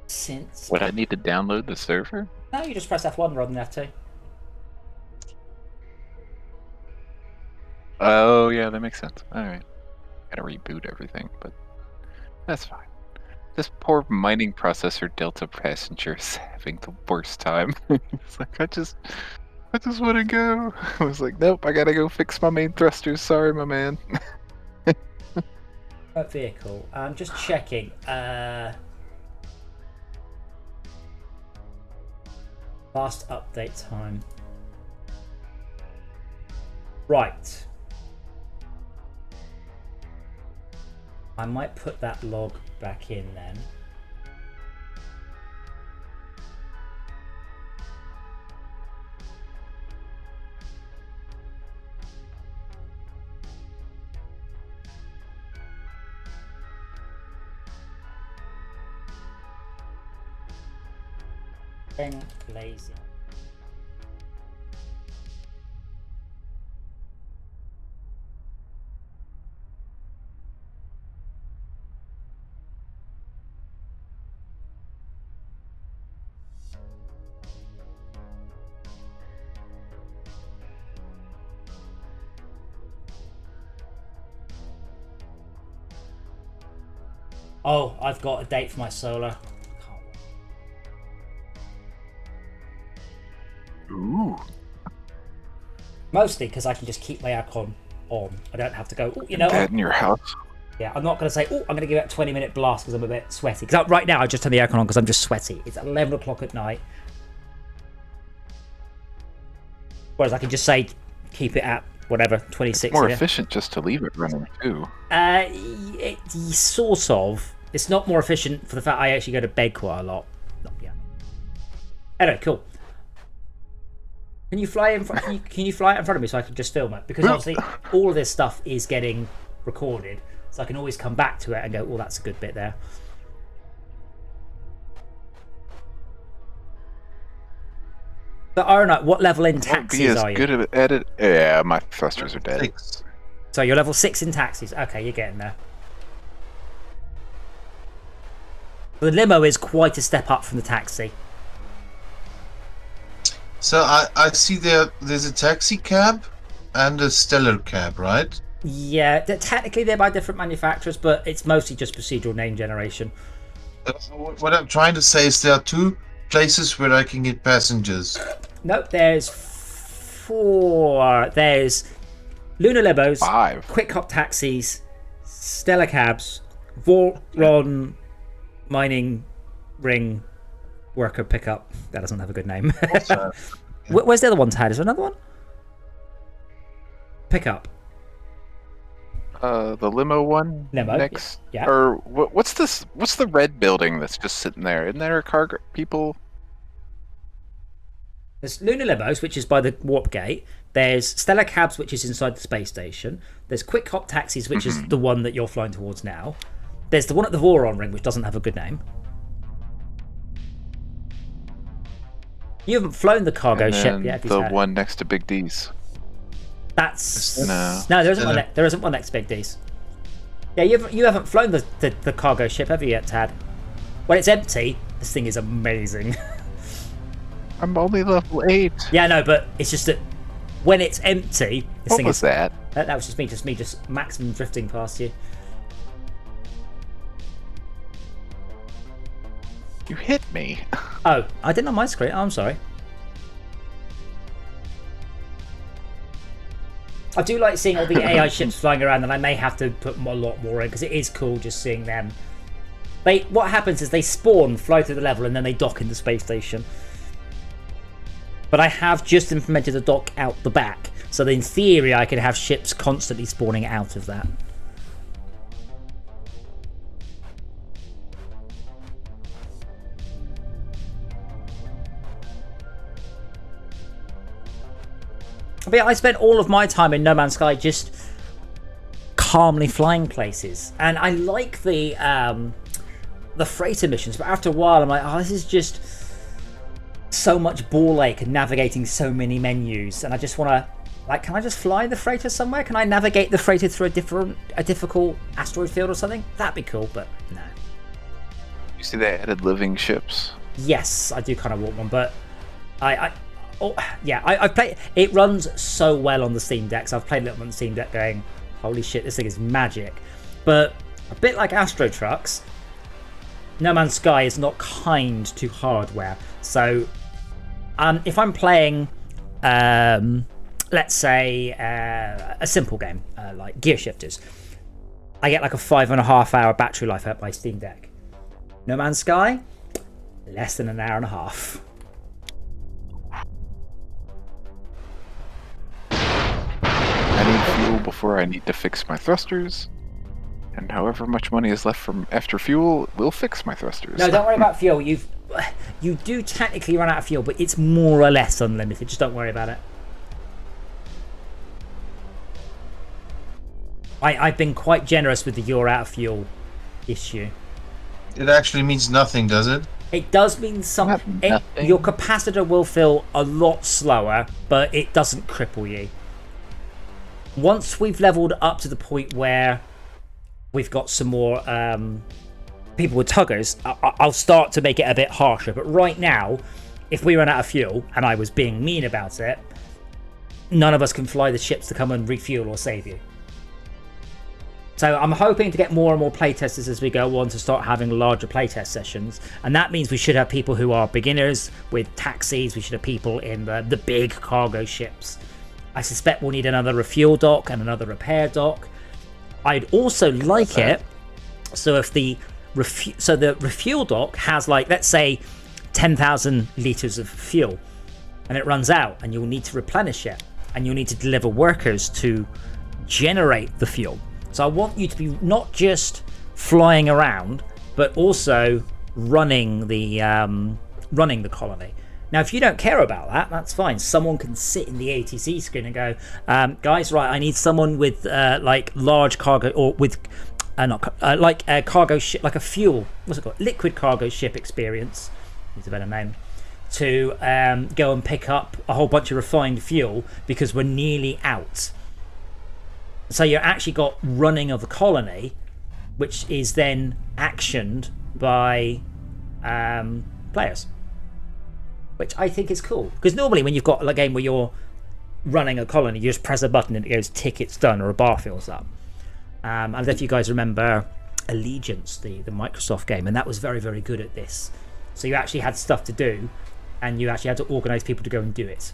Since... Would I need to download the server? No, you just press F1 rather than F2. Oh yeah, that makes sense. All right. Gotta reboot everything, but that's fine. This poor mining processor Delta passenger is having the worst time. It's like, I just want to go. I was like, nope, I gotta go fix my main thrusters. Sorry, my man. That vehicle. I'm just checking. Last update time. Right. I might put that log back in then. Then lazy. Oh, I've got a date for my solar. Ooh. Mostly because I can just keep my aircon on. I don't have to go, "Ooh, you know, Dead in your house. yeah, I'm not going to say, oh, I'm going to give it a 20-minute blast because I'm a bit sweaty. Because right now I just turn the aircon on because I'm just sweaty. It's 11 o'clock at night. Whereas I can just say, keep it at whatever, 26. More yeah. efficient just to leave it running too. Sort of. It's not more efficient for the fact I actually go to bed quite a lot. Yeah. Anyway, cool. Can you fly in front? Can you fly it in front of me so I can just film it? Because obviously all of this stuff is getting recorded, so I can always come back to it and go, "Oh, that's a good bit there." But Aronite, what level in Won't be taxis as are you? good at it. Yeah, my thrusters are dead. 6. So you're level 6 in taxis. Okay, you're getting there. The limo is quite a step up from the taxi. So I see there's a taxi cab and a stellar cab, right? Yeah, technically they're by different manufacturers, but it's mostly just procedural name generation. What I'm trying to say is there are 2 places where I can get passengers. Nope, there's 4. There's Lunar Limos, 5. Quick Hop Taxis, Stellar Cabs, Voron Mining Ring Worker Pickup. That doesn't have a good name. Where's the other one, Tad? Is there another one? Pickup. The limo one Limo, next. yeah. Or what's this? What's the red building that's just sitting there? Isn't there cargo people? There's Lunar Limos, which is by the warp gate. There's Stellar Cabs, which is inside the space station. There's Quick Hop Taxis, which is the one that you're flying towards now. There's the one at the Voron Ring, which doesn't have a good name. You haven't flown the cargo And ship then yet. the one next to Big D's. That's No. there isn't one. There isn't one next to Big D's. Yeah, you haven't flown the cargo ship, have you yet, Tad? When it's empty, this thing is amazing. I'm only level 8. Yeah, no, but it's just that when it's empty, this What thing was is that? that was just me, just maximum drifting past you. You hit me. Oh, I didn't on my screen. Oh, I'm sorry. I do like seeing all the AI ships flying around, and I may have to put a lot more in because it is cool just seeing them. What happens is they spawn, fly through the level, and then they dock in the space station. But I have just implemented a dock out the back, so that in theory I can have ships constantly spawning out of that. But yeah, I spent all of my time in No Man's Sky just calmly flying places, and I like the freighter missions. But after a while, I'm like, oh, this is just so much ball ache and navigating so many menus, and I just want to, like, can I just fly the freighter somewhere? Can I navigate the freighter through a difficult asteroid field or something? That'd be cool, but no. You see they added living ships? Yes, I do kind of want one, but I've played. It runs so well on the Steam Deck. So I've played a little on the Steam Deck, going, "Holy shit, this thing is magic." But a bit like AstroTrucks, No Man's Sky is not kind to hardware. So if I'm playing, let's say, a simple game like Gear Shifters, I get like a 5.5 hour battery life out by Steam Deck. No Man's Sky, less than an hour and a half. I need fuel before I need to fix my thrusters. And however much money is left from after fuel, we'll fix my thrusters. No, don't worry about fuel. You do technically run out of fuel, but it's more or less unlimited. Just don't worry about it. I've been quite generous with the you're out of fuel issue. It actually means nothing, does it? It does mean something. Your capacitor will fill a lot slower, but it doesn't cripple you. Once we've leveled up to the point where we've got some more people with tuggers, I'll start to make it a bit harsher. But right now, if we run out of fuel, and I was being mean about it, none of us can fly the ships to come and refuel or save you. So I'm hoping to get more and more playtesters as we go on to start having larger playtest sessions. And that means we should have people who are beginners with taxis. We should have people in the big cargo ships. I suspect we'll need another refuel dock and another repair dock. I'd also like it so if the refuel dock has, like, let's say 10,000 litres of fuel and it runs out and you'll need to replenish it and you'll need to deliver workers to generate the fuel. So I want you to be not just flying around, but also running the colony. Now, if you don't care about that, that's fine. Someone can sit in the ATC screen and go, guys, right, I need someone with like large cargo, or with like a cargo ship, like a fuel, what's it called? Liquid cargo ship experience, is a better name, to go and pick up a whole bunch of refined fuel because we're nearly out. So you actually got running of the colony, which is then actioned by players, which I think is cool. Because normally when you've got a game where you're running a colony, you just press a button and it goes tick, it's done, or a bar fills up. I don't know if you guys remember Allegiance, the Microsoft game, and that was very, very good at this. So you actually had stuff to do, and you actually had to organise people to go and do it.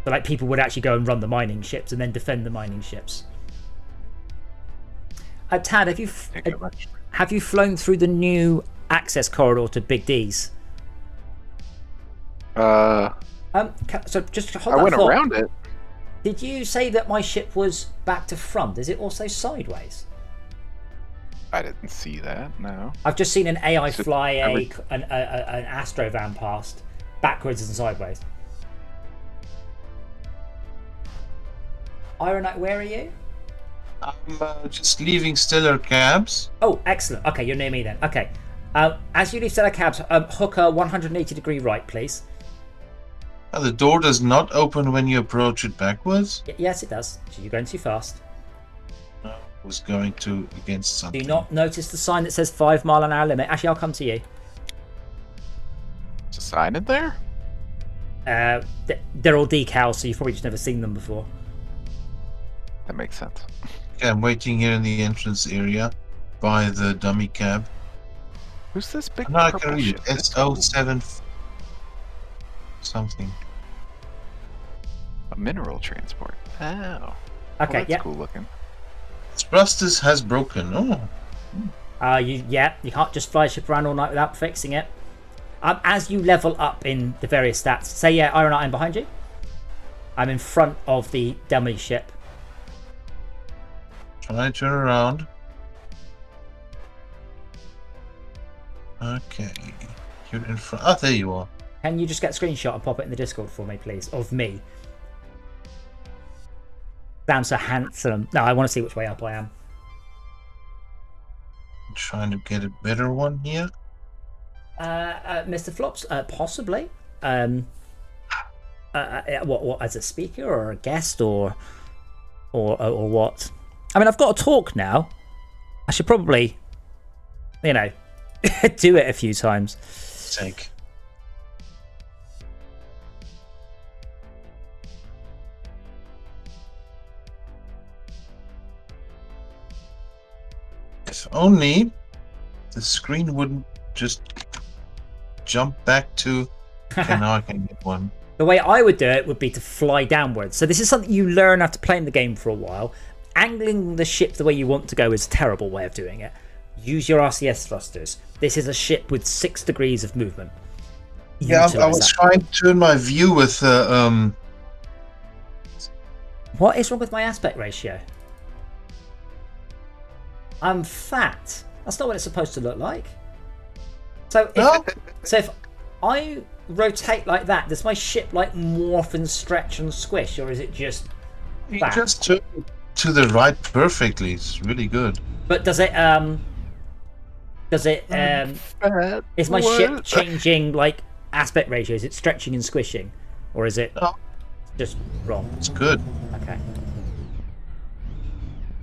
So like people would actually go and run the mining ships and then defend the mining ships. Tad, have you flown through the new access corridor to Big D's? So just hold I that went thought. around it. Did you say that my ship was back to front? Is it also sideways? I didn't see that. No. I've just seen an AI So fly an Astro van past backwards and sideways. Iron Knight, where are you? I'm just leaving Stellar Cabs. Oh, excellent. Okay, you're near me then. Okay. As you leave Stellar Cabs, hook a 180-degree right, please. Oh, the door does not open when you approach it backwards. Yes, it does. So you're going too fast. I was going to against something. Do you not notice the sign that says 5 mile an hour limit? Actually, I'll come to you. There's a sign in there? They're all decals, so you've probably just never seen them before. That makes sense. Okay, I'm waiting here in the entrance area by the dummy cab. Who's this big No, I purple can read ship? it. That's cool. SO7 something. A mineral transport. Oh. Okay, Well, that's yeah. cool looking. Thrusters has broken. Oh. You can't just fly a ship around all night without fixing it. As you level up in the various stats, say, yeah, Iron Knight, I'm behind you. I'm in front of the dummy ship. Try to turn around. Okay. You're in front. Ah, there you are. Can you just get a screenshot and pop it in the Discord for me, please? Of me. Damn, so handsome. No, I want to see which way up I am. I'm trying to get a better one here. Mr. Flops, possibly. What as a speaker or a guest or what? I mean, I've got a talk now. I should probably, do it a few times. Sake. If only the screen wouldn't just jump back to. Okay, now I can get one. The way I would do it would be to fly downwards. So this is something you learn after playing the game for a while. Angling the ship the way you want to go is a terrible way of doing it. Use your RCS thrusters. This is a ship with 6 degrees of movement. Yeah, I Utilise was that. trying to turn my view with What is wrong with my aspect ratio? I'm fat. That's not what it's supposed to look like. So if I rotate like that, does my ship like morph and stretch and squish, or is it just You fat? just turn it to the right perfectly. It's really good. But does it is my ship changing like aspect ratio? Is it stretching and squishing, or is it No. just wrong? It's good. Okay.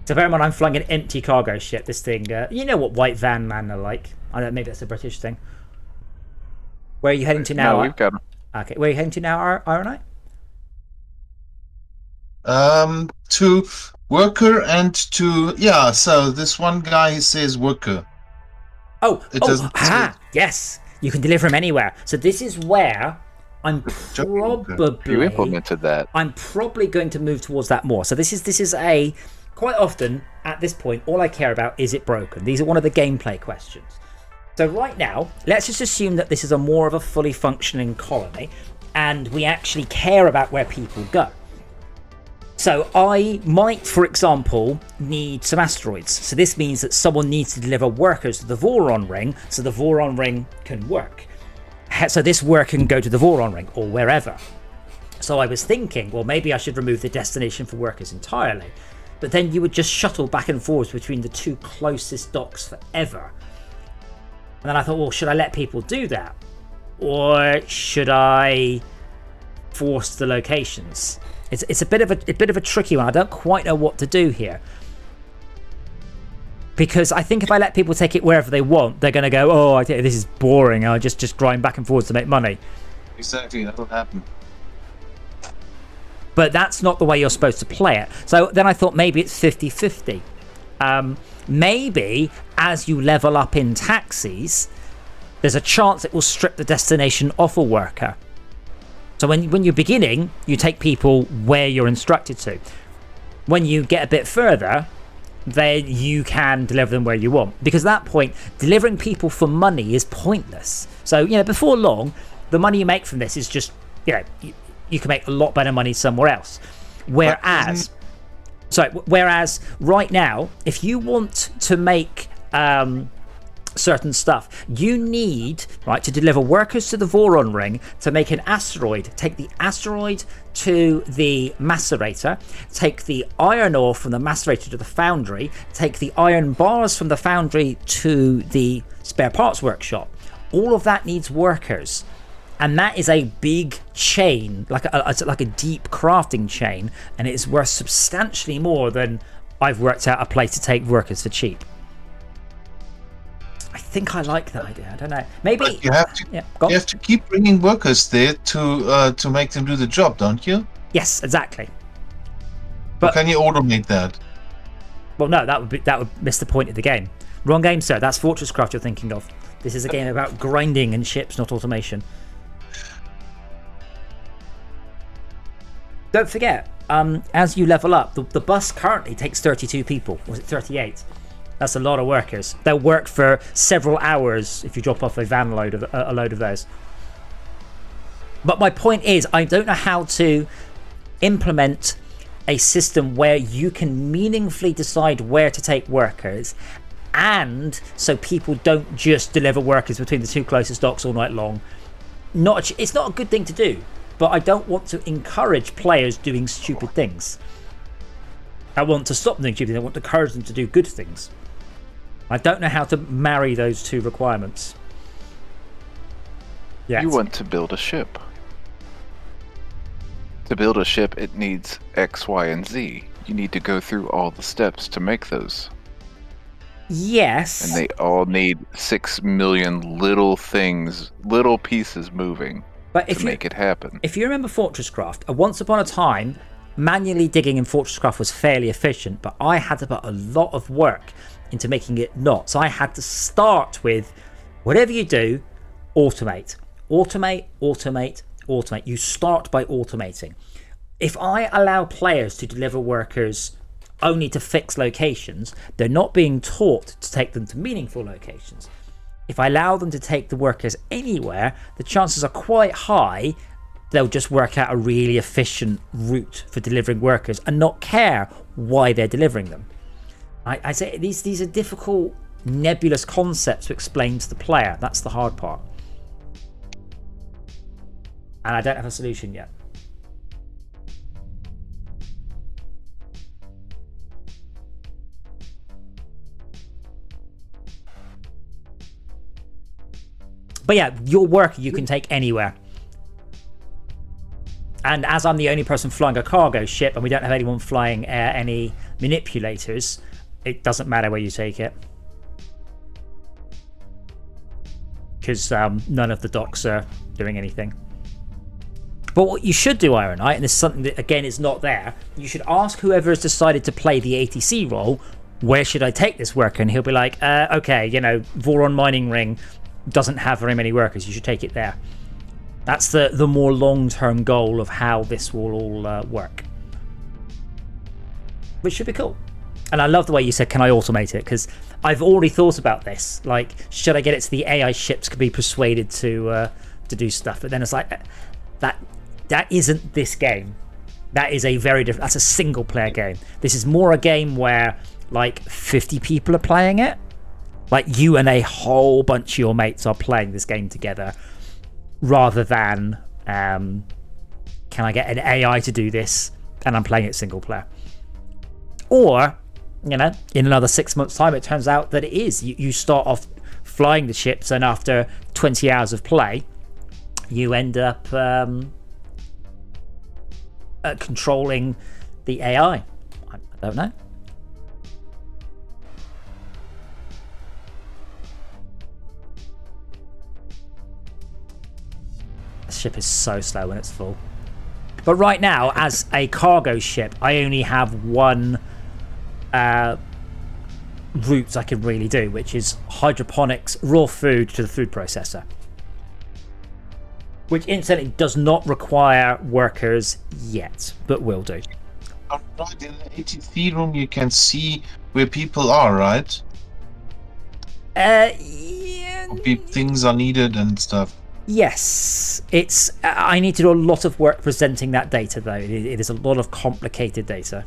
So bear in mind, I'm flying an empty cargo ship. This thing, you know what white van men are like. I don't know, maybe that's a British thing. Where are you heading to now? No, we've got 'em. Okay, where are you heading to now, Ironite? To worker and to So this one guy says worker. It doesn't yes, you can deliver them anywhere. So this is where I'm You probably implemented that. I'm probably going to move towards that more. So this is a quite often at this point, all I care about is it broken. These are one of the gameplay questions. So right now, let's just assume that this is a more of a fully functioning colony, and we actually care about where people go. So I might, for example, need some asteroids. So this means that someone needs to deliver workers to the Voron ring so the Voron ring can work. So this work can go to the Voron ring or wherever. So I was thinking, well, maybe I should remove the destination for workers entirely. But then you would just shuttle back and forth between the 2 closest docks forever. And then I thought, well, should I let people do that? Or should I force the locations? It's a bit of a tricky one. I don't quite know what to do here. Because I think if I let people take it wherever they want, they're going to go, oh, I think this is boring. I'll just grind back and forth to make money. Exactly, that'll happen. But that's not the way you're supposed to play it. So then I thought maybe it's 50-50. Maybe as you level up in taxis, there's a chance it will strip the destination off a worker. So when you're beginning, you take people where you're instructed to. When you get a bit further, then you can deliver them where you want. Because at that point, delivering people for money is pointless. So, before long, the money you make from this is just, you can make a lot better money somewhere else. Whereas right now, if you want to make certain stuff, you need to deliver workers to the Voron ring to make an asteroid. Take the asteroid to the macerator, take the iron ore from the macerator to the foundry, take the iron bars from the foundry to the spare parts workshop. All of that needs workers. And that is a big chain, like a deep crafting chain, and it is worth substantially more than I've worked out a place to take workers for cheap. I think I like that idea. I don't know. Maybe But you have to. go on. You have to keep bringing workers there to make them do the job, don't you? Yes, exactly. Or But can you automate that? well, no, that would miss the point of the game. Wrong game, sir. That's Fortress Craft you're thinking of. This is a game about grinding and ships, not automation. Don't forget, as you level up, the bus currently takes 32 people. Was it 38? That's a lot of workers. They'll work for several hours if you drop off a load of those. But my point is, I don't know how to implement a system where you can meaningfully decide where to take workers, and so people don't just deliver workers between the 2 closest docks all night long. It's not a good thing to do, but I don't want to encourage players doing stupid things. I want to stop them doing stupid things. I want to encourage them to do good things. I don't know how to marry those 2 requirements. You want to build a ship. To build a ship, it needs X, Y, and Z. You need to go through all the steps to make those. Yes. And they all need 6 million little things, little pieces moving to make it happen. If you remember Fortress Craft, once upon a time, manually digging in Fortress Craft was fairly efficient, but I had to put a lot of work into making it not. So I had to start with, whatever you do, automate. Automate, automate, automate. You start by automating. If I allow players to deliver workers only to fixed locations, they're not being taught to take them to meaningful locations. If I allow them to take the workers anywhere, the chances are quite high they'll just work out a really efficient route for delivering workers and not care why they're delivering them. I say these are difficult, nebulous concepts to explain to the player. That's the hard part. And I don't have a solution yet. But yeah, your worker you can take anywhere. And as I'm the only person flying a cargo ship and we don't have anyone flying any manipulators, it doesn't matter where you take it. Because none of the docks are doing anything. But what you should do, Iron Knight, and this is something that, again, is not there, you should ask whoever has decided to play the ATC role, where should I take this worker? And he'll be like, okay, you know, Voron Mining Ring doesn't have very many workers, you should take it there. That's the more long-term goal of how this will all work. Which should be cool. And I love the way you said, can I automate it? Because I've already thought about this. Like, should I get it to the AI ships could be persuaded to do stuff? But then it's like, that isn't this game. That is a very different, that's a single-player game. This is more a game where, like, 50 people are playing it. Like, you and a whole bunch of your mates are playing this game together. Rather than, can I get an AI to do this and I'm playing it single player? Or, you know, in another 6 months' time, it turns out that it is. You start off flying the ships, and after 20 hours of play, you end up controlling the AI. I don't know. Ship is so slow when it's full. But right now, as a cargo ship, I only have one route I can really do, which is hydroponics, raw food to the food processor. Which incidentally does not require workers yet, but will do. Right, in the ATC room you can see where people are, right? Yeah. Things are needed and stuff. Yes, it's. I need to do a lot of work presenting that data, though. It is a lot of complicated data.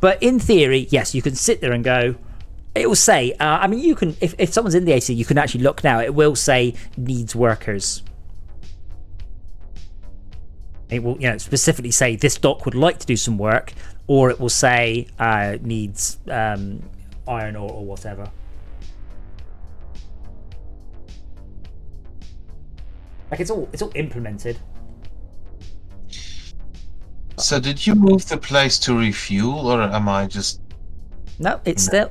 But in theory, yes, you can sit there and go. It will say. I mean, you can. If someone's in the AC, you can actually look now. It will say needs workers. It will, you know, specifically say this dock would like to do some work, or it will say needs iron ore or whatever. Like it's all implemented. So did you move the place to refuel, or am I just? No, it's still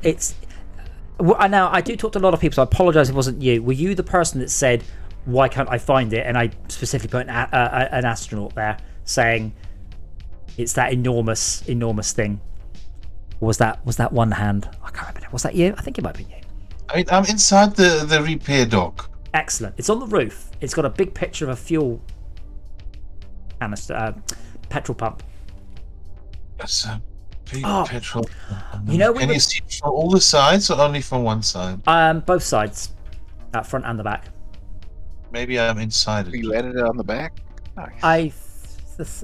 now I do talk to a lot of people, so I apologise if it wasn't you. Were you the person that said, "Why can't I find it?" And I specifically put an astronaut there saying it's that enormous thing. Or was that one hand? I can't remember. Was that you? I think it might be you. I'm inside the repair dock. Excellent. It's on the roof. It's got a big picture of a fuel canister, petrol pump. That's a big petrol. You know, can you see from all the sides or only from one side? Both sides, front and the back. Maybe I'm inside it. You landed it on the back. Nice.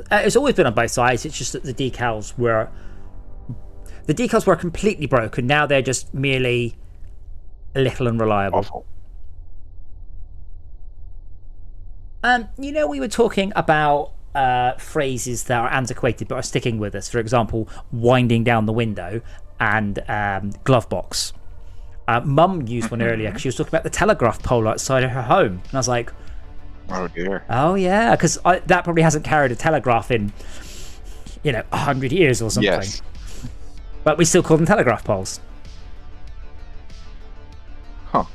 It's always been on both sides. It's just that the decals were completely broken. Now they're just merely a little unreliable. Awful. You know, we were talking about phrases that are antiquated but are sticking with us. For example, winding down the window and glove box. Mum used one earlier because she was talking about the telegraph pole outside of her home. And I was like, oh dear. Oh yeah, because that probably hasn't carried a telegraph in, 100 years or something. Yes. But we still call them telegraph poles. Huh.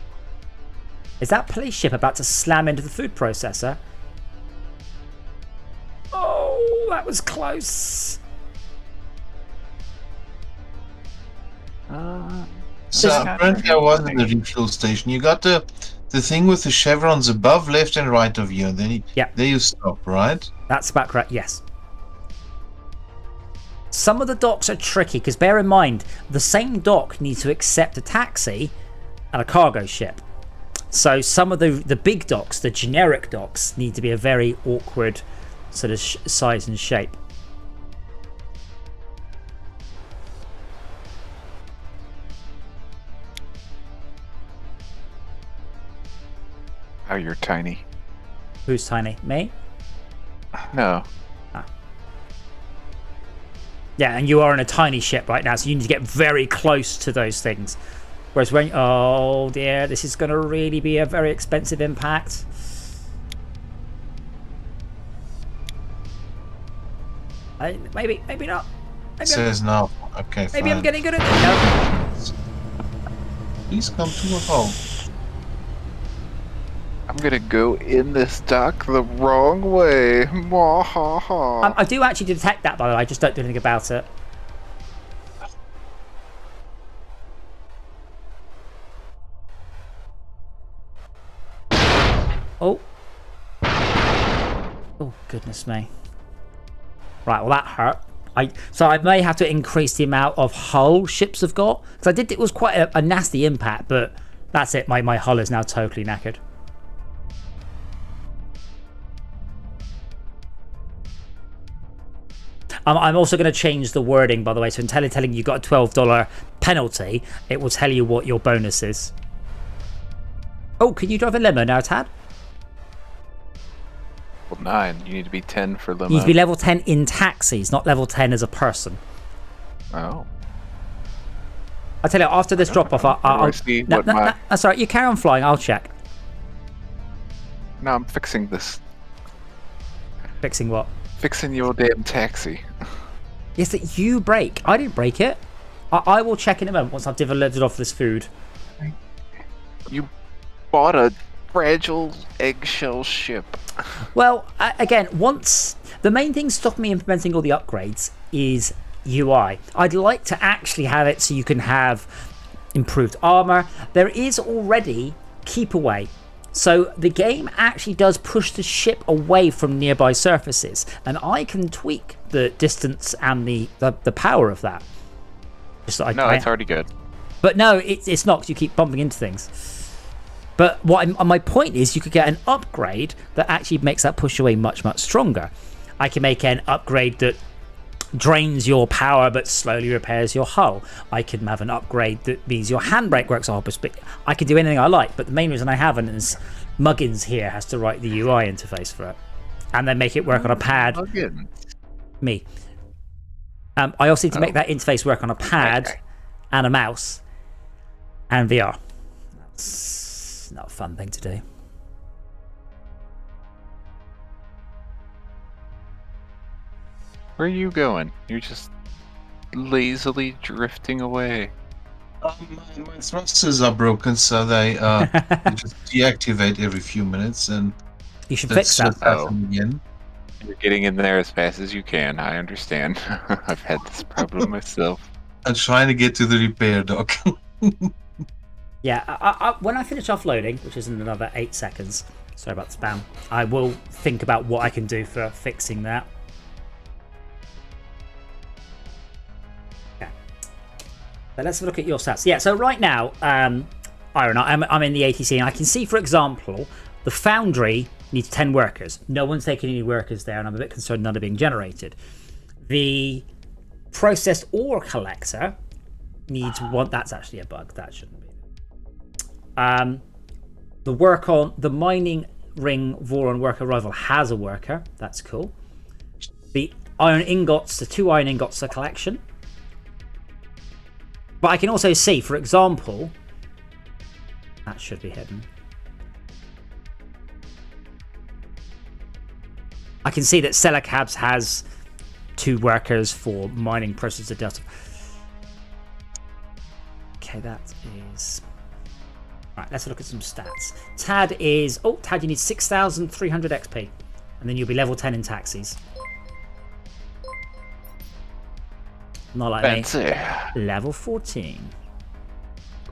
Is that police ship about to slam into the food processor? Oh, that was close. So apparently I was in the refuel station. You got the thing with the chevrons above, left and right of you, and then there you stop, right? That's about correct, yes. Some of the docks are tricky, because bear in mind, the same dock needs to accept a taxi and a cargo ship. So some of the big docks, the generic docks, need to be a very awkward sort of size and shape. Oh, you're tiny. Who's tiny? Me? No. Ah. Yeah, and you are in a tiny ship right now, so you need to get very close to those things. Whereas when... Oh, dear. This is going to really be a very expensive impact. Maybe not. Maybe Says no. Okay, maybe fine. I'm getting good at it. No. Please come to a home. I'm gonna go in this dock the wrong way. I do actually detect that, by the way. I just don't do anything about it. Oh. Oh, goodness me. Right, well that hurt. So I may have to increase the amount of hull ships have got. Because it was quite a nasty impact, but that's it. My hull is now totally knackered. I'm also going to change the wording, by the way. So instead of telling you got a $12 penalty, it will tell you what your bonus is. Oh, can you drive a limo now, Tad? Well, 9. You need to be 10 for limo. You need to be level 10 in taxis, not level 10 as a person. Oh. I tell you, after this drop off, I'll see no, what no, my... no, that's all right. You carry on flying. I'll check. No, I'm fixing this. Fixing what? Fixing your damn taxi. Yes, that you break. I didn't break it. I will check in a moment once I've delivered off this food. You bought a fragile eggshell ship. Well, again, once the main thing stopping me implementing all the upgrades is UI. I'd like to actually have it so you can have improved armor. There is already keep away. So the game actually does push the ship away from nearby surfaces, and I can tweak the distance and the power of that. Just so No, it's already good. But no, it's not, because you keep bumping into things. But my point is, you could get an upgrade that actually makes that push away much, much stronger. I can make an upgrade that drains your power but slowly repairs your hull. I can have an upgrade that means your handbrake works opposite. I can do anything I like, but the main reason I haven't is Muggins here has to write the UI interface for it, and then make it work on a pad. Muggins. Me. I also need to make that interface work on a pad and a mouse and VR. That's not a fun thing to do. Where are you going? You're just lazily drifting away. My thrusters are broken, so they just deactivate every few minutes, and You should fix that. just happen again. You're getting in there as fast as you can. I understand. I've had this problem myself. I'm trying to get to the repair dock. Yeah, when I finish offloading, which is in another 8 seconds, sorry about the spam, I will think about what I can do for fixing that. Okay. But let's look at your stats. Yeah, so right now, Iron, I'm in the ATC, and I can see, for example, the foundry needs 10 workers. No one's taking any workers there, and I'm a bit concerned none are being generated. The processed ore collector needs one. That's actually a bug. That shouldn't be. The work on the mining ring Voron worker rival has a worker. That's cool. The iron ingots, the 2 iron ingots, a collection. But I can also see, for example, that should be hidden. I can see that Selacabs has 2 workers for mining processor delta. Okay, that is. Right, let's look at some stats. Tad is... Oh, Tad, you need 6,300 XP. And then you'll be level 10 in taxis. Not like Fancy. me. Level 14.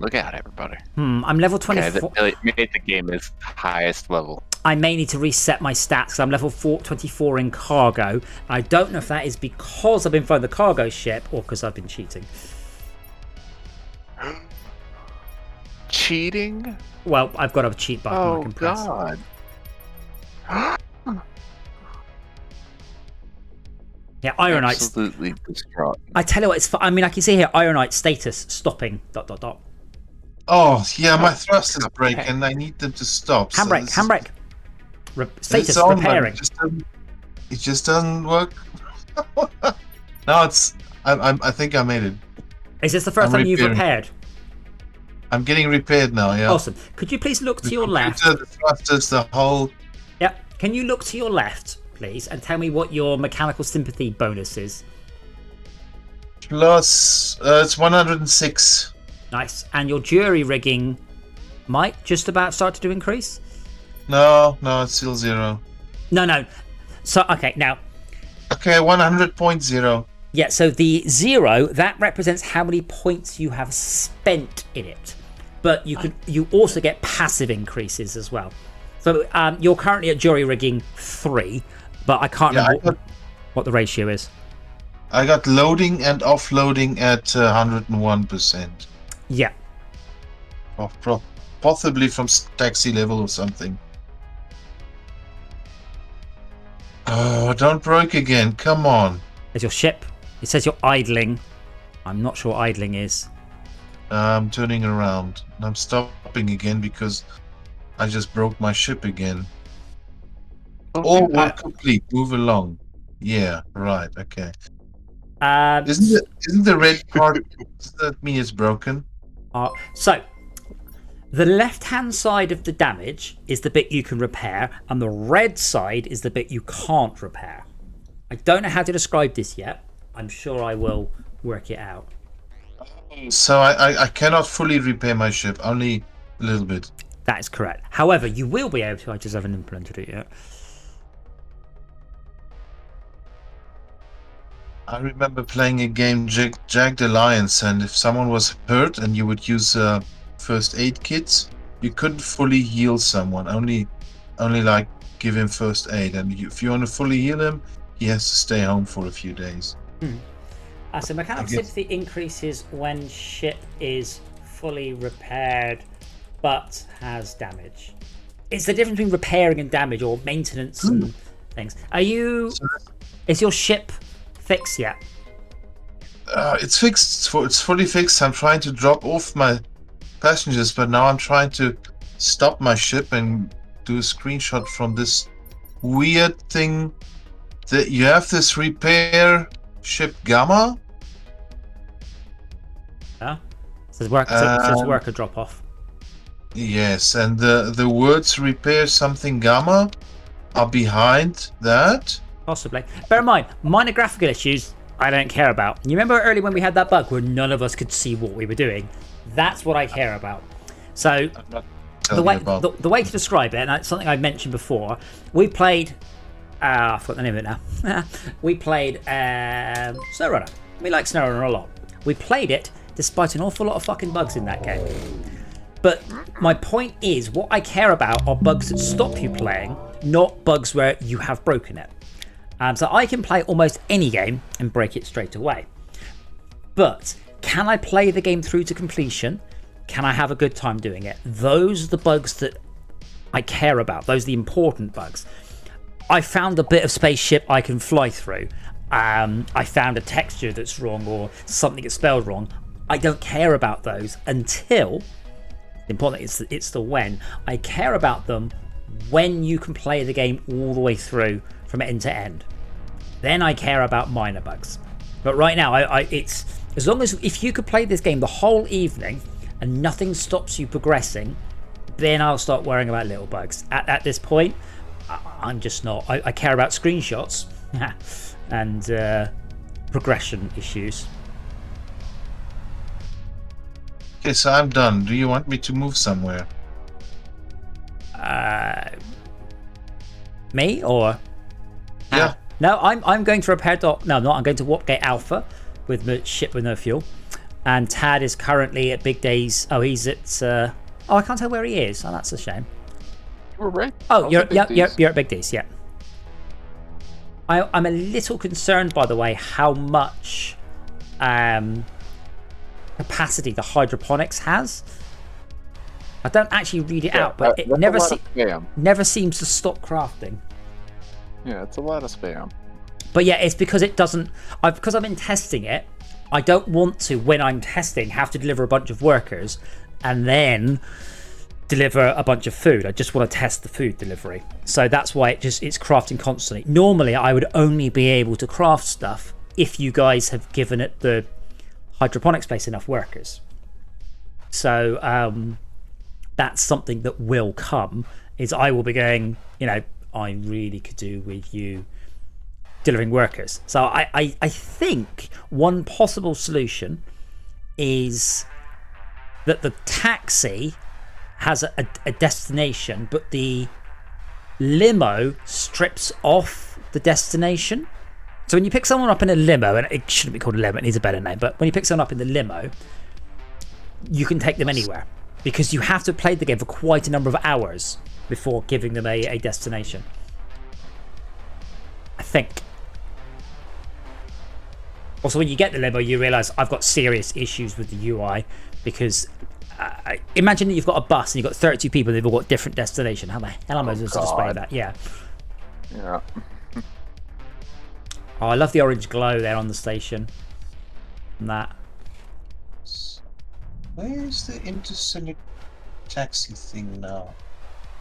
Look out, everybody. I'm level Okay, 24. made the game is highest level. I may need to reset my stats because I'm level 24 in cargo. I don't know if that is because I've been flying the cargo ship or because I've been cheating. Cheating? Well, I've got a cheat button I Oh can press. God. Yeah, Ironite. Absolutely distraught. I tell you what, I mean, I can see here Ironite status stopping. ... Oh, yeah, my thrusters break and I need them to stop. Handbrake, so handbrake. Status it's on, but repairing. It just doesn't work. No, I think I made it. Is this the first time you've repaired? I'm getting repaired now, yeah. Awesome. Could you please look to your left? The thrusters, the whole... Yep. Can you look to your left, please, and tell me what your mechanical sympathy bonus is? Plus, it's 106. Nice. And your jury rigging might just about start to increase? No, it's still 0. No. So, okay, now... Okay, 100.0. Yeah, so the 0, that represents how many points you have spent in it. But you also get passive increases as well. So you're currently at jury rigging 3, but I can't remember what the ratio is. I got loading and offloading at 101%. Yeah. Possibly from taxi level or something. Oh, don't break again. Come on. There's your ship. It says you're idling. I'm not sure what idling is. I'm turning around. I'm stopping again because I just broke my ship again. All work complete. Move along. Yeah, right. Okay. Isn't the red part? Does that mean it's broken? So, the left-hand side of the damage is the bit you can repair, and the red side is the bit you can't repair. I don't know how to describe this yet. I'm sure I will work it out. So I cannot fully repair my ship, only a little bit. That is correct. However, you will be able to. I just haven't implemented it yet. I remember playing a game, Jagged Alliance, and if someone was hurt and you would use first aid kits, you couldn't fully heal someone. Only like give him first aid, and if you want to fully heal him, he has to stay home for a few days. So mechanical sympathy increases when ship is fully repaired but has damage. It's the difference between repairing and damage, or maintenance and things. Is your ship fixed yet? It's fixed. It's fully fixed. I'm trying to drop off my passengers, but now I'm trying to stop my ship and do a screenshot from this weird thing that you have this repair ship Gamma. Yeah. It says worker drop off. Yes, and the words repair something Gamma are behind that. Possibly. Bear in mind, minor graphical issues I don't care about. You remember earlier when we had that bug where none of us could see what we were doing? That's what I care about. So the way to describe it, and that's something I've mentioned before, we played I forgot the name of it now. We played SnowRunner. We like SnowRunner a lot. We played it despite an awful lot of fucking bugs in that game. But my point is, what I care about are bugs that stop you playing, not bugs where you have broken it. So I can play almost any game and break it straight away. But can I play the game through to completion? Can I have a good time doing it? Those are the bugs that I care about. Those are the important bugs. I found a bit of spaceship I can fly through. I found a texture that's wrong or something that's spelled wrong. I don't care about those until... Important, it's the when. I care about them when you can play the game all the way through from end to end. Then I care about minor bugs. But right now, it's as long as if you could play this game the whole evening and nothing stops you progressing, then I'll start worrying about little bugs. At this point, I'm just not. I care about screenshots and progression issues. Okay, so I'm done. Do you want me to move somewhere? Me or? Yeah. No, I'm going to repair. No, I'm not. I'm going to Warpgate Alpha with the ship with no fuel. And Tad is currently at Big Days. Oh, he's at. Oh, I can't tell where he is. Oh, that's a shame. We're right. Oh, you're Big D's. you're at Big D's, yeah. I'm a little concerned, by the way, how much capacity the hydroponics has. I don't actually read it out, but it that's never a lot of spam. never seems to stop crafting. Yeah, it's a lot of spam. But yeah, it's because it doesn't. Because I've been testing it. I don't want to, when I'm testing, have to deliver a bunch of workers and then deliver a bunch of food. I just want to test the food delivery. So that's why it's crafting constantly. Normally, I would only be able to craft stuff if you guys have given it the hydroponic space enough workers. So that's something that will come, is I will be going, I really could do with you delivering workers. So I think one possible solution is that the taxi has a destination, but the limo strips off the destination. So when you pick someone up in a limo, and it shouldn't be called a limo, it needs a better name, but when you pick someone up in the limo, you can take them anywhere, because you have to play the game for quite a number of hours before giving them a destination, I think. Also, when you get the limo, you realise I've got serious issues with the UI, because imagine that you've got a bus and you've got 32 people and they've all got different destination. How the hell am I supposed to display that? Yeah. Yeah. Oh, I love the orange glow there on the station. And that. Where is the interstellar taxi thing now?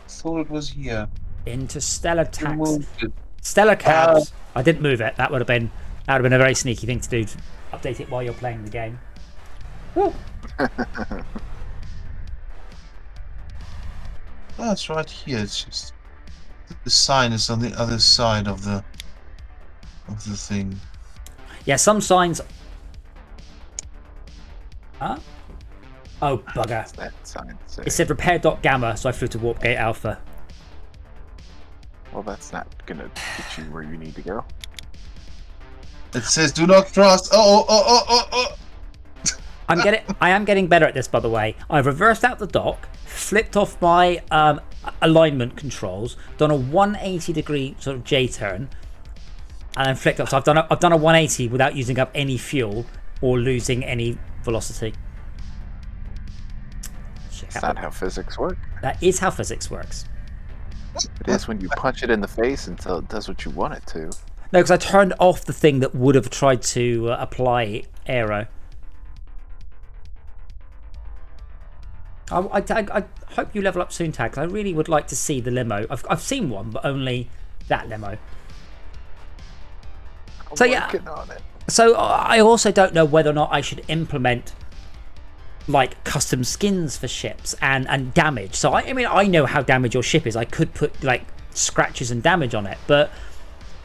I thought it was here. Interstellar You taxi. moved it. Stellar cabs. I didn't move it. That would have been a very sneaky thing to do, to update it while you're playing the game. Woo. Oh, it's right here. It's just the sign is on the other side of the thing. Yeah, some signs. Huh? Oh, bugger. What's that sign say? It said repair dock gamma, so I flew to warp gate alpha. Well, that's not gonna get you where you need to go. It says do not cross. Oh. I am getting better at this, by the way. I've reversed out the dock, flipped off my alignment controls, done a 180-degree sort of J-turn, and then flicked up. So I've done a 180 without using up any fuel or losing any velocity. That's not how physics work. That is how physics works. It is when you punch it in the face until it does what you want it to. No, because I turned off the thing that would have tried to apply aero. I hope you level up soon, Tag, 'cause I really would like to see the limo. I've seen one, but only that limo. So yeah, so I also don't know whether or not I should implement like custom skins for ships and damage. So I mean, I know how damaged your ship is. I could put like scratches and damage on it, but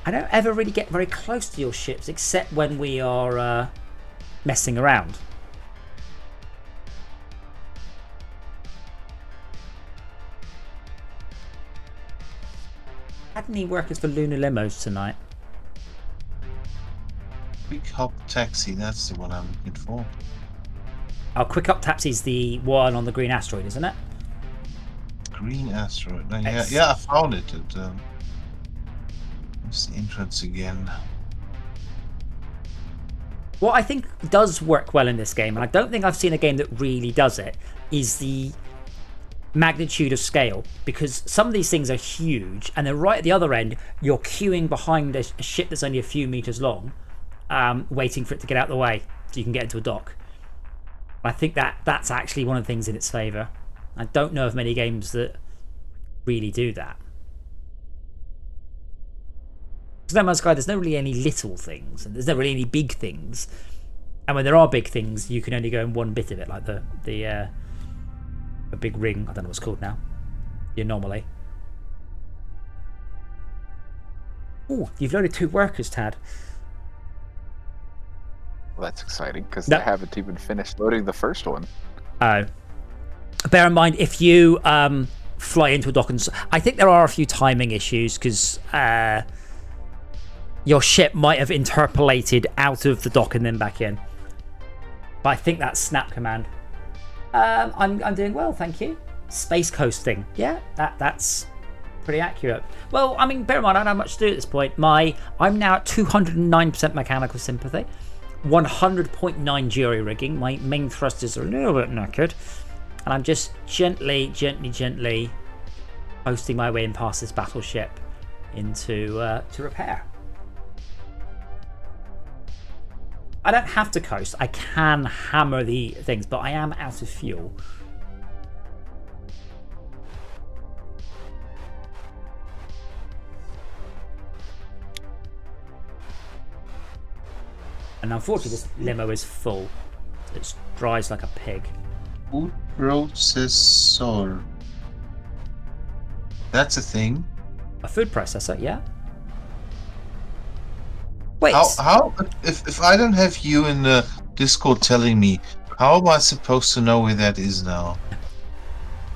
I don't ever really get very close to your ships except when we are messing around. Had any workers for lunar limos tonight? Quick hop taxi. That's the one I'm looking for. Oh, Quick Up Taxi's the one on the green asteroid, isn't it? Green asteroid. No, X. yeah, I found it. It's the entrance again. What I think does work well in this game, and I don't think I've seen a game that really does it, is the magnitude of scale, because some of these things are huge, and then right at the other end, you're queuing behind a ship that's only a few meters long, waiting for it to get out of the way so you can get into a dock. I think that's actually one of the things in its favour. I don't know of many games that really do that. Because No Man's Sky, there's not really any little things, and there's not really any big things. And when there are big things, you can only go in one bit of it, like the big ring. I don't know what it's called now. The anomaly. Oh, you've loaded 2 workers, Tad. Well, that's exciting because No. I haven't even finished loading the first one. Oh. Bear in mind, if you fly into a dock, and I think there are a few timing issues because your ship might have interpolated out of the dock and then back in. but I think that's snap command. I'm doing well, thank you. Space coasting, yeah, that's pretty accurate. Well, I mean, bear in mind, I don't have much to do at this point. I'm now at 209% mechanical sympathy, 100.9 jury rigging. My main thrusters are a little bit knackered, and I'm just gently coasting my way in past this battleship into to repair. I don't have to coast. I can hammer the things, but I am out of fuel. And unfortunately, this limo is full. It drives like a pig. Food processor. That's a thing. A food processor, yeah. Wait. How if I don't have you in the Discord telling me, how am I supposed to know where that is now?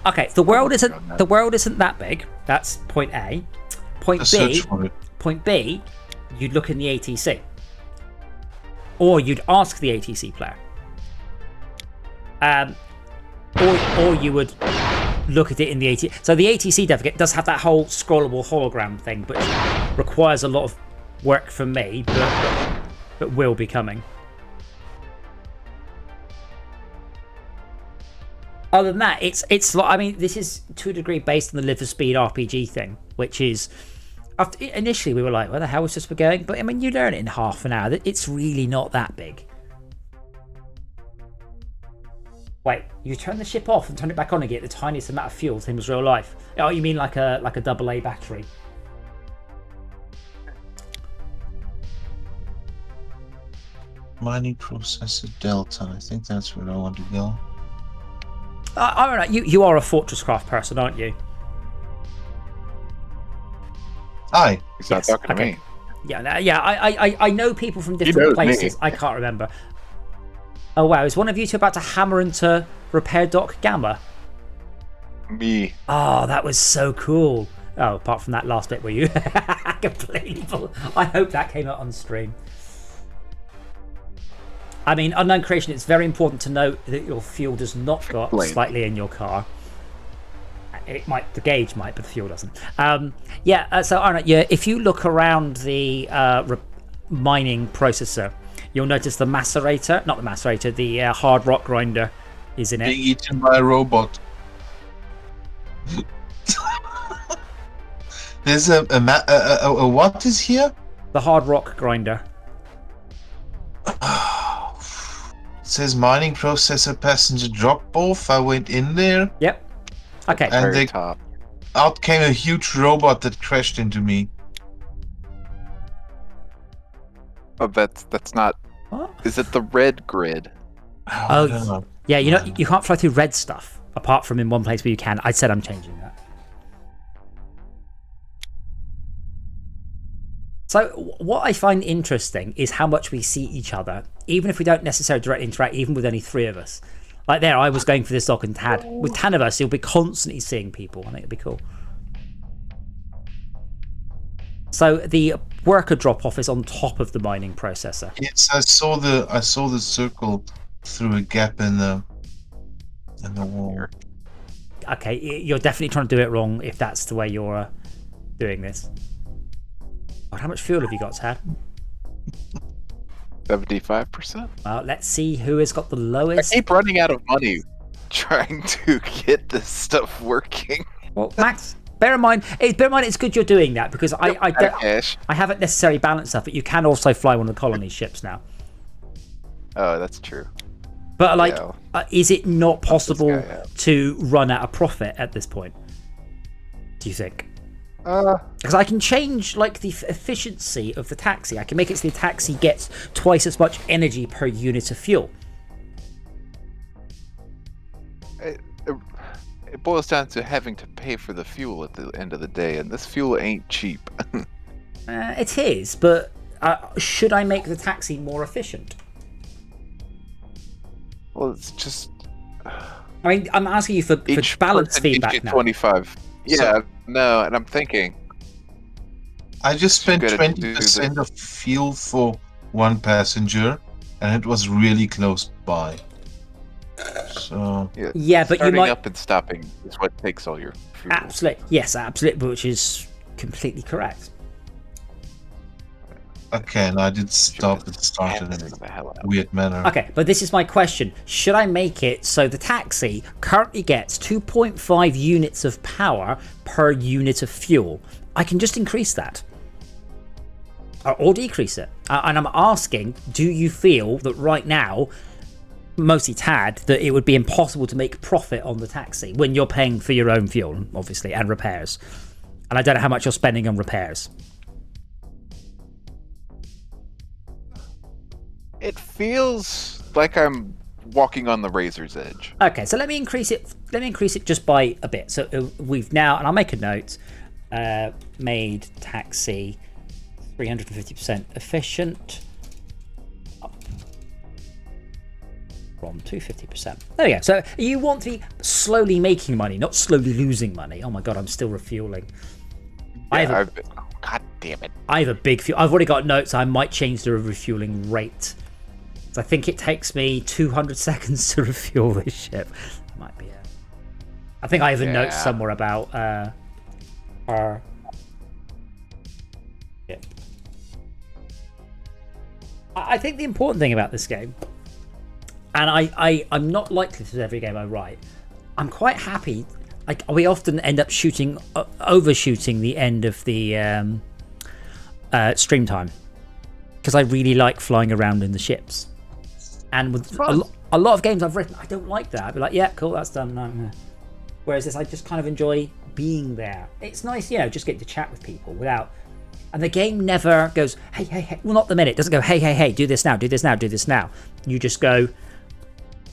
Okay, the world isn't that big. That's point A. Point B, you'd look in the ATC. Or you'd ask the ATC player. Or you would look at it in the ATC. So the ATC delegate does have that whole scrollable hologram thing, which requires a lot of work from me, but will be coming. Other than that, it's like, I mean, this is to a degree based on the Live for Speed RPG thing, which is, after initially we were like, where the hell was this we're going? But I mean, you learn it in half an hour. It's really not that big. Wait, you turn the ship off and turn it back on and get the tiniest amount of fuel, same as real life. Oh, you mean like a AA battery? Mining processor Delta. I think that's where I want to go. I don't know. You are a Fortress Craft person, aren't you? Hi. He's not talking to me. Yeah. I know people from different places. I can't remember. Oh wow, is one of you two about to hammer into repair dock Gamma? Me. Oh, that was so cool. Oh, apart from that last bit where you completely full. I hope that came out on stream. I mean, Unknown Creation, it's very important to note that your fuel does not go up slightly in your car. It might, the gauge might, but the fuel doesn't. So Arnold, if you look around the mining processor, you'll notice the macerator, not the macerator, the hard rock grinder is in it. Being eaten by a robot. There's a what is here? The hard rock grinder. It says mining processor passenger drop off. I went in there. Yep. Okay. And Top. out came a huge robot that crashed into me. Oh, that's not. What? Is it the red grid? Oh, no. Yeah. You know, you can't fly through red stuff apart from in one place where you can. I said I'm changing that. So what I find interesting is how much we see each other, even if we don't necessarily directly interact, even with only three of us. Like there, I was going for this dock and Tad. With 10 of us, you'll be constantly seeing people. I think it'd be cool. So the worker drop-off is on top of the mining processor. Yes, I saw the circle through a gap in the wall. Okay, you're definitely trying to do it wrong if that's the way you're doing this. God, how much fuel have you got, Tad? 75%. Well, let's see who has got the I lowest. keep running out of money trying to get this stuff working. Well, Max, bear in mind it's good you're doing that because I haven't necessarily balanced stuff, but you can also fly one of the colony ships now. Oh, that's true. But like, Yeah. Is it not possible guy out. to run at a profit at this point? Do you think? Because I can change like the efficiency of the taxi. I can make it so the taxi gets twice as much energy per unit of fuel. It boils down to having to pay for the fuel at the end of the day, and this fuel ain't cheap. It is, but should I make the taxi more efficient? Well, it's just I mean, I'm asking you for each balance person feedback each now. 25. Yeah, no, and I'm thinking. I just spent Gotta do 20% of fuel for one passenger, and it was really close by. So Yeah, but you starting might up and stopping is what takes all your fuel. absolutely, yes, absolutely, which is completely correct. okay, and I did stop and started in Hammering the hell out. a weird manner. Okay, but this is my question: should I make it so the taxi currently gets 2.5 units of power per unit of fuel? I can just increase that. Or decrease it. And I'm asking, do you feel that right now, mostly Tad, that it would be impossible to make profit on the taxi when you're paying for your own fuel, obviously, and repairs? And I don't know how much you're spending on repairs. It feels like I'm walking on the razor's edge. Okay, so let me increase it. Let me increase it just by a bit. So we've now, and I'll make a note, made taxi 350% efficient up from 250%. There we go. So you want to be slowly making money, not slowly losing money. Oh my god, I'm still refueling. God damn it. I have a big fuel. I've already got notes. I might change the refueling rate. So I think it takes me 200 seconds to refuel this ship. Might be it. I think I have a note somewhere about our ship. I think the important thing about this game, and I'm not like this with every game I write, I'm quite happy. Like, we often end up overshooting the end of the stream time because I really like flying around in the ships. And with a lot of games I've written, I don't like that. I'd be like, yeah, cool, that's done. No. Whereas this, I just kind of enjoy being there. It's nice, just get to chat with people without. And the game never goes, hey. Well, not the minute. It doesn't go, hey, do this now, do this now, do this now. You just go,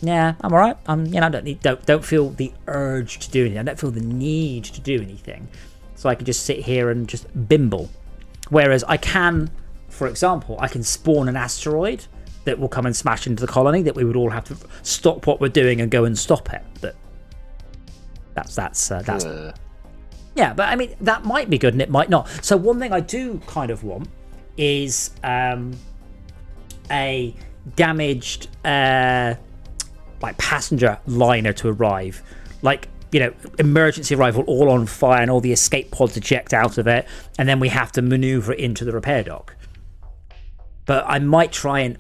yeah, I'm all right. Don't feel the urge to do anything. I don't feel the need to do anything. So I can just sit here and just bimble. Whereas I can, for example, I can spawn an asteroid that will come and smash into the colony that we would all have to stop what we're doing and go and stop it. But that's yeah, but I mean, that might be good and it might not. So one thing I do kind of want is a damaged like passenger liner to arrive, like, emergency arrival, all on fire, and all the escape pods eject out of it, and then we have to maneuver it into the repair dock. But I might try and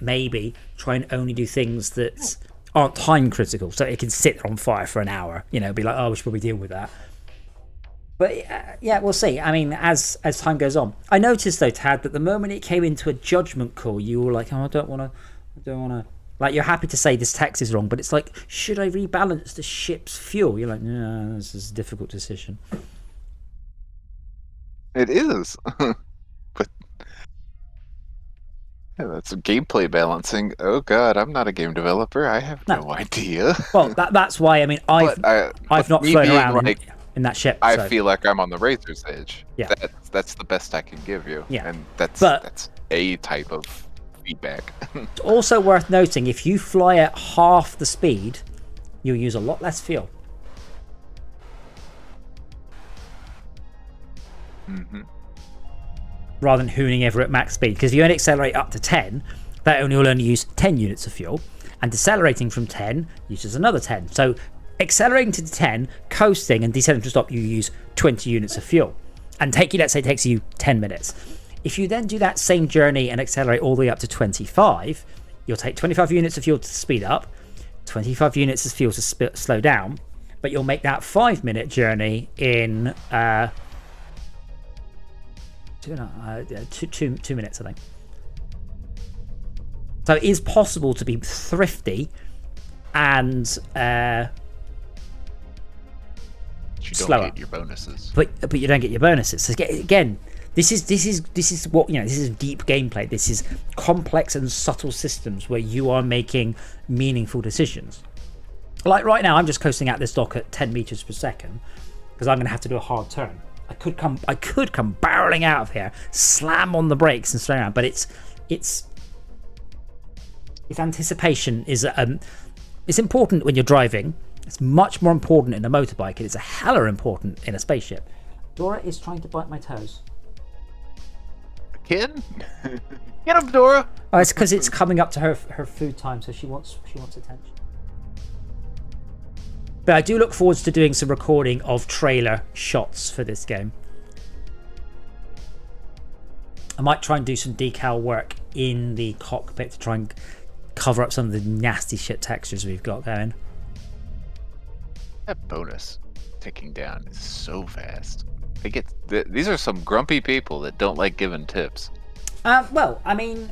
only do things that aren't time critical, so it can sit on fire for an hour. Be like, oh, we should probably deal with that. But yeah, we'll see. I mean, as time goes on, I noticed though, Tad, that the moment it came into a judgment call, you were like, oh, I don't want to. Like, you're happy to say this text is wrong, but it's like, should I rebalance the ship's fuel? You're like, no, this is a difficult decision. It is. But yeah, that's gameplay balancing. Oh god, I'm not a game developer. I have no idea. Well, that's why. I mean, I've not flown around in that ship. I feel like I'm on the razor's edge. Yeah, that's the best I can give you. Yeah, and that's a type of feedback. It's also worth noting, if you fly at half the speed, you'll use a lot less fuel. Mm-hmm. Rather than hooning ever at max speed, because if you only accelerate up to 10, that will only use 10 units of fuel, and decelerating from 10 uses another 10. So accelerating to 10, coasting, and decelerating to stop, you use 20 units of fuel, and let's say it takes you 10 minutes. If you then do that same journey and accelerate all the way up to 25, you'll take 25 units of fuel to speed up, 25 units of fuel to slow down, but you'll make that 5-minute journey in 2 minutes, I think. So it is possible to be thrifty and you slower. don't get your bonuses, but you don't get your bonuses. So again, this is what this is deep gameplay. This is complex and subtle systems where you are making meaningful decisions. Like right now, I'm just coasting out this dock at 10 meters per second because I'm going to have to do a hard turn. I could come barreling out of here, slam on the brakes and slow down. But it's anticipation is it's important when you're driving. It's much more important in a motorbike, and it's a hella important in a spaceship. Dora is trying to bite my toes. Kid, get him, Dora. Oh, it's because it's coming up to her food time, so she wants attention. But I do look forward to doing some recording of trailer shots for this game. I might try and do some decal work in the cockpit to try and cover up some of the nasty shit textures we've got going. That bonus ticking down is so fast. These are some grumpy people that don't like giving tips. Well, I mean,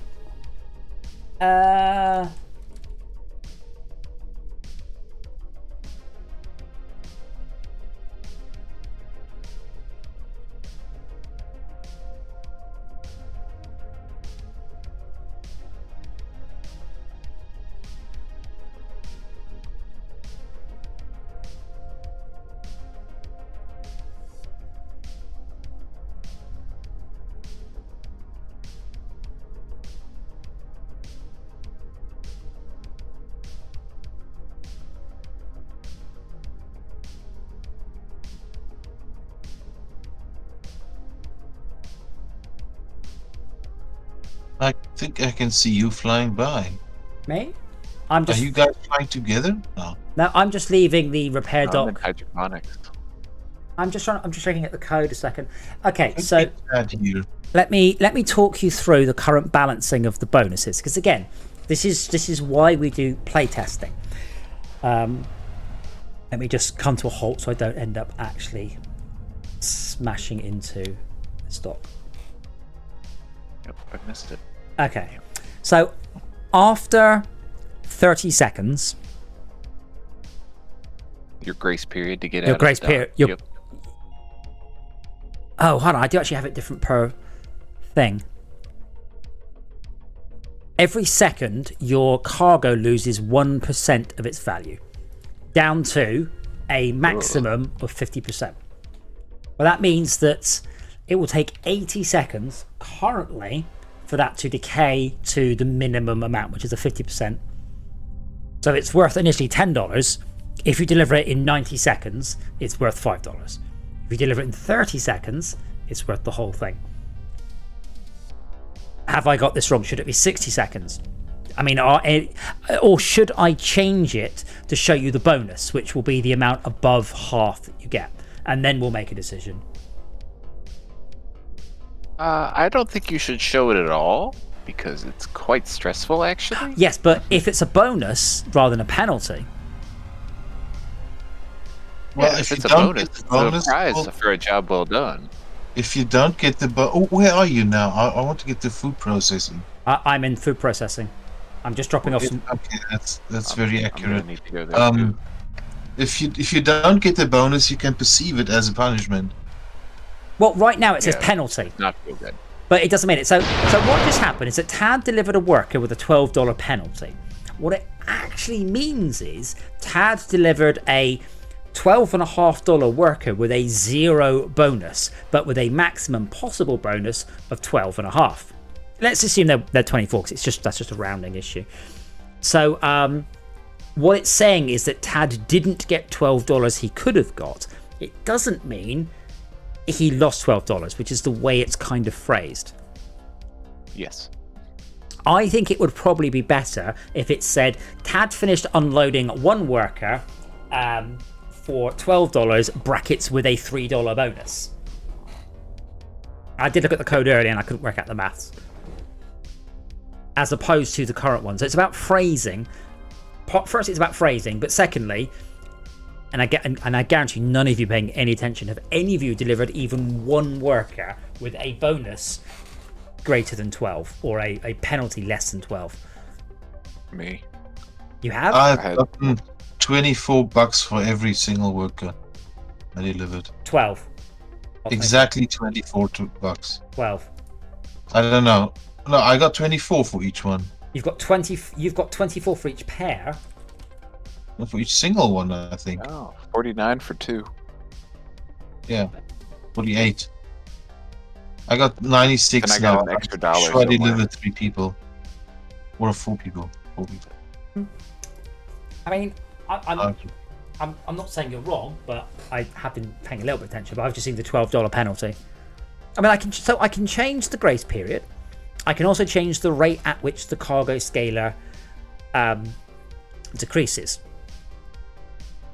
I think I can see you flying by. me? I'm Are just you guys flying together? No. no. I'm just leaving the repair I'm in dock. hydroponics. I'm just looking at the code a second. Okay, so Here. let me talk you through the current balancing of the bonuses, because again, this is why we do playtesting. Let me just come to a halt so I don't end up actually smashing into the stock. Yep, I missed it. Okay, so after 30 seconds, Your grace period to get Your out. grace of stock. period- Yep. oh, hold on, I do actually have it different per thing. Every second, your cargo loses 1% of its value, down to a maximum of 50%. Well, that means that it will take 80 seconds currently for that to decay to the minimum amount, which is a 50%. So it's worth initially $10. If you deliver it in 90 seconds, it's worth $5. If you deliver it in 30 seconds, it's worth the whole thing. Have I got this wrong? Should it be 60 seconds? I mean, or should I change it to show you the bonus, which will be the amount above half that you get? And then we'll make a decision. I don't think you should show it at all because it's quite stressful, actually. Yes, but if it's a bonus rather than a penalty. Well, Yeah, if it's you a don't bonus, get the it's bonus, a prize well, for a job well done. if you don't get the where are you now? I want to get the food processing. I'm in food processing. I'm just dropping off some. Okay, that's very I'm accurate. gonna need to go there too. If you don't get the bonus, you can perceive it as a punishment. Well, right now it says Yeah. penalty, Not feel good. but it doesn't mean it. So what just happened is that Tad delivered a worker with a $12 penalty. What it actually means is Tad delivered a $12.50 worker with a 0 bonus, but with a maximum possible bonus of 12.5. Let's assume they're 24 because that's just a rounding issue. So what it's saying is that Tad didn't get $12 he could have got. It doesn't mean he lost $12, which is the way it's kind of phrased. Yes. I think it would probably be better if it said Tad finished unloading one worker for $12 brackets with a $3 bonus. I did look at the code earlier and I couldn't work out the maths. As opposed to the current one. So it's about phrasing. First, it's about phrasing, but secondly, and I guarantee none of you paying any attention, have any of you delivered even one worker with a bonus greater than 12 or a penalty less than 12? Me. You have? I've gotten $24 for every single worker I delivered. 12. Exactly $24. 12. I don't know. No, I got 24 for each one. You've got 24 for each pair. Not for each single one, I think. Oh, 49 for 2. Yeah, 48. I got 96 And I got now. an extra I'm dollar sure I somewhere. delivered 3 people. Or 4 people. 4 people. I mean, I'm Okay. I'm not saying you're wrong, but I have been paying a little bit of attention. But I've just seen the $12 penalty. I mean, I can change the grace period. I can also change the rate at which the cargo scaler decreases.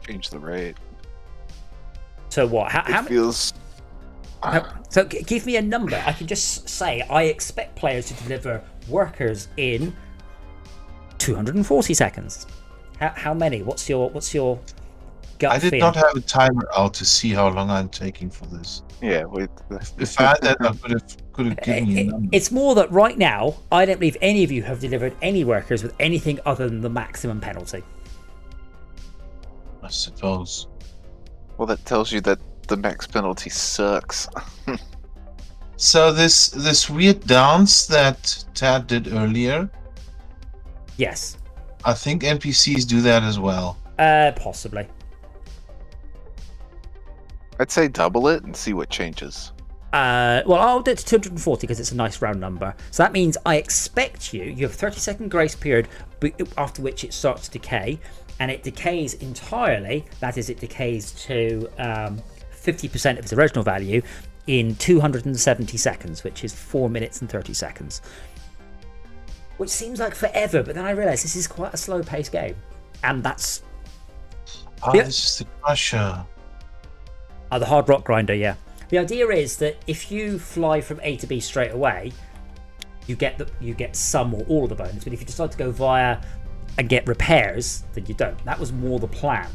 Change the rate. So what? How It feels. so give me a number. I can just say I expect players to deliver workers in 240 seconds. How many? What's your gut I did feeling? not have a timer out to see how long I'm taking for this. Yeah, wait. If I had that, I could have given you a number. It's more that right now, I don't believe any of you have delivered any workers with anything other than the maximum penalty. I suppose. Well, that tells you that the max penalty sucks. So this weird dance that Tad did earlier, Yes, I think NPCs do that as well. possibly. I'd say double it and see what changes. Well, I'll do it to 240 because it's a nice round number. So that means I expect you have a 30-second grace period after which it starts to decay, and it decays entirely. That is, it decays to 50% of its original value in 270 seconds, which is 4 minutes and 30 seconds. Which seems like forever, but then I realise this is quite a slow-paced game, and that's Yeah. This is the crusher. the hard rock grinder. Yeah. The idea is that if you fly from A to B straight away, you get some or all of the bonus. But if you decide to go via and get repairs, then you don't. That was more the plan.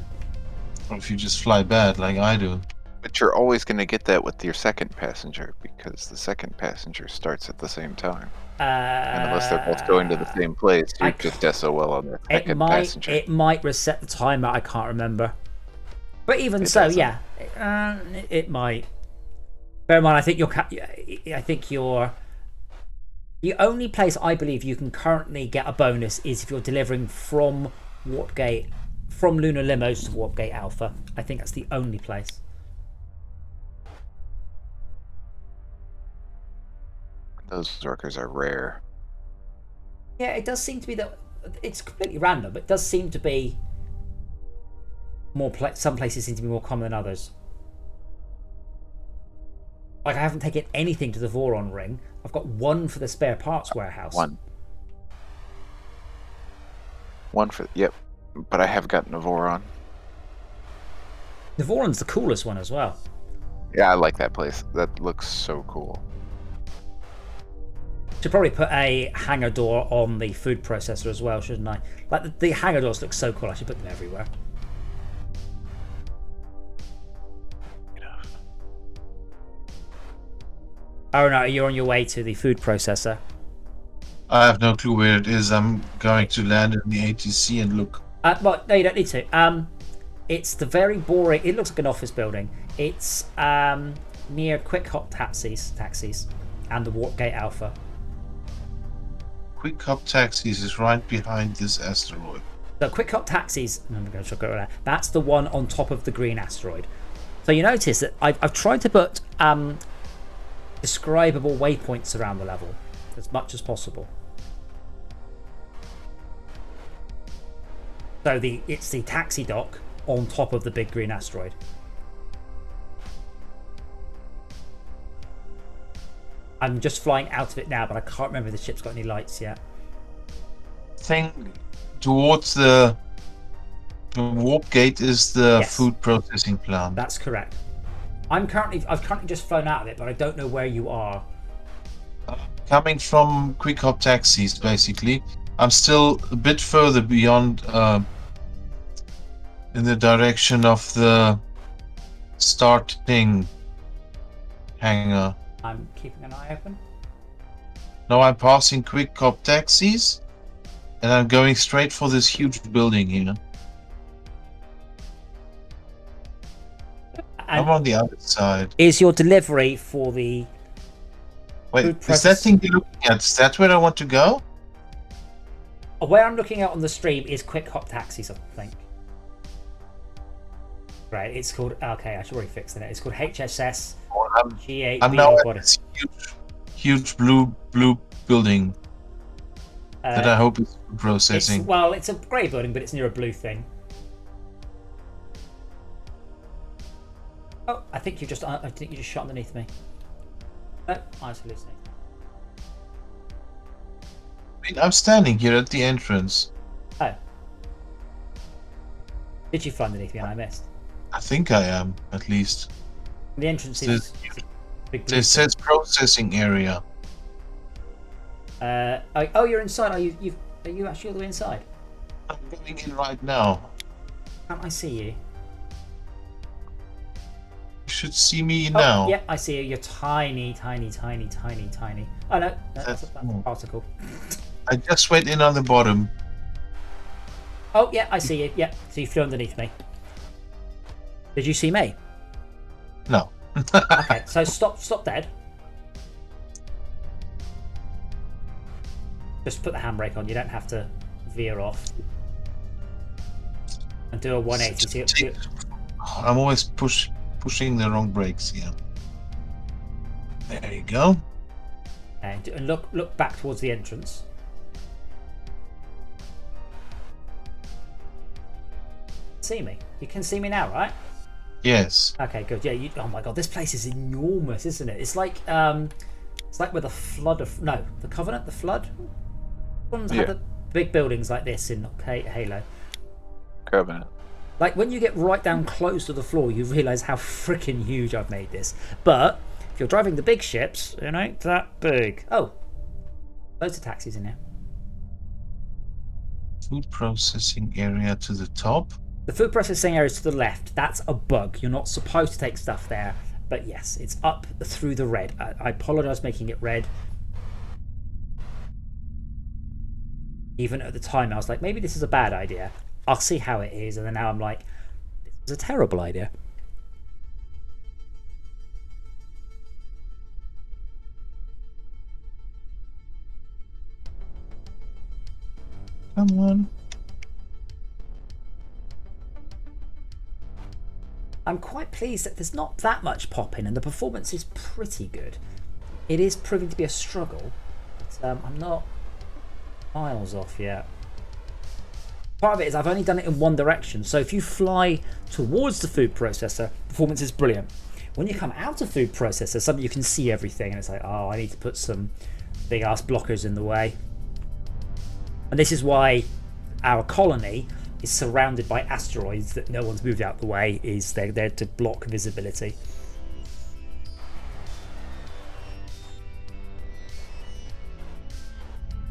Or if you just fly bad like I do. But you're always going to get that with your second passenger because the second passenger starts at the same time. And unless they're both going to the same place, you're just SOL on the second passenger. It might reset the timer. I can't remember. But even It so, doesn't. yeah, it might. Bear in mind, I think the only place I believe you can currently get a bonus is if you're delivering from Warpgate, from Lunar Limos to Warpgate Alpha. I think that's the only place. Those workers are rare. Yeah, it does seem to be that it's completely random, but it does seem to be more. Some places seem to be more common than others. Like I haven't taken anything to the Voron ring. I've got one for the spare parts warehouse. One for yep. But I have gotten a Voron. The Voron's the coolest one as well. Yeah, I like that place. That looks so cool. Should probably put a hangar door on the food processor as well, shouldn't I? Like the hangar doors look so cool. I should put them everywhere. Oh no, you're on your way to the food processor. I have no clue where it is. I'm going to land in the ATC and look. Well, no, you don't need to. It's the very boring. It looks like an office building. It's near Quick Hop taxis, and the Warpgate Alpha. Quick Hop Taxis is right behind this asteroid. So Quick Hop taxis. I'm going to go there. That's the one on top of the green asteroid. So you notice that I've tried to put describable waypoints around the level as much as possible. So it's the taxi dock on top of the big green asteroid. I'm just flying out of it now, but I can't remember if the ship's got any lights yet. Thing towards the warp gate is the Yes. food processing plant. That's correct. I've currently just flown out of it, but I don't know where you are. Coming from Quick Hop Taxis, basically. I'm still a bit further beyond, in the direction of the starting hangar. I'm keeping an eye open. Now I'm passing Quick Hop Taxis, and I'm going straight for this huge building here. I'm And on the other side. is your delivery for the Wait, food is that thing you're looking at? Is that where I want to go? where I'm looking at on the stream is Quick Hop Taxis, I think. Right, it's called. Okay, I should already fix it. It's called HSS I'm G8 now at body. this huge blue building that I hope is food processing. It's a grey building, but it's near a blue thing. Oh, I think you just shot underneath me. Oh, I was hallucinating. mean, I'm standing here at the entrance. Oh. Did you fly underneath me and I missed? I think I am, at least. The entrance It is big blue It says processing area. oh, you're inside. Are you actually all the way inside? I'm going in right now. Can't I see you? You should see me Oh, now. yeah, I see you. You're tiny, tiny, tiny, tiny, tiny. Oh no, that's a That's- particle. I just went in on the bottom. Oh yeah, I see you. Yeah, so you flew underneath me. Did you see me? No. Okay, so stop dead. Just put the handbrake on. You don't have to veer off. And do a 180. See, I'm always pushing the wrong brakes here. There you go. and look back towards the entrance. See me? You can see me now, right? Yes. Okay, good. Yeah. Oh my god, this place is enormous, isn't it? It's like with a flood of the Covenant, the flood. Ones had the big buildings like this in Halo. Covenant. Like when you get right down close to the floor, you realise how freaking huge I've made this. But if you're driving the big ships, it ain't that big. Oh, loads of taxis in here. Food processing area to the top. The food processing area is to the left. That's a bug. You're not supposed to take stuff there. But yes, it's up through the red. I apologise making it red. Even at the time, I was like, maybe this is a bad idea. I'll see how it is. And then now I'm like, this is a terrible idea. Come on. I'm quite pleased that there's not that much pop-in and the performance is pretty good. It is proving to be a struggle, but I'm not miles off yet. Part of it is I've only done it in one direction, so if you fly towards the food processor, performance is brilliant. When you come out of food processor, suddenly you can see everything and it's like, oh, I need to put some big ass blockers in the way. And this is why our colony is surrounded by asteroids that no one's moved out the way. Is they're there to block visibility.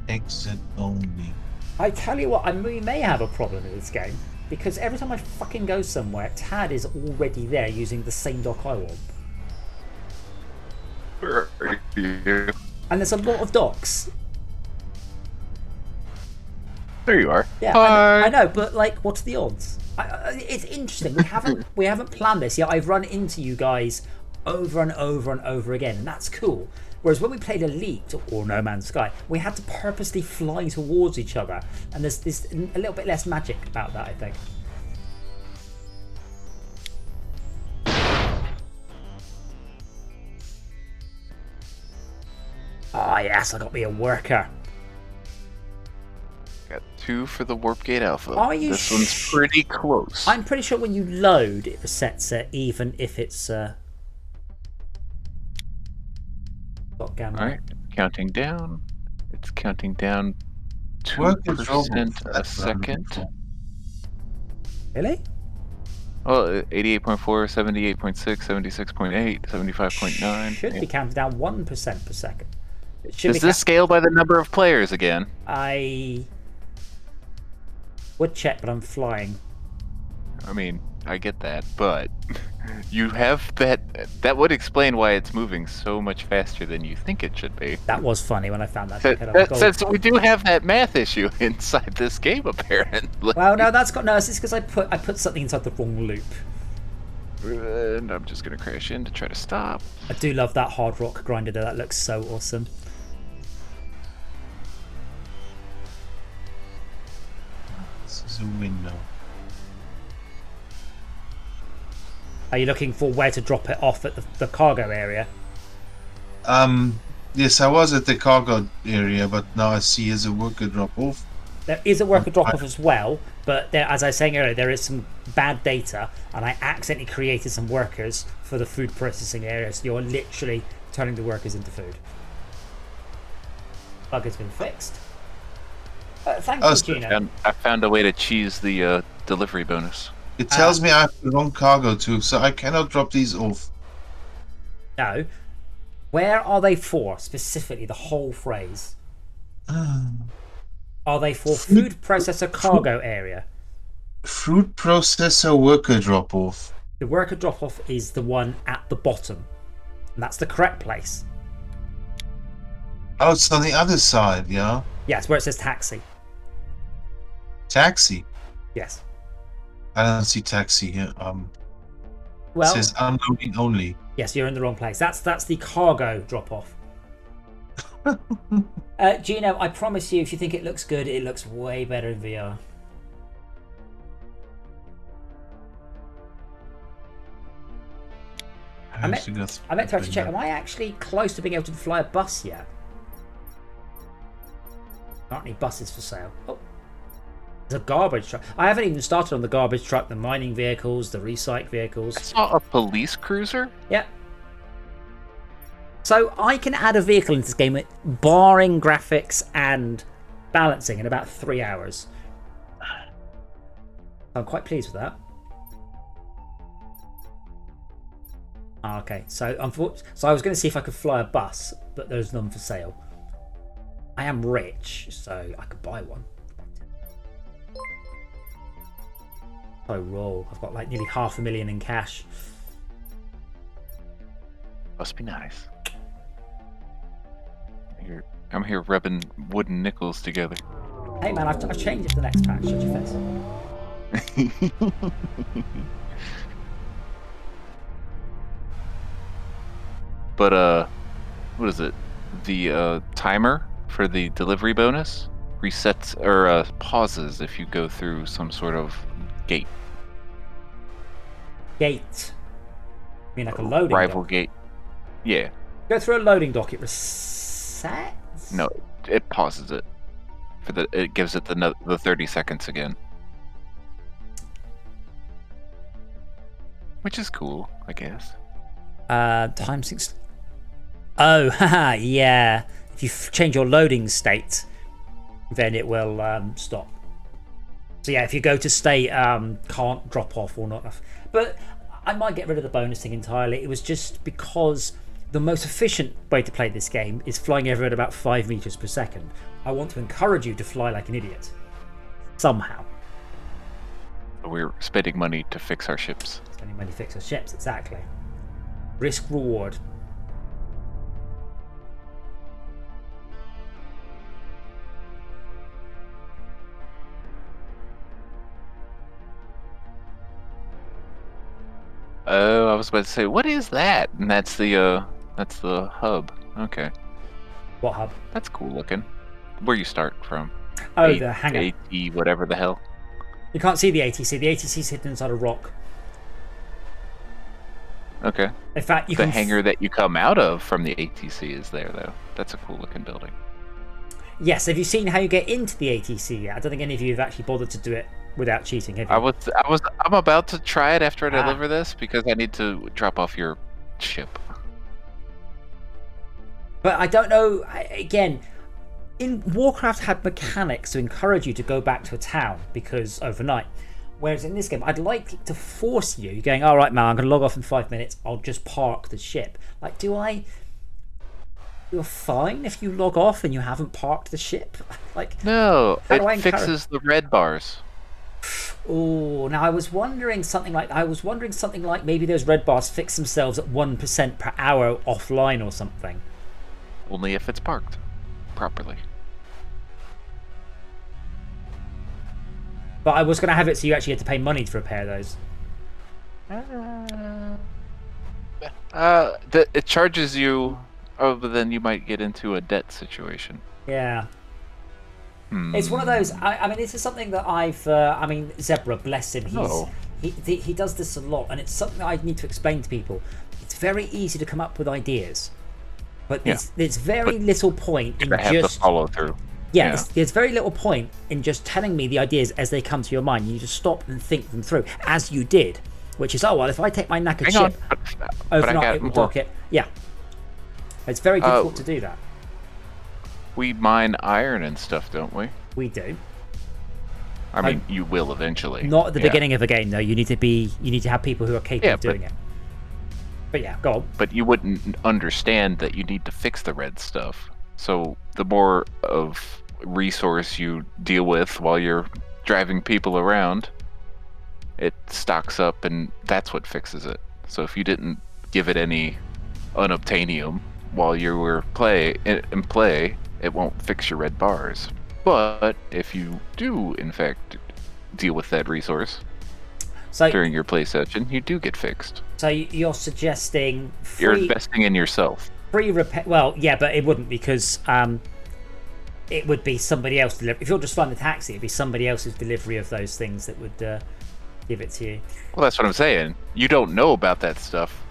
Exit only. I tell you what, we may have a problem in this game because every time I fucking go somewhere, Tad is already there using the same dock I want. Where are you? And there's a lot of docks. There you are. Yeah, Hi. I know, but like, what's the odds? It's interesting. We haven't planned this yet. I've run into you guys over and over and over again, and that's cool. Whereas when we played Elite or No Man's Sky, we had to purposely fly towards each other, and there's a little bit less magic about that, I think. Ah, yes, I got me a worker. Got 2 for the Warp Gate Alpha. Are you This one's pretty close. I'm pretty sure when you load, it resets it, even if it's got gamma. Alright, counting down. It's counting down Work is 2% over. a second. Really? Oh, 88.4, 78.6, 76.8, 75.9. Should Yeah. be counted down 1% per second. It should Does be this scale by the number of players again? I would check, but I'm flying. I mean, I get that, but you have that. That would explain why it's moving so much faster than you think it should be. That was funny when I found that. Since we do have that math issue inside this game, apparently. Well, no, that's got no. It's because I put something inside the wrong loop. And I'm just gonna crash in to try to stop. I do love that hard rock grinder though. That looks so awesome. This is a window. Are you looking for where to drop it off at the cargo area? Yes, I was at the cargo area, but now I see as a worker drop off. There is a worker drop off as well, but there, as I was saying earlier, there is some bad data, and I accidentally created some workers for the food processing area, so you're literally turning the workers into food. Bug has been fixed. Thank Oh, you, so- Gino. I found a way to cheese the delivery bonus. It tells me I have the wrong cargo too, so I cannot drop these off. No. Where are they for, specifically, the whole phrase? Are they for food processor cargo area? Fruit processor worker drop off. The worker drop-off is the one at the bottom. And that's the correct place. Oh, it's on the other side, yeah? Yes, where it says taxi. Taxi. Yes. I don't see taxi here. It Well, says unloading only. yes, you're in the wrong place. That's the cargo drop-off. Gino, I promise you, if you think it looks good, it looks way better in VR. I meant to actually check. Am I actually close to being able to fly a bus yet? Aren't any buses for sale? Oh, there's a garbage truck. I haven't even started on the garbage truck, the mining vehicles, the recyc I vehicles. saw a police cruiser. Yep. So I can add a vehicle into this game, barring graphics and balancing, in about 3 hours. I'm quite pleased with that. Okay, so I was going to see if I could fly a bus, but there's none for sale. I am rich, so I could buy one. Oh, roll. I've got like nearly $500,000 in cash. Must be nice. I'm here rubbing wooden nickels together. Hey man, I've changed it to the next patch. Shut your face. But what is it? The timer for the delivery bonus resets or pauses if you go through some sort of gate. Gate. I mean, like a loading Rival dock. gate. Yeah. Go through a loading dock. It resets. No, it pauses it. It gives it the 30 seconds again. Which is cool, I guess. Time 6. Oh, haha, yeah. If you change your loading state, then it will stop. So yeah, if you go to state can't drop off or not. But I might get rid of the bonus thing entirely. It was just because the most efficient way to play this game is flying everywhere at about 5 meters per second. I want to encourage you to fly like an idiot. Somehow. We're spending money to fix our ships. Spending money to fix our ships, exactly. Risk reward. Oh, I was about to say, what is that? And that's the hub. Okay, What hub? that's cool looking. Where you start from? Oh, the hangar. AT, whatever the hell. You can't see the ATC. The ATC is hidden inside a rock. Okay. In fact, you The can hangar that you come out of from the ATC is there, though. That's a cool looking building. Yes. Have you seen how you get into the ATC yet? I don't think any of you have actually bothered to do it without cheating, have you? I'm about to try it after I Ah. deliver this because I need to drop off your ship. But I don't know. Again, in Warcraft had mechanics to encourage you to go back to a town because overnight. Whereas in this game, I'd like to force you. You're going, all right, man, I'm going to log off in 5 minutes. I'll just park the ship. Like, you're fine if you log off and you haven't parked the ship? Like, No, How do I it encourage- fixes the red bars. oh, now I was wondering something like maybe those red bars fix themselves at 1% per hour offline or something. Only if it's parked properly. But I was going to have it so you actually had to pay money to repair those. It charges you. Oh, but then you might get into a debt situation. Yeah. Hmm. It's one of those. I mean, this is something that I've. I mean, Zebra, bless him. Oh. He does this a lot, and it's something I need to explain to people. It's very easy to come up with ideas, but there's very little point in I have just to follow through. yeah. There's very little point in just telling me the ideas as they come to your mind. You just stop and think them through, as you did, which is well, if I take my knackered Hang on, ship but I overnight, got it will more. dock it. Yeah, it's very difficult to do that. We mine iron and stuff, don't we? We do. I mean, you will eventually. Not at the Yeah. beginning of a game, though. You need to have people who are capable of doing it. But yeah, go on. But you wouldn't understand that you need to fix the red stuff. So the more of resource you deal with while you're driving people around, it stocks up, and that's what fixes it. So if you didn't give it any unobtainium while you were in play, it won't fix your red bars. But if you do, in fact, deal with that resource during your play session, you do get fixed. So you're suggesting You're investing in yourself. Free repair. Well, yeah, but it wouldn't, because it would be somebody else deliver. If you're just flying the taxi, it'd be somebody else's delivery of those things that would give it to you. Well, that's what I'm saying. You don't know about that stuff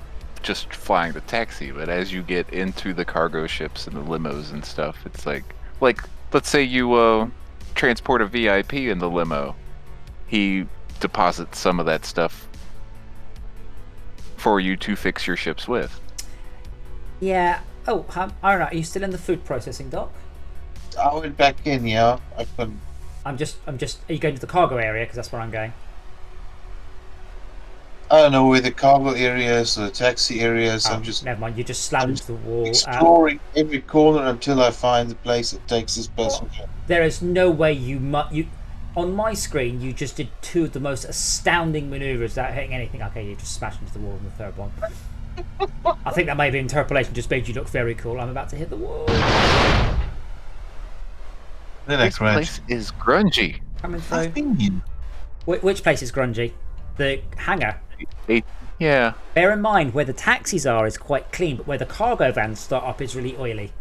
just flying the taxi, but as you get into the cargo ships and the limos and stuff, it's like let's say you transport a VIP in the limo. He deposits some of that stuff for you to fix your ships with. Yeah. Oh, I don't know. Are you still in the food processing dock? I went back in, yeah. I couldn't. I'm just. Are you going to the cargo area? Because that's where I'm going. I don't know where the cargo areas, the taxi areas. I'm just. Never mind. You just slammed into the wall. Exploring every corner until I find the place that takes this passenger. There is no way you. On my screen, you just did two of the most astounding maneuvers without hitting anything. Okay, you just smashed into the wall in the third one. I think that maybe interpolation just made you look very cool. I'm about to hit the wall. This place is grungy. Coming through. Which place is grungy? The hangar. Yeah. Bear in mind, where the taxis are is quite clean, but where the cargo vans start up is really oily.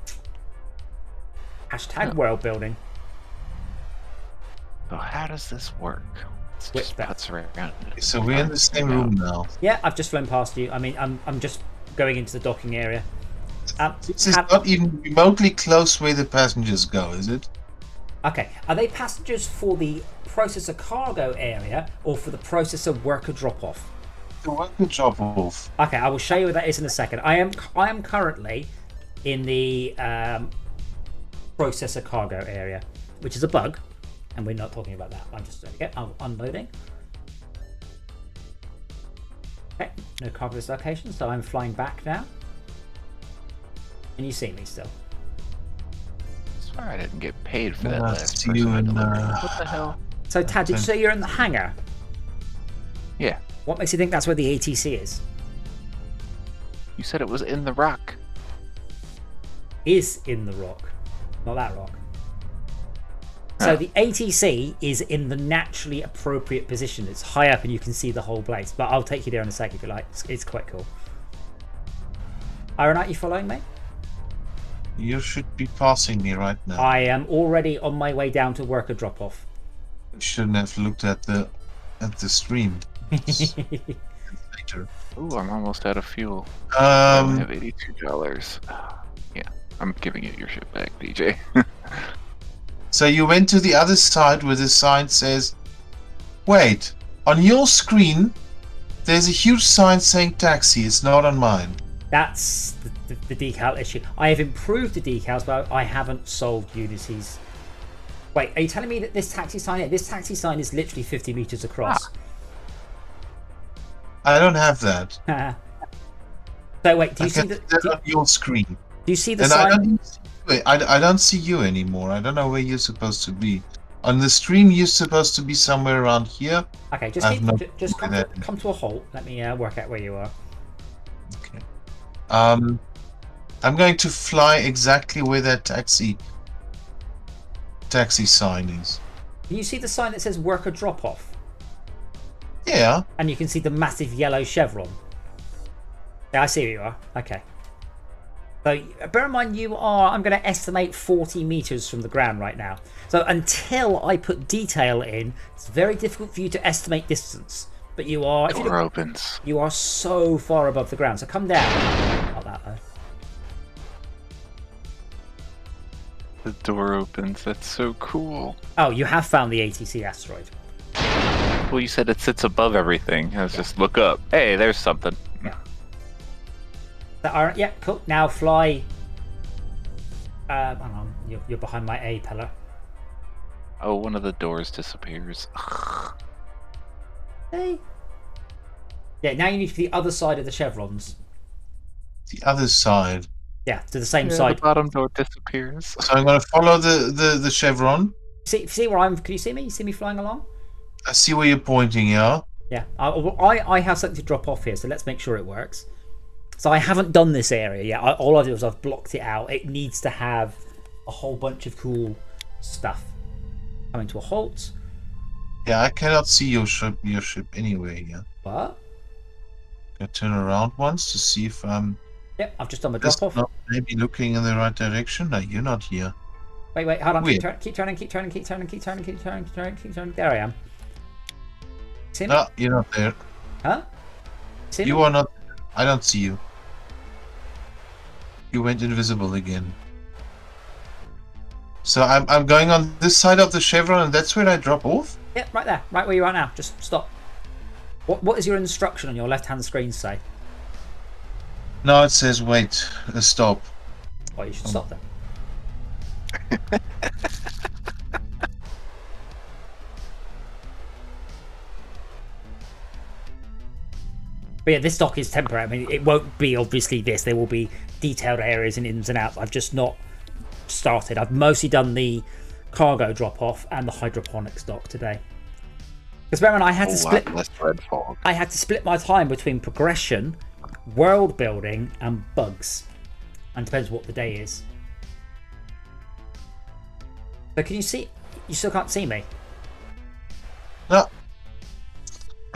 Hashtag world building. So how does this work? It's just bouts around. So we're in the same room now. Yeah, I've just flown past you. I mean, I'm just going into the docking area. This is not even remotely close where the passengers go, is it? Okay, are they passengers for the processor cargo area or for the processor worker drop-off? The worker drop-off. Okay, I will show you what that is in a second. I am currently in the processor cargo area, which is a bug, and we're not talking about that. I'm unloading. Okay, no cargo dislocation, so I'm flying back now. And you see me still. I swear I didn't get paid for that last you person. and, What the hell? So Tad, did you say you're in the hangar? Yeah. What makes you think that's where the ATC is? You said it was in the rock. Is in the rock, not that rock. So the ATC is in the naturally appropriate position. It's high up and you can see the whole place. But I'll take you there in a sec if you like. It's quite cool. Iron, are you following me? You should be passing me right now. I am already on my way down to worker drop-off. You shouldn't have looked at the stream. Later. Ooh, I'm almost out of fuel. I only have $82. Yeah, I'm giving you your ship back, DJ. So you went to the other side where the sign says, wait, on your screen there's a huge sign saying taxi, it's not on mine. That's the decal issue. I have improved the decals, but I haven't solved Ulysses. Wait, are you telling me that this taxi sign is literally 50 meters across? I don't have that. So wait, do you see that on your screen? Do you see the And sign? I don't see you anymore. I don't know where you're supposed to be. On the stream, you're supposed to be somewhere around here. Okay, just come to a halt. Let me work out where you are. Okay. I'm going to fly exactly where that taxi sign is. Can you see the sign that says worker drop off? Yeah. And you can see the massive yellow chevron. Yeah, I see where you are. Okay. So bear in mind I'm going to estimate 40 meters from the ground right now. So until I put detail in, it's very difficult for you to estimate distance. But you are... Door opens. You are so far above the ground. So come down. Not that though. The door opens. That's so cool. Oh, you have found the ATC asteroid. Well, you said it sits above everything. I was just look up. Hey, there's something. Yeah. Yeah, cool. Now fly. Hang on. You're behind my A pillar. Oh, one of the doors disappears. Hey. Yeah, now you need to the other side of the chevrons. The other side. Yeah, to the same The side. bottom door disappears. So I'm gonna follow the chevron. See where I'm? Can you see me? You see me flying along? I see where you're pointing, yeah. Yeah, I have something to drop off here, so let's make sure it works. So I haven't done this area yet. All I did was I've blocked it out. It needs to have a whole bunch of cool stuff. Coming to a halt. Yeah, I cannot see your ship anyway, yeah. What? I turn around once to see if I'm Yep, I've just done my just drop off. not maybe looking in the right direction. No, you're not here. Wait, hold on. Weird. Keep turning. There I am. See me? No, you're not there. Huh? See me? You are not there. I don't see you. You went invisible again. So I'm going on this side of the chevron, and that's where I drop off? Yep, right there. Right where you are now. Just stop. What does your instruction on your left-hand screen say? No, it says wait, stop. Oh, you should stop then. But yeah, this dock is temporary. I mean, it won't be obviously this. There will be detailed areas and ins and outs. I've just not started. I've mostly done the cargo drop-off and the hydroponics dock today. Because remember, I had to split. Less red fog. I had to split my time between progression, world building, and bugs. And depends what the day is. So can you see? You still can't see me. No.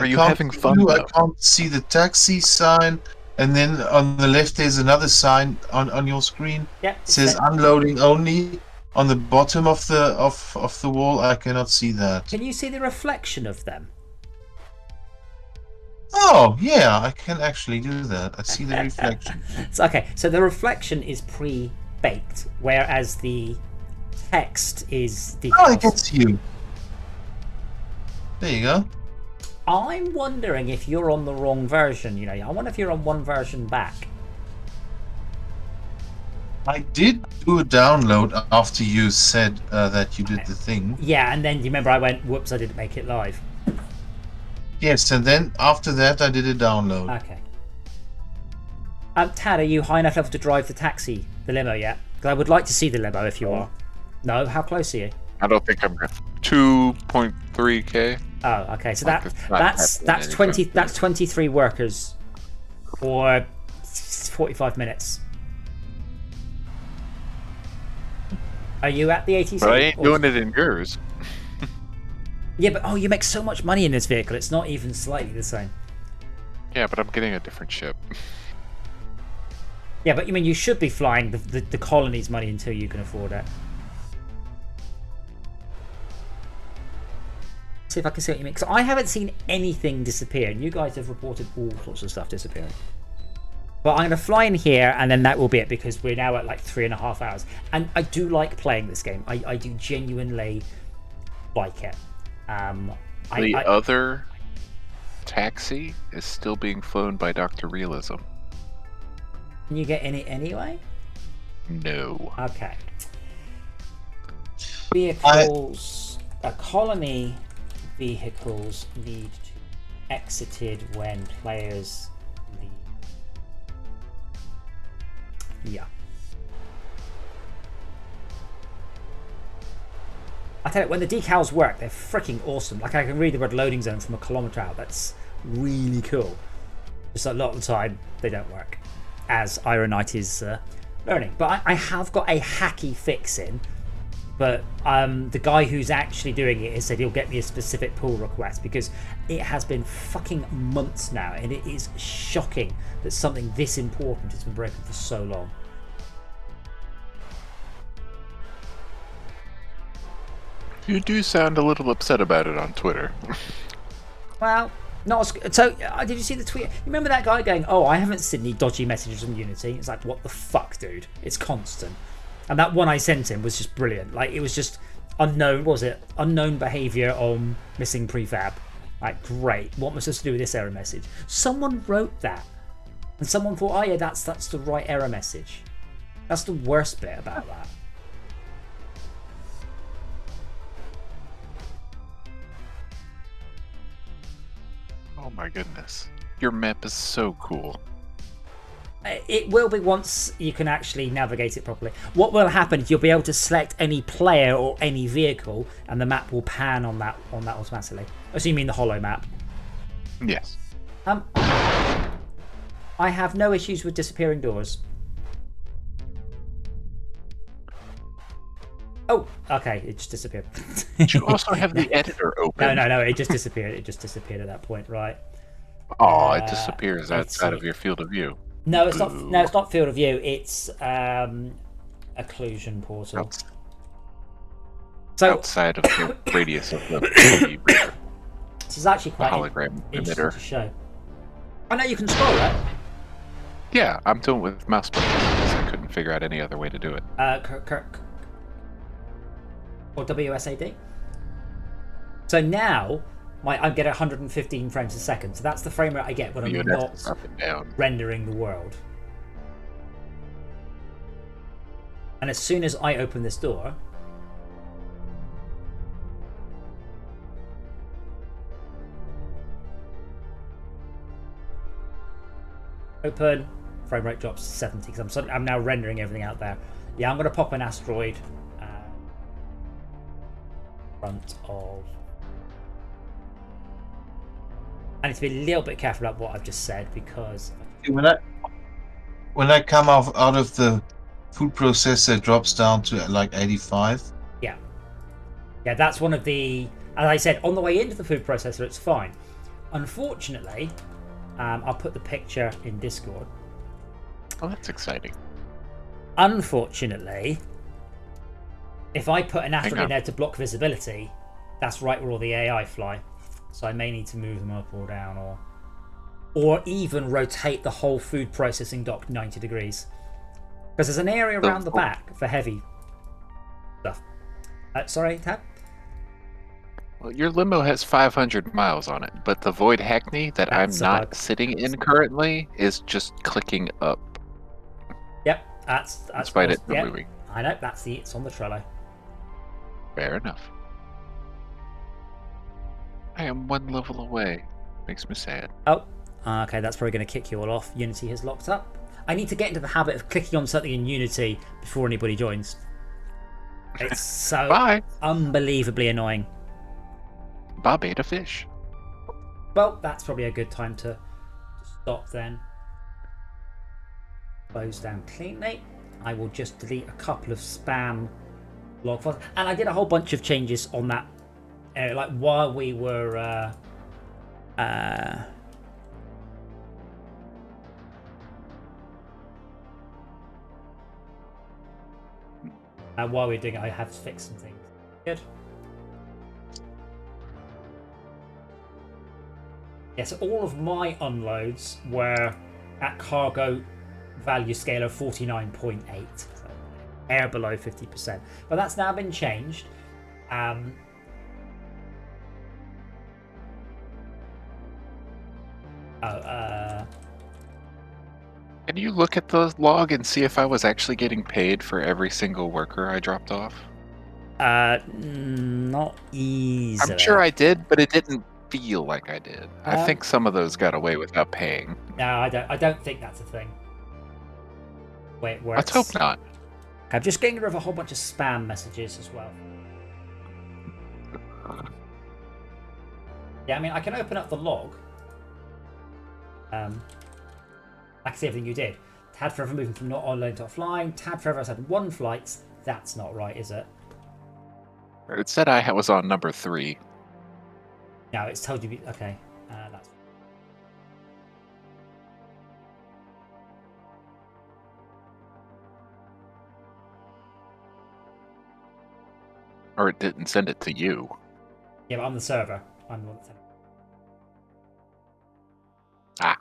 Are I you can't having see fun, you, I though? can't see the taxi sign, and then on the left there's another sign on your screen. Yeah. It says unloading only. On the bottom of the wall, I cannot see that. Can you see the reflection of them? Oh, yeah, I can actually do that. I see the reflection. So, okay, so the reflection is pre-baked, whereas the text is the. Oh, I can see you. There you go. I'm wondering if you're on the wrong version. You know, I wonder if you're on one version back. I did do a download after you said that you did the thing. Yeah, and then you remember I went, whoops, I didn't make it live. Yes, and then after that I did a download. Okay. Tad, are you high enough level to drive the taxi, the limo yet? Because I would like to see the limo if you are. No, how close are you? I don't think I'm good. 2.3k. Oh, okay. So Like, it's not that's happening 20. anytime That's 23 workers, or 45 minutes. Are you at the ATC? But I ain't Or- doing it in yours. Yeah, but you make so much money in this vehicle. It's not even slightly the same. Yeah, but I'm getting a different ship. Yeah, but you mean you should be flying the colony's money until you can afford it. See if I can see what you mean. Because I haven't seen anything disappear, and you guys have reported all sorts of stuff disappearing. But I'm going to fly in here, and then that will be it, because we're now at like 3.5 hours. And I do like playing this game. I do genuinely like it. The other taxi is still being flown by Dr. Realism. Can you get in it anyway? No. Okay. Vehicles. Colony vehicles need to be exited when players leave. Yeah. I tell you, when the decals work, they're freaking awesome. Like, I can read the word loading zone from a kilometre out. That's really cool. Just a lot of the time, they don't work, as Iron Knight is learning. But I have got a hacky fix in. But the guy who's actually doing it has said he'll get me a specific pull request, because it has been fucking months now, and it is shocking that something this important has been broken for so long. You do sound a little upset about it on Twitter. Well, not as, so. Did you see the tweet? You remember that guy going, "Oh, I haven't seen any dodgy messages on Unity." It's like, what the fuck, dude? It's constant. And that one I sent him was just brilliant. Like, it was just unknown. What was it? Unknown behavior on missing prefab. Like, great. What am I supposed to do with this error message? Someone wrote that, and someone thought, "Oh yeah, that's the right error message." That's the worst bit about that. Oh my goodness. Your map is so cool. It will be once you can actually navigate it properly. What will happen is you'll be able to select any player or any vehicle, and the map will pan on that automatically. Oh, so you mean the hollow map? Yes. I have no issues with disappearing doors. Oh, okay, it just disappeared. You also have the editor open. No, it just disappeared. It just disappeared at that point, right? Oh, it disappears let's outside see. of your field of view. No, it's not. No, it's not field of view. It's occlusion portal. So Outside of the radius of the reader, this is actually the quite hologram interesting emitter. to show. I know you can scroll it. Yeah, I'm doing it with mouse buttons because I couldn't figure out any other way to do it. Kirk. Or WSAD. So now I'm getting 115 frames a second. So that's the frame rate I get when I'm You'd have to not up and down. rendering the world. And as soon as I open this door, open, frame rate drops to 70 because I'm now rendering everything out there. Yeah, I'm going to pop an asteroid front of. I need to be a little bit careful about what I've just said because When I come out of the food processor, it drops down to like 85. yeah, that's one of the. As I said, on the way into the food processor, it's fine. Unfortunately, I'll put the picture in Discord. Oh, that's exciting. Unfortunately, if I put an asteroid in on. there to block visibility, that's right where all the AI fly. So I may need to move them up or down, or even rotate the whole food processing dock 90 degrees. Because there's an area around the back for heavy stuff. Sorry, Tab? Well, your limo has 500 miles on it, but the Void Hackney that That's a I'm not bug. sitting in currently is just clicking up Yep, that's despite it yep, moving. I know, it's on the Trello. Fair enough. I am one level away. Makes me sad. Oh, okay, that's probably going to kick you all off. Unity has locked up. I need to get into the habit of clicking on something in Unity before anybody joins. It's so Bye. unbelievably annoying. Bob ate a fish. Well, that's probably a good time to stop then. Close down cleanly. I will just delete a couple of spam log files. And I did a whole bunch of changes on that. Like while we were while we were doing it, I have fixed some things. Good. Yes, all of my unloads were at cargo value scale of 49.8, so air below 50%. But that's now been changed. Can you look at the log and see if I was actually getting paid for every single worker I dropped off? Not easily. I'm sure I did, but it didn't feel like I did. I think some of those got away without paying. No, I don't think that's a thing. Wait, where Let's hope not. I'm just getting rid of a whole bunch of spam messages as well. Yeah, I mean, I can open up the log. I can see everything you did. Tad forever moving from not online to offline. Tad forever has had 1 flight. That's not right, is it? It said I was on number 3. No, it's told you. Okay, that's. Or it didn't send it to you. Yeah, but I'm the server. I'm the one that sent it. Ah.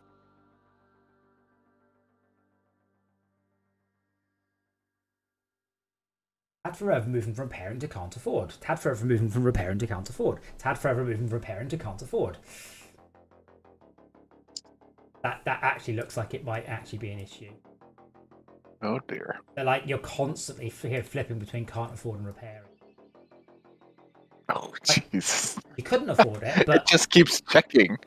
Tad forever moving from repairing to can't afford. Tad forever moving from repairing to can't afford. Tad forever moving from repairing to can't afford. That actually looks like it might actually be an issue. Oh dear. They're like you're constantly flipping between can't afford and repairing. Oh jeez. You couldn't afford it, but It just keeps checking.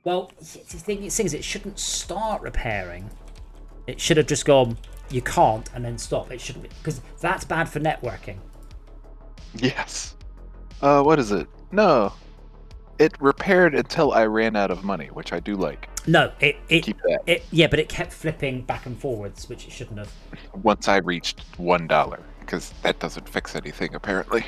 Well, the thing is, it shouldn't start repairing. It should have just gone, you can't, and then stop. It shouldn't be, because that's bad for networking. Yes. What is it? No. It repaired until I ran out of money, which I do like. No, Keep that. Yeah, but it kept flipping back and forwards, which it shouldn't have. Once I reached $1, because that doesn't fix anything apparently.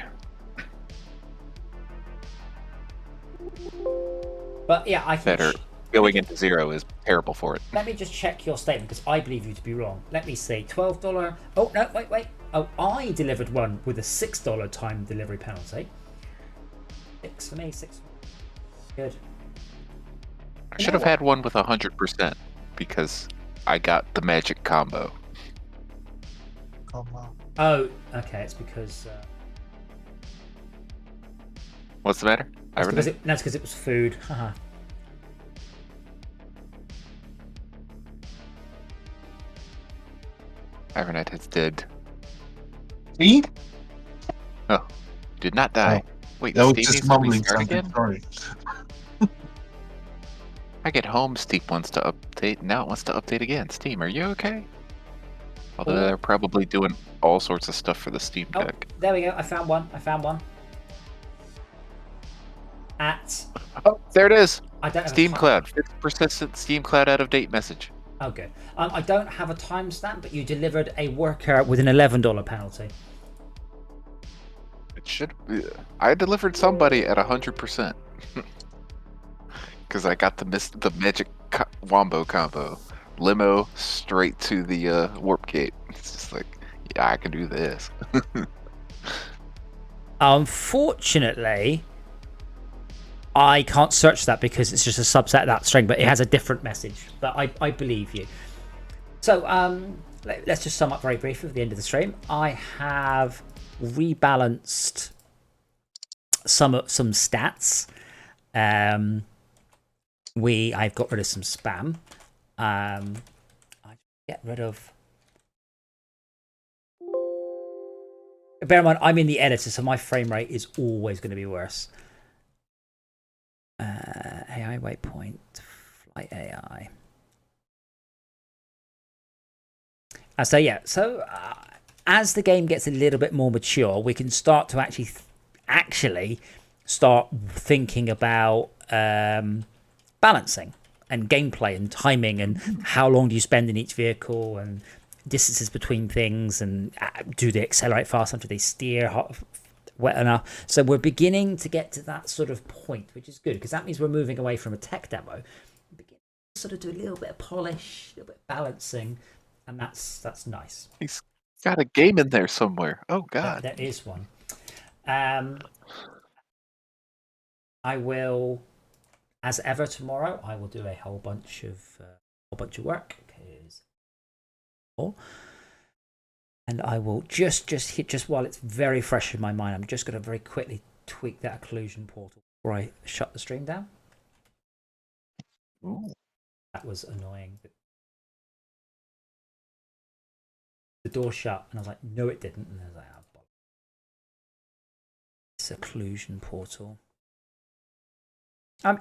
But yeah, I can. Better going into zero is terrible for it. Let me just check your statement because I believe you to be wrong. Let me see, $12. Oh no, wait. Oh, I delivered one with a $6 time delivery penalty. 6 for me, 6. Good. I should have had one with 100% because I got the magic combo. Come on. Oh, okay. It's because. What's the matter? That's because it was food. Haha. Ironite is dead. See? Oh, did not die. Wait, That was Steam just needs to mumbling restart something. again? Sorry. I get home, Steam wants to update. Now it wants to update again. Steam, are you okay? Although they're probably doing all sorts of stuff for the Steam Oh, Deck. there we go. I found one. Oh, there it is. I don't have Steam a Cloud. Fixed persistent Steam Cloud out of date message. Oh, good. I don't have a timestamp, but you delivered a worker with an $11 penalty. It should be. I delivered somebody at 100%. Because I got the magic wombo combo. Limo straight to the warp gate. It's just like, yeah, I can do this. Unfortunately, I can't search that because it's just a subset of that string, but it has a different message. But I believe you. So let's just sum up very briefly at the end of the stream. I have rebalanced some stats. I've got rid of some spam. I get rid of. Bear in mind, I'm in the editor, so my frame rate is always going to be worse. AI waypoint, flight AI. So yeah, as the game gets a little bit more mature, we can start to actually start thinking about balancing and gameplay and timing and how long do you spend in each vehicle and distances between things and do they accelerate fast enough, do they steer wet enough. So we're beginning to get to that sort of point, which is good because that means we're moving away from a tech demo, beginning to sort of do a little bit of polish, a little bit of balancing, and that's nice. He's got a game in there somewhere. Oh god. There is one. I will, as ever, tomorrow I will do a whole bunch of work and I will just hit, just while it's very fresh in my mind, I'm just going to very quickly tweak that occlusion portal before I shut the stream down. Ooh. That was annoying. The door shut and I was like, no it didn't, and I was like, oh, this occlusion portal.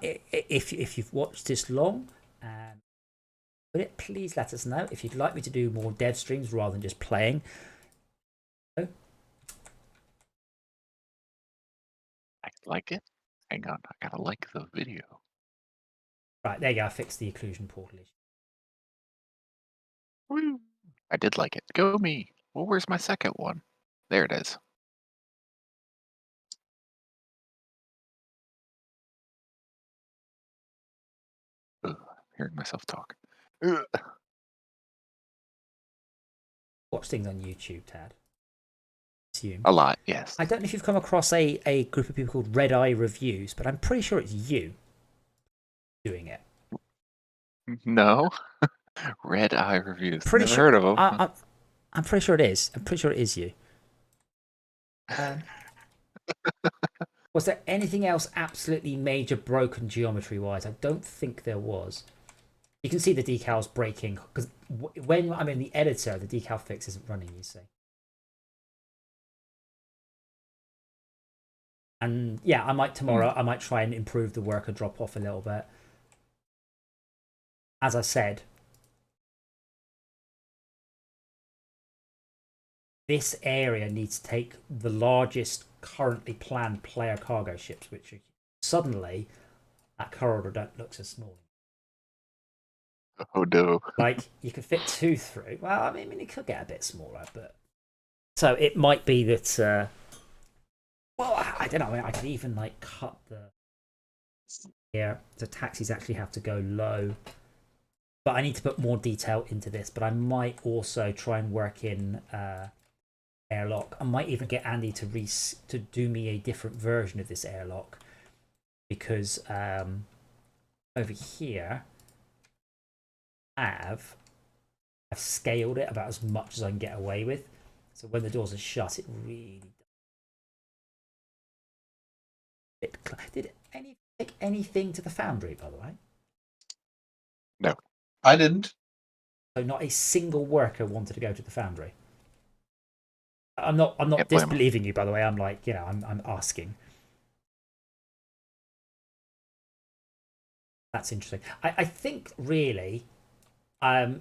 If you've watched this long, please let us know if you'd like me to do more dev streams rather than just playing. I like it. Hang on, I gotta like the video. Right, there you go. I fixed the occlusion portal issue. Woo. I did like it. Go me. Well, where's my second one? There it is. Ugh, hearing myself talk. Ugh. Watch things on YouTube, Tad. Assume. A lot, yes. I don't know if you've come across a group of people called Red Eye Reviews, but I'm pretty sure it's you doing it. No. Red Eye Reviews. Pretty Never sure, heard of them. I'm pretty sure it is. I'm pretty sure it is you. Was there anything else absolutely major broken geometry wise? I don't think there was. You can see the decals breaking because when I'm in the editor, the decal fix isn't running, you see. And yeah, I might tomorrow, I might try and improve the worker drop off a little bit. as I said, this area needs to take the largest currently planned player cargo ships, which are, suddenly that corridor don't look so small. Oh no. Like, you could fit 2 through. Well, I mean, it could get a bit smaller, but so it might be that. Well, I don't know. I mean, I could even like cut the here. The taxis actually have to go low, but I need to put more detail into this. But I might also try and work in airlock. I might even get Andy to do me a different version of this airlock, because over here I've scaled it about as much as I can get away with. So when the doors are shut, it really did any take anything to the foundry, by the way? No. I didn't. So not a single worker wanted to go to the foundry. I'm not Can't blame 'em. disbelieving you, by the way. I'm like, I'm asking. That's interesting. I think really,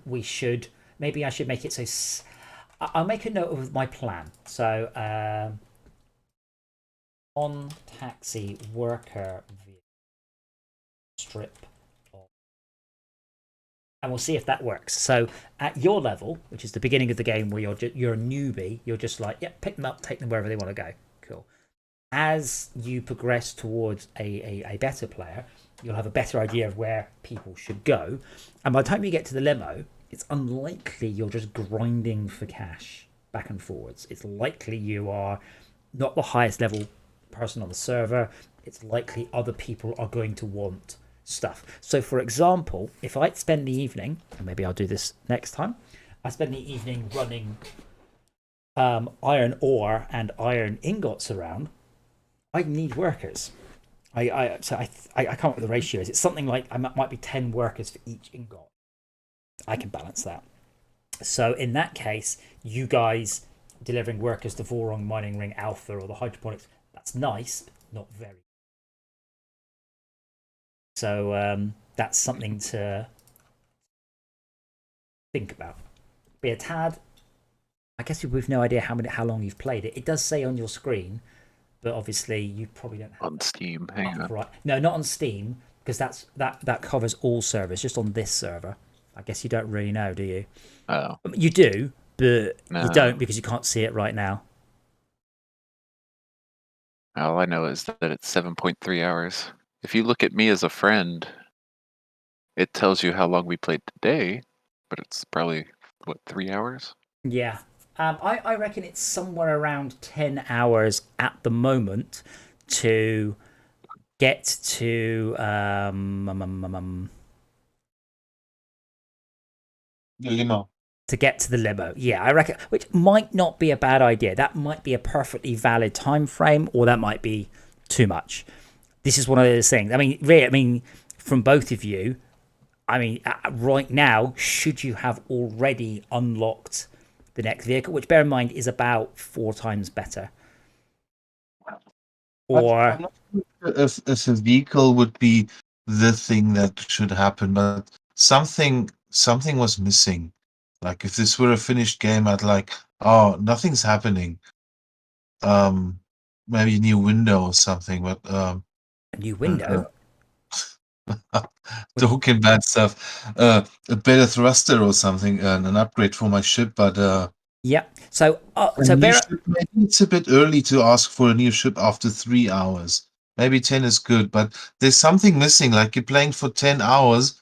we should, maybe I should make it so. I'll make a note of my plan. So on taxi worker vehicle strip, and we'll see if that works. So at your level, which is the beginning of the game, where you're a newbie, you're just like, yeah, pick them up, take them wherever they want to go. Cool. As you progress towards a better player, you'll have a better idea of where people should go. And by the time you get to the limo, it's unlikely you're just grinding for cash back and forwards. It's likely you are not the highest level person on the server. It's likely other people are going to want stuff. So for example, if I spend the evening, and maybe I'll do this next time, I spend the evening running iron ore and iron ingots around, I need workers. I can't remember the ratios. It's something like I might be 10 workers for each ingot. I can balance that. So in that case, you guys delivering workers to Vorong, Mining Ring, Alpha, or the hydroponics, that's nice, but not very. So that's something to think about. Be a tad. I guess we've no idea how long you've played it. It does say on your screen, but obviously you probably don't have On Steam. Hang on. right. No, not on Steam, because that covers all servers. Just on this server. I guess you don't really know, do you? Oh. You do, but No. you don't because you can't see it right now. All I know is that it's 7.3 hours. If you look at me as a friend, it tells you how long we played today, but it's probably, 3 hours? Yeah. I reckon it's somewhere around 10 hours at the moment to get to The limo. to get to the limo. Yeah, I reckon, which might not be a bad idea. That might be a perfectly valid time frame, or that might be too much. This is one of those things. I mean, really, from both of you, right now, should you have already unlocked the next vehicle, which bear in mind is about 4 times better. Or I'm not sure if a vehicle would be the thing that should happen, but something was missing. Like if this were a finished game, I'd like, oh, nothing's happening. Maybe a new window or something, but a new window. talking bad stuff. A better thruster or something, and an upgrade for my ship, but Yeah. So maybe it's a bit early to ask for a new ship after 3 hours. Maybe 10 is good, but there's something missing. Like you're playing for 10 hours.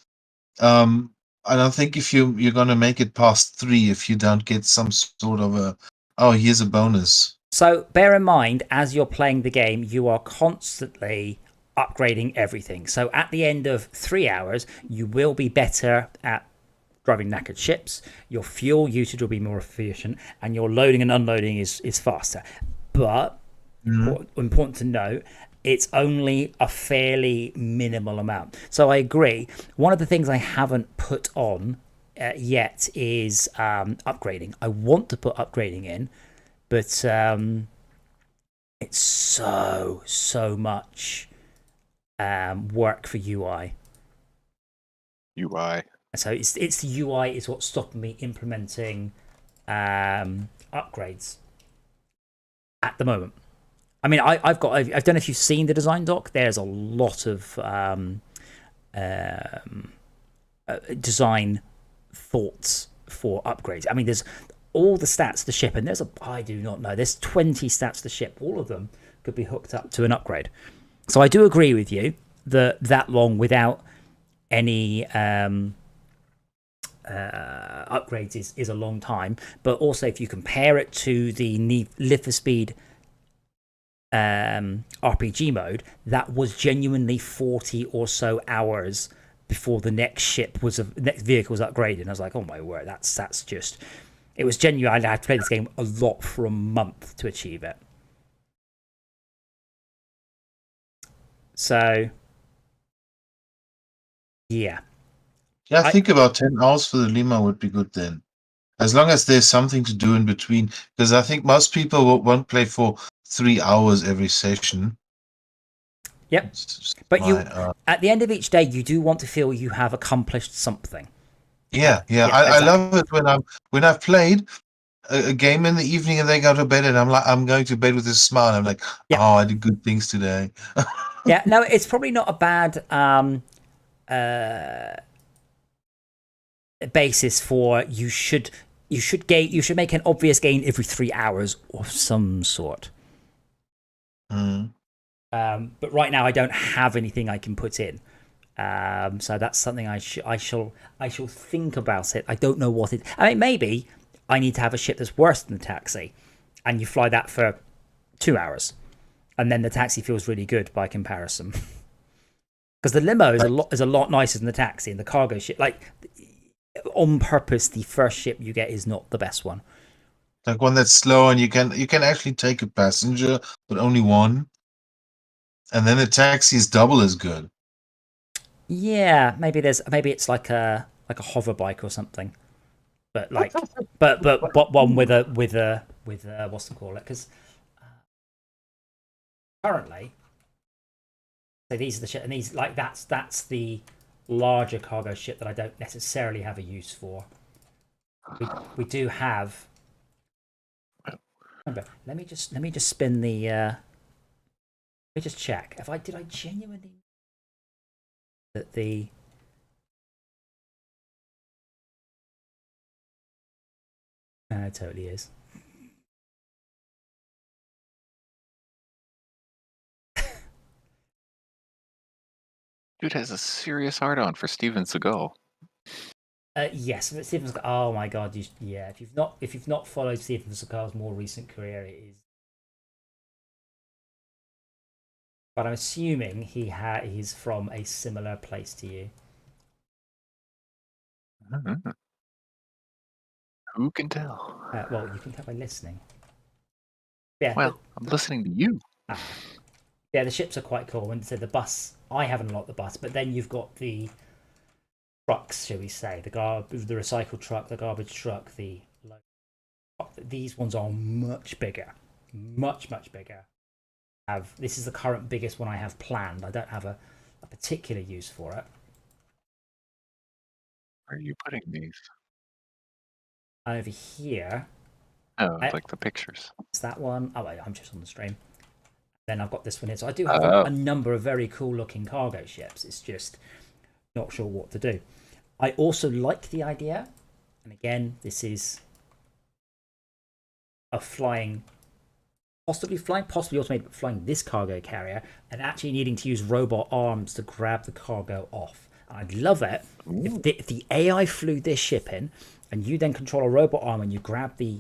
I don't think if you're gonna make it past 3 if you don't get some sort of here's a bonus. So bear in mind, as you're playing the game, you are constantly upgrading everything. So at the end of 3 hours, you will be better at driving knackered ships. Your fuel usage will be more efficient, and your loading and unloading is faster. But important to note, it's only a fairly minimal amount. So I agree. One of the things I haven't put on yet is upgrading. I want to put upgrading in, but it's so much work for UI. UI. So it's the UI is what's stopping me implementing upgrades at the moment. I mean, I don't know if you've seen the design doc. There's a lot of design thoughts for upgrades. I mean, there's all the stats to ship, and I do not know. There's 20 stats to ship. All of them could be hooked up to an upgrade. So I do agree with you that long without any upgrades is a long time. But also, if you compare it to the Live for Speed RPG mode, that was genuinely 40 or so hours before the next next vehicle was upgraded. And I was like, oh my word, that's just, it was genuine. I had to play this game a lot for a month to achieve it. So yeah, I think about 10 hours for the Lima would be good then, as long as there's something to do in between, because I think most people won't play for 3 hours every session. Yep. But at the end of each day, you do want to feel you have accomplished something. Yeah. Exactly. I love it when I've played a game in the evening and they go to bed and I'm going to bed with a smile. And I'm like, oh, I did good things today. Yeah. No, it's probably not a bad basis for you should make an obvious gain every 3 hours of some sort. But right now I don't have anything I can put in, so that's something I shall think about it. I don't know what it. I mean, maybe I need to have a ship that's worse than the taxi, and you fly that for 2 hours, and then the taxi feels really good by comparison. Because the limo is a lot nicer than the taxi, and the cargo ship, like on purpose, the first ship you get is not the best one. Like one that's slow and you can actually take a passenger, but only one. And then the taxi is double as good. Yeah, maybe it's like a hover bike or something, but but one with a what's to call it? Because currently, so these are the ship, and these like that's the larger cargo ship that I don't necessarily have a use for. We do have. Remember, let me just spin the. Let me just check. Did I genuinely that the it totally is. Dude has a serious hard-on for Steven Seagal. Yes, but Steven Seagal. Oh my god! If you've not followed Steven Seagal's more recent career, it is. But I'm assuming he's from a similar place to you. Mm-hmm. Who can tell? Well, you can tell by listening. Yeah. Well, I'm listening to you. Yeah, the ships are quite cool. When the bus, I haven't unlocked the bus, but then you've got the trucks, shall we say, the recycle truck, the garbage truck, these ones are much bigger, much bigger. This is the current biggest one I have planned. I don't have a particular use for it. Where are you putting these? Over here. Oh, like the pictures. It's that one. Oh, wait, I'm just on the stream. Then I've got this one here. So I do have a number of very cool looking cargo ships. It's just not sure what to do. I also like the idea, and again, this is of possibly automated, but flying this cargo carrier and actually needing to use robot arms to grab the cargo off. I'd love it if the AI flew this ship in and you then control a robot arm and you grab the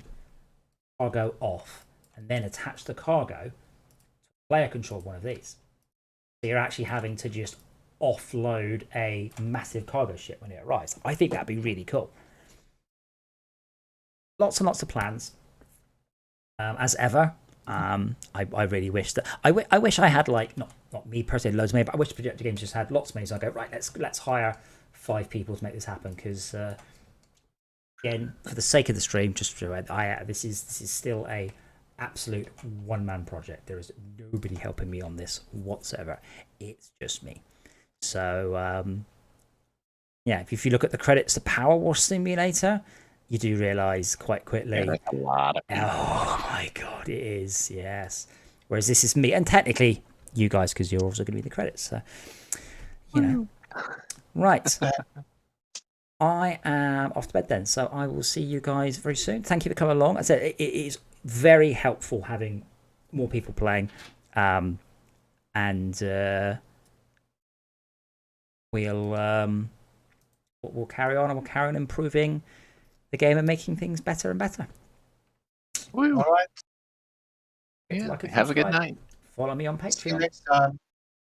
cargo off and then attach the cargo to player control one of these. So you're actually having to just offload a massive cargo ship when it arrives. I think that'd be really cool. Lots and lots of plans. As ever, I really wish that I wish I had like not me personally loads of money, but I wish Projector Games just had lots of money. So I go right, let's hire 5 people to make this happen. Because again, for the sake of the stream, just this is still a absolute one-man project. There is nobody helping me on this whatsoever. It's just me. So yeah, if you look at the credits to Power Wash Simulator, you do realise quite quickly. Yeah, that's a lot of Oh my god, it is, yes. Whereas this is me, and technically you guys, because you're also going to be the credits. So, you know, right. I am off to bed then, so I will see you guys very soon. Thank you for coming along. I said it is very helpful having more people playing, and we'll carry on and we'll carry on improving the game and making things better and better. Woo. All right. Yeah, Like and have a good subscribe. night. Follow me on See you Patreon. next time.